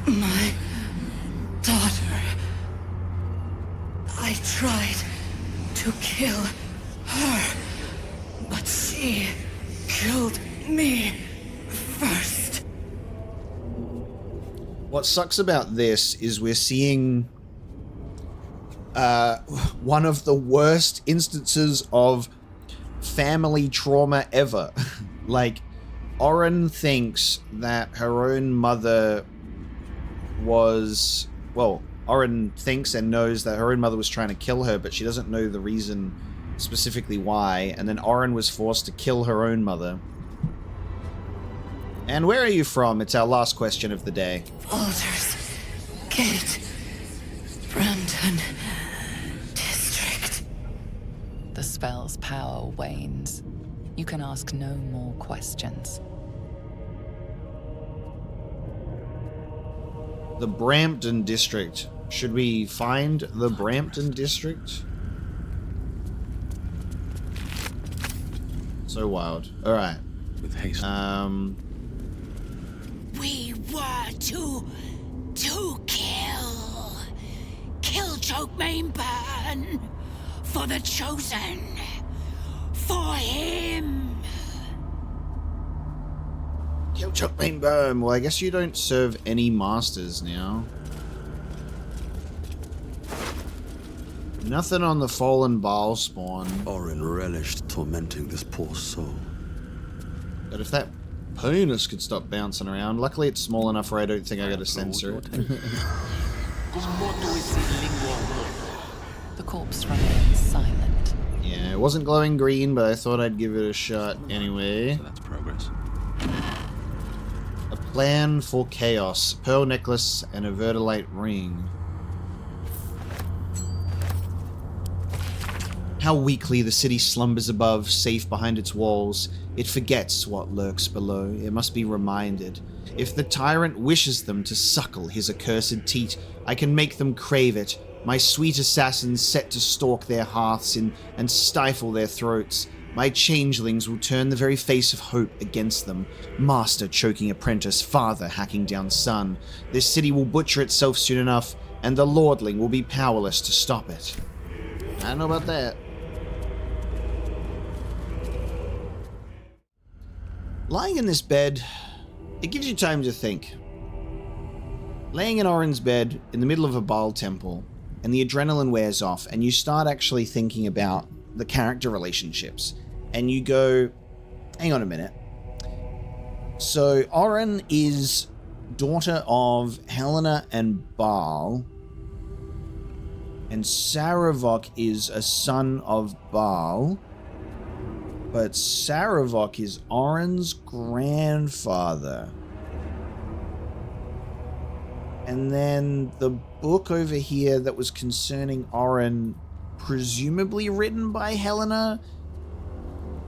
my daughter. I tried to kill her, but she killed me first. What sucks about this is we're seeing one of the worst instances of family trauma ever. Like, Oren thinks that her own mother was... Well, Oren thinks and knows that her own mother was trying to kill her, but she doesn't know the reason specifically why. And then Oren was forced to kill her own mother. And where are you from? It's our last question of the day. Baldur's Gate, Brandon District. The spell's power wanes. You can ask no more questions. The Brampton District. Should we find the Brampton District? So wild. Alright. With haste. We were to kill. Kill Choke Main Burn. For the Chosen. For him. Kill Choke Main Burn. Well, I guess you don't serve any masters now. Nothing on the fallen Bhaal spawn. Oren relished tormenting this poor soul. But if that penis could stop bouncing around. Luckily it's small enough where I don't think I gotta censor it. The corpse remains silent. Yeah, it wasn't glowing green, but I thought I'd give it a shot anyway. So that's progress. A plan for chaos. Pearl necklace and a verdolite ring. How weakly the city slumbers above, safe behind its walls. It forgets what lurks below. It must be reminded. If the tyrant wishes them to suckle his accursed teat, I can make them crave it. My sweet assassins set to stalk their hearths and stifle their throats. My changelings will turn the very face of hope against them. Master choking apprentice, father hacking down son. This city will butcher itself soon enough, and the lordling will be powerless to stop it. I don't know about that. Lying in this bed, it gives you time to think. Laying in Oren's bed in the middle of a Bhaal temple, and the adrenaline wears off, and you start actually thinking about the character relationships, and you go, hang on a minute. So Oren is daughter of Helena and Bhaal, and Saravok is a son of Bhaal. But Saravok is Oren's grandfather. And then the book over here that was concerning Oren, presumably written by Helena,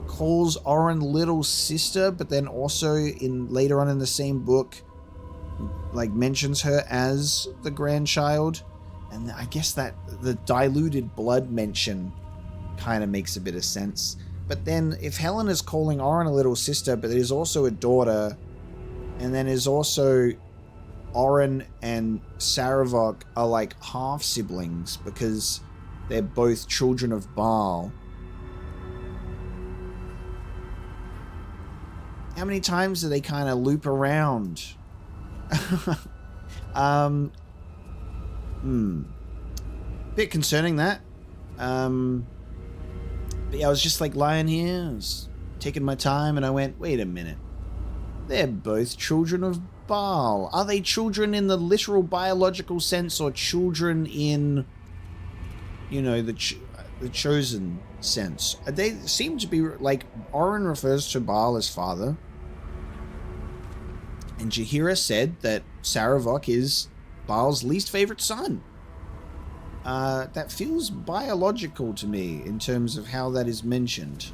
calls Oren little sister, but then also later on in the same book, like mentions her as the grandchild. And I guess that the diluted blood mention kind of makes a bit of sense. But then if Helena's calling Oren a little sister, but there's also a daughter, and then there's also Oren and Saravok are like half siblings because they're both children of Bhaal. How many times do they kind of loop around? Bit concerning that. But yeah, I was just like lying here, I was taking my time, and I went, wait a minute. They're both children of Bhaal. Are they children in the literal biological sense or children in, you know, the chosen sense? They seem to be, like, Orin refers to Bhaal as father. And Jaheira said that Sarevok is Baal's least favorite son. That feels biological to me in terms of how that is mentioned.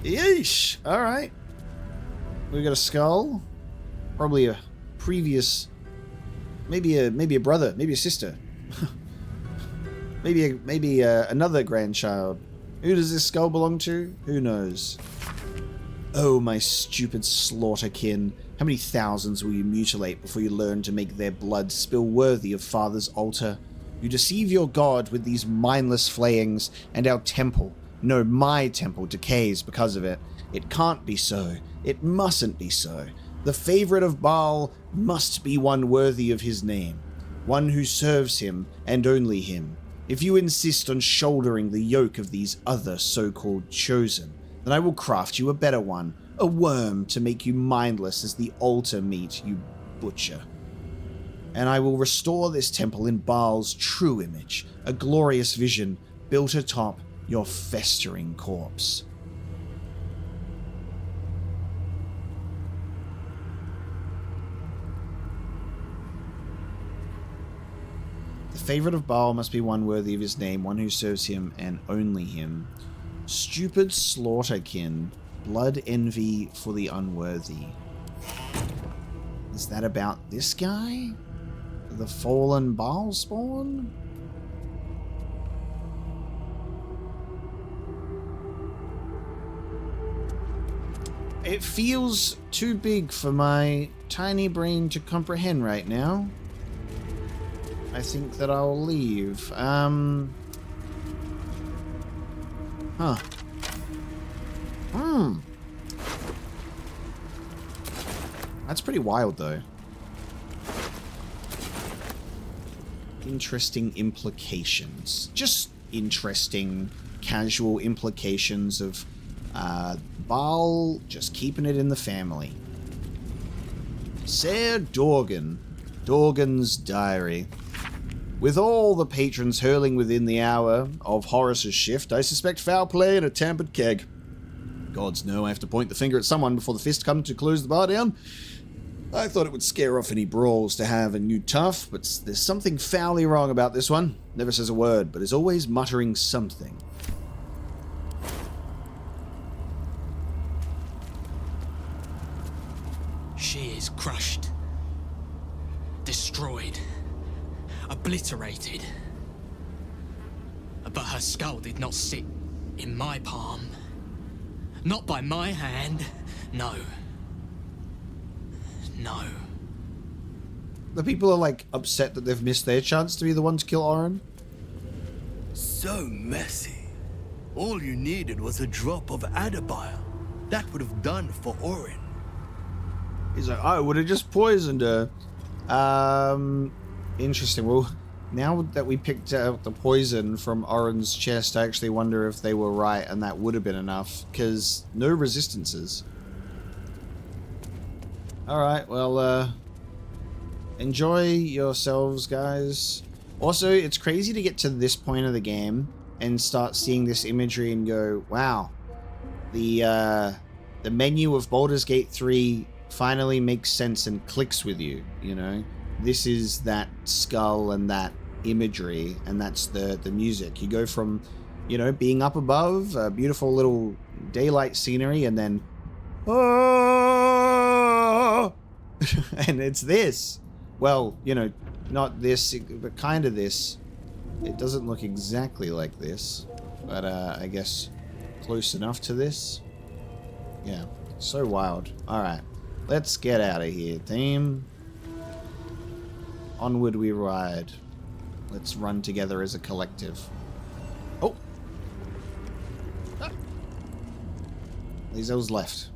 Yeesh! Alright. We got a skull. Probably a previous... Maybe a brother, maybe a sister. maybe another grandchild. Who does this skull belong to? Who knows? Oh, my stupid slaughterkin. How many thousands will you mutilate before you learn to make their blood spill worthy of Father's altar? You deceive your god with these mindless flayings, and our temple, no, my temple, decays because of it. It can't be so. It mustn't be so. The favorite of Bhaal must be one worthy of his name, one who serves him and only him. If you insist on shouldering the yoke of these other so-called chosen, then I will craft you a better one, a worm to make you mindless as the altar meat, you butcher. And I will restore this temple in Baal's true image, a glorious vision built atop your festering corpse. The favorite of Bhaal must be one worthy of his name, one who serves him and only him. Stupid slaughterkin, blood envy for the unworthy. Is that about this guy? The fallen Bhaal spawn? It feels too big for my tiny brain to comprehend right now. I think that I'll leave. Huh. That's pretty wild, though. Interesting implications. Just interesting, casual implications of Bhaal just keeping it in the family. Ser Dorgan. Dorgan's diary. With all the patrons hurling within the hour of Horus's shift, I suspect foul play and a tampered keg. Gods know I have to point the finger at someone before the fist come to close the bar down. I thought it would scare off any brawls to have a new tough, but there's something foully wrong about this one. Never says a word, but is always muttering something. She is crushed, destroyed, obliterated. But her skull did not sit in my palm. Not by my hand. No. No. The people are, like, upset that they've missed their chance to be the one to kill Orin. So messy. All you needed was a drop of Adabile. That would have done for Orin. He's like, I would have just poisoned her. Interesting. Well, now that we picked out the poison from Orin's chest, I actually wonder if they were right and that would have been enough, because no resistances. Alright, well, enjoy yourselves, guys. Also, it's crazy to get to this point of the game and start seeing this imagery and go, wow, the menu of Baldur's Gate 3 finally makes sense and clicks with you, you know? This is that skull and that imagery, and that's the music. You go from, you know, being up above, a beautiful little daylight scenery, and then... and it's this. Well, you know, not this, but kind of this. It doesn't look exactly like this, but I guess close enough to this. Yeah, so wild. Alright, let's get out of here, team. Onward we ride. Let's run together as a collective. Oh! Ah. Lae'zel's left.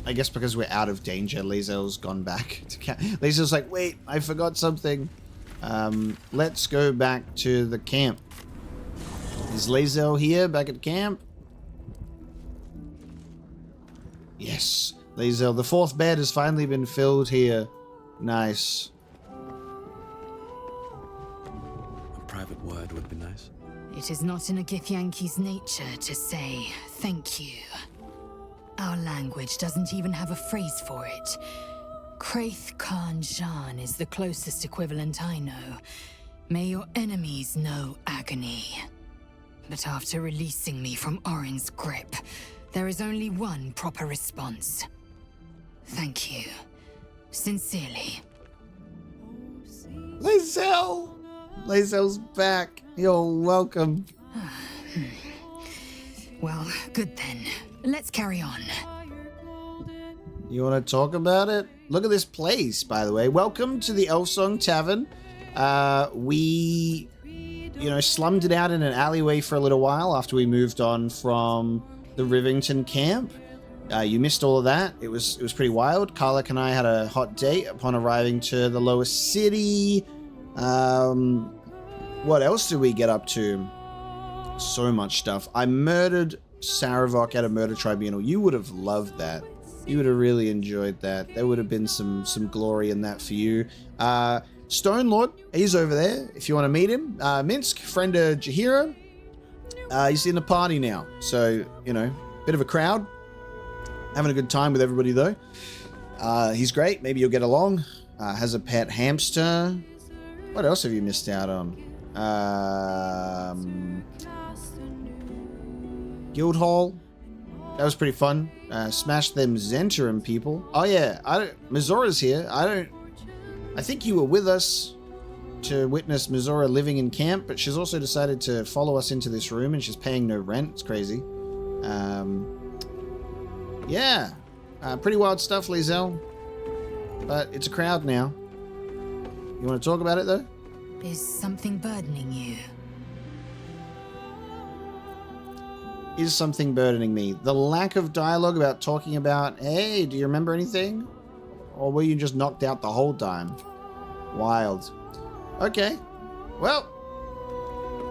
I guess because we're out of danger, Lae'zel's gone back to camp. Lae'zel's like, wait, I forgot something. Let's go back to the camp. Is Lae'zel here, back at camp? Yes. Lae'zel, the fourth bed has finally been filled here. Nice. A private word would be nice. It is not in a Githyanki's nature to say thank you. Our language doesn't even have a phrase for it. Kraith Khan Jan is the closest equivalent I know. May your enemies know agony. But after releasing me from Orin's grip, there is only one proper response. Thank you. Sincerely. Lae'zel! Lae'zel's back. You're welcome. Well, good then. Let's carry on. You want to talk about it? Look at this place, by the way. Welcome to the Elfsong Tavern. We, slummed it out in an alleyway for a little while after we moved on from the Rivington camp. You missed all of that. It was pretty wild. Karlach and I had a hot date upon arriving to the lower city. What else did we get up to? So much stuff. I murdered Sarevok at a murder tribunal. You would have loved that. You would have really enjoyed that. There would have been some glory in that for you. Stone Lord, he's over there if you want to meet him. Minsk, friend of Jaheira. He's in the party now. So, bit of a crowd. Having a good time with everybody though. He's great. Maybe you'll get along. Has a pet hamster. What else have you missed out on? Guildhall. That was pretty fun. Smash them Zentarum people. Oh yeah, Mizora's here. I think you were with us to witness Mizora living in camp, but she's also decided to follow us into this room and she's paying no rent. It's crazy. Yeah. Pretty wild stuff, Lae'zel. But it's a crowd now. You want to talk about it though? Is something burdening you? Is something burdening me? The lack of dialogue about talking about, hey, do you remember anything? Or were you just knocked out the whole time? Wild. Okay. Well,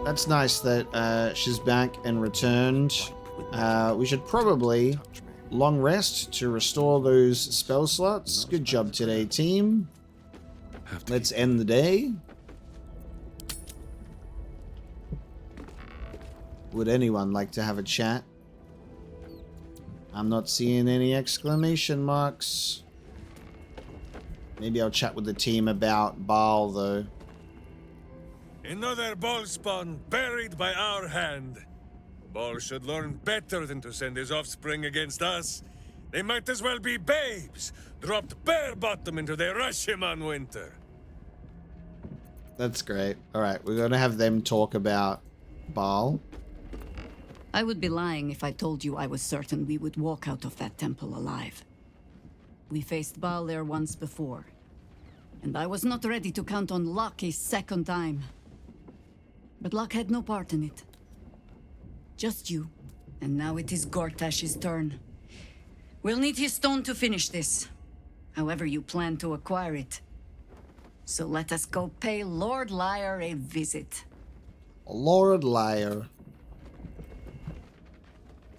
that's nice that she's back and returned. We should probably long rest to restore those spell slots. Good job today, team. Let's end the day. Would anyone like to have a chat? I'm not seeing any exclamation marks. Maybe I'll chat with the team about Bhaal, though. Another Bhaal spawn buried by our hand. Bhaal should learn better than to send his offspring against us. They might as well be babes, dropped bare bottom into the Rashiman winter. That's great. Alright, we're gonna have them talk about Bhaal. I would be lying if I told you I was certain we would walk out of that temple alive. We faced Bhaal there once before, and I was not ready to count on luck a second time. But luck had no part in it. Just you, and now it is Gortash's turn. We'll need his stone to finish this, however you plan to acquire it. So let us go pay Lord Liar a visit. Lord Liar.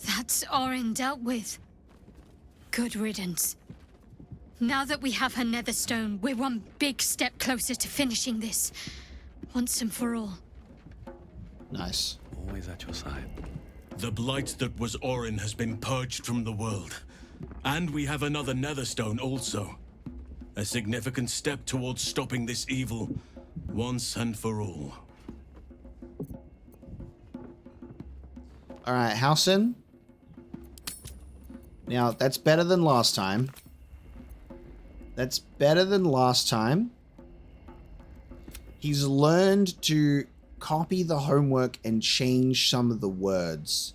That's Orin dealt with. Good riddance. Now that we have her netherstone, we're one big step closer to finishing this. Once and for all. Nice. Always at your side. The blight that was Orin has been purged from the world. And we have another netherstone also. A significant step towards stopping this evil, once and for all. Alright, Halsin. Now, that's better than last time. That's better than last time. He's learned to copy the homework and change some of the words.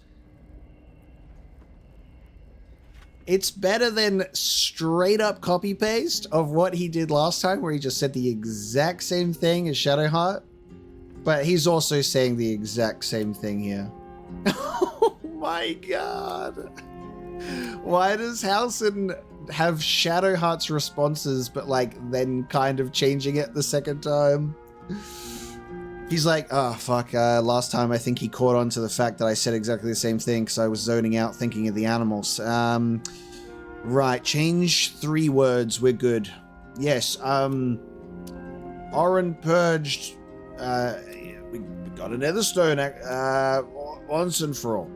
It's better than straight up copy paste of what he did last time, where he just said the exact same thing as Shadowheart. But he's also saying the exact same thing here. Oh my god. Why does Halsin have Shadowheart's responses, but like then kind of changing it the second time? He's like, oh fuck, last time I think he caught on to the fact that I said exactly the same thing because I was zoning out thinking of the animals. Right, change 3 words. We're good. Yes, Oren purged. We got another stone once and for all.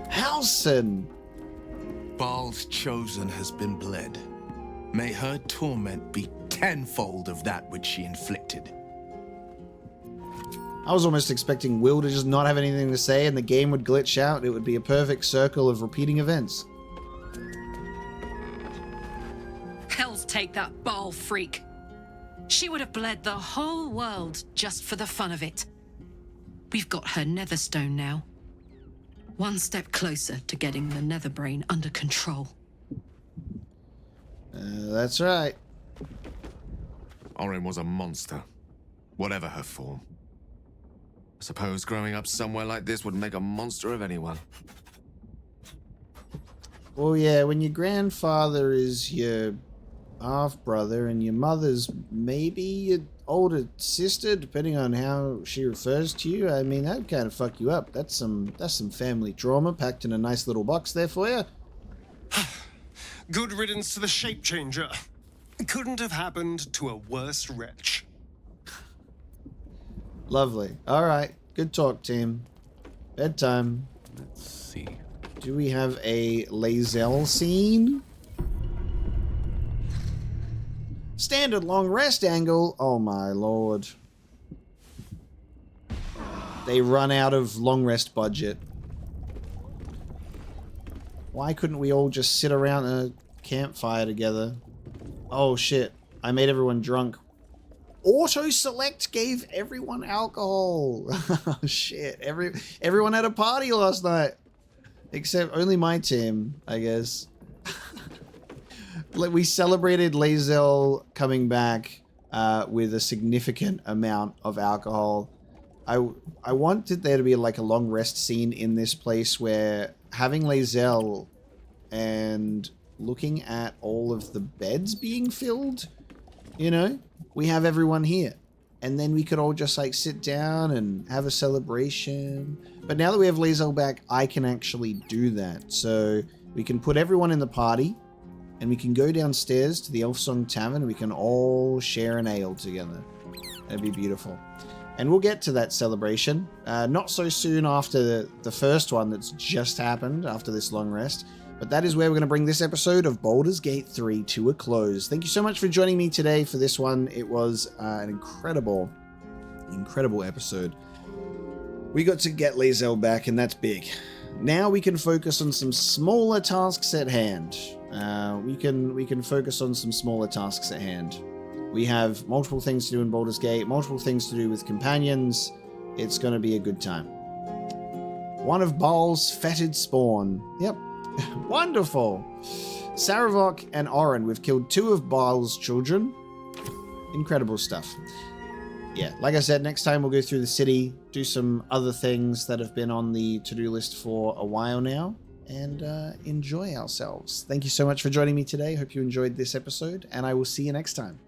Halson! Bhaal's chosen has been bled. May her torment be tenfold of that which she inflicted. I was almost expecting Will to just not have anything to say and the game would glitch out. It would be a perfect circle of repeating events. Hell's take that Bhaal freak. She would have bled the whole world just for the fun of it. We've got her Netherstone now. One step closer to getting the Netherbrain under control. That's right. Oren was a monster, whatever her form. I suppose growing up somewhere like this would make a monster of anyone. Well, yeah, when your grandfather is your half-brother and your mother's maybe your older sister, depending on how she refers to you, I mean, that'd kind of fuck you up. That's some family trauma packed in a nice little box there for you. Good riddance to the shape changer. Couldn't have happened to a worse wretch. Lovely. All right. Good talk, team. Bedtime. Let's see. Do we have a Lae'zel scene? Standard long rest angle. Oh my lord. They run out of long rest budget. Why couldn't we all just sit around a campfire together? Oh shit. I made everyone drunk. Auto select gave everyone alcohol. Oh shit. Everyone had a party last night. Except only my team, I guess. We celebrated Lae'zel coming back with a significant amount of alcohol. I wanted there to be like a long rest scene in this place where having Lae'zel and looking at all of the beds being filled, you know, we have everyone here. And then we could all just like sit down and have a celebration. But now that we have Lae'zel back, I can actually do that. So we can put everyone in the party and we can go downstairs to the Elfsong Tavern and we can all share an ale together. That'd be beautiful. And we'll get to that celebration. Not so soon after the first one that's just happened after this long rest. But that is where we're going to bring this episode of Baldur's Gate 3 to a close. Thank you so much for joining me today for this one. It was an incredible episode. We got to get Lae'zel back, and that's big. Now we can focus on some smaller tasks at hand. We can focus on some smaller tasks at hand. We have multiple things to do in Baldur's Gate, multiple things to do with companions. It's going to be a good time. One of Bhaal's fetid spawn. Yep. Wonderful. Sarevok and Oren, we've killed 2 of Bhaal's children. Incredible stuff. Yeah, like I said, next time we'll go through the city, do some other things that have been on the to-do list for a while now, and enjoy ourselves. Thank you so much for joining me today. Hope you enjoyed this episode, and I will see you next time.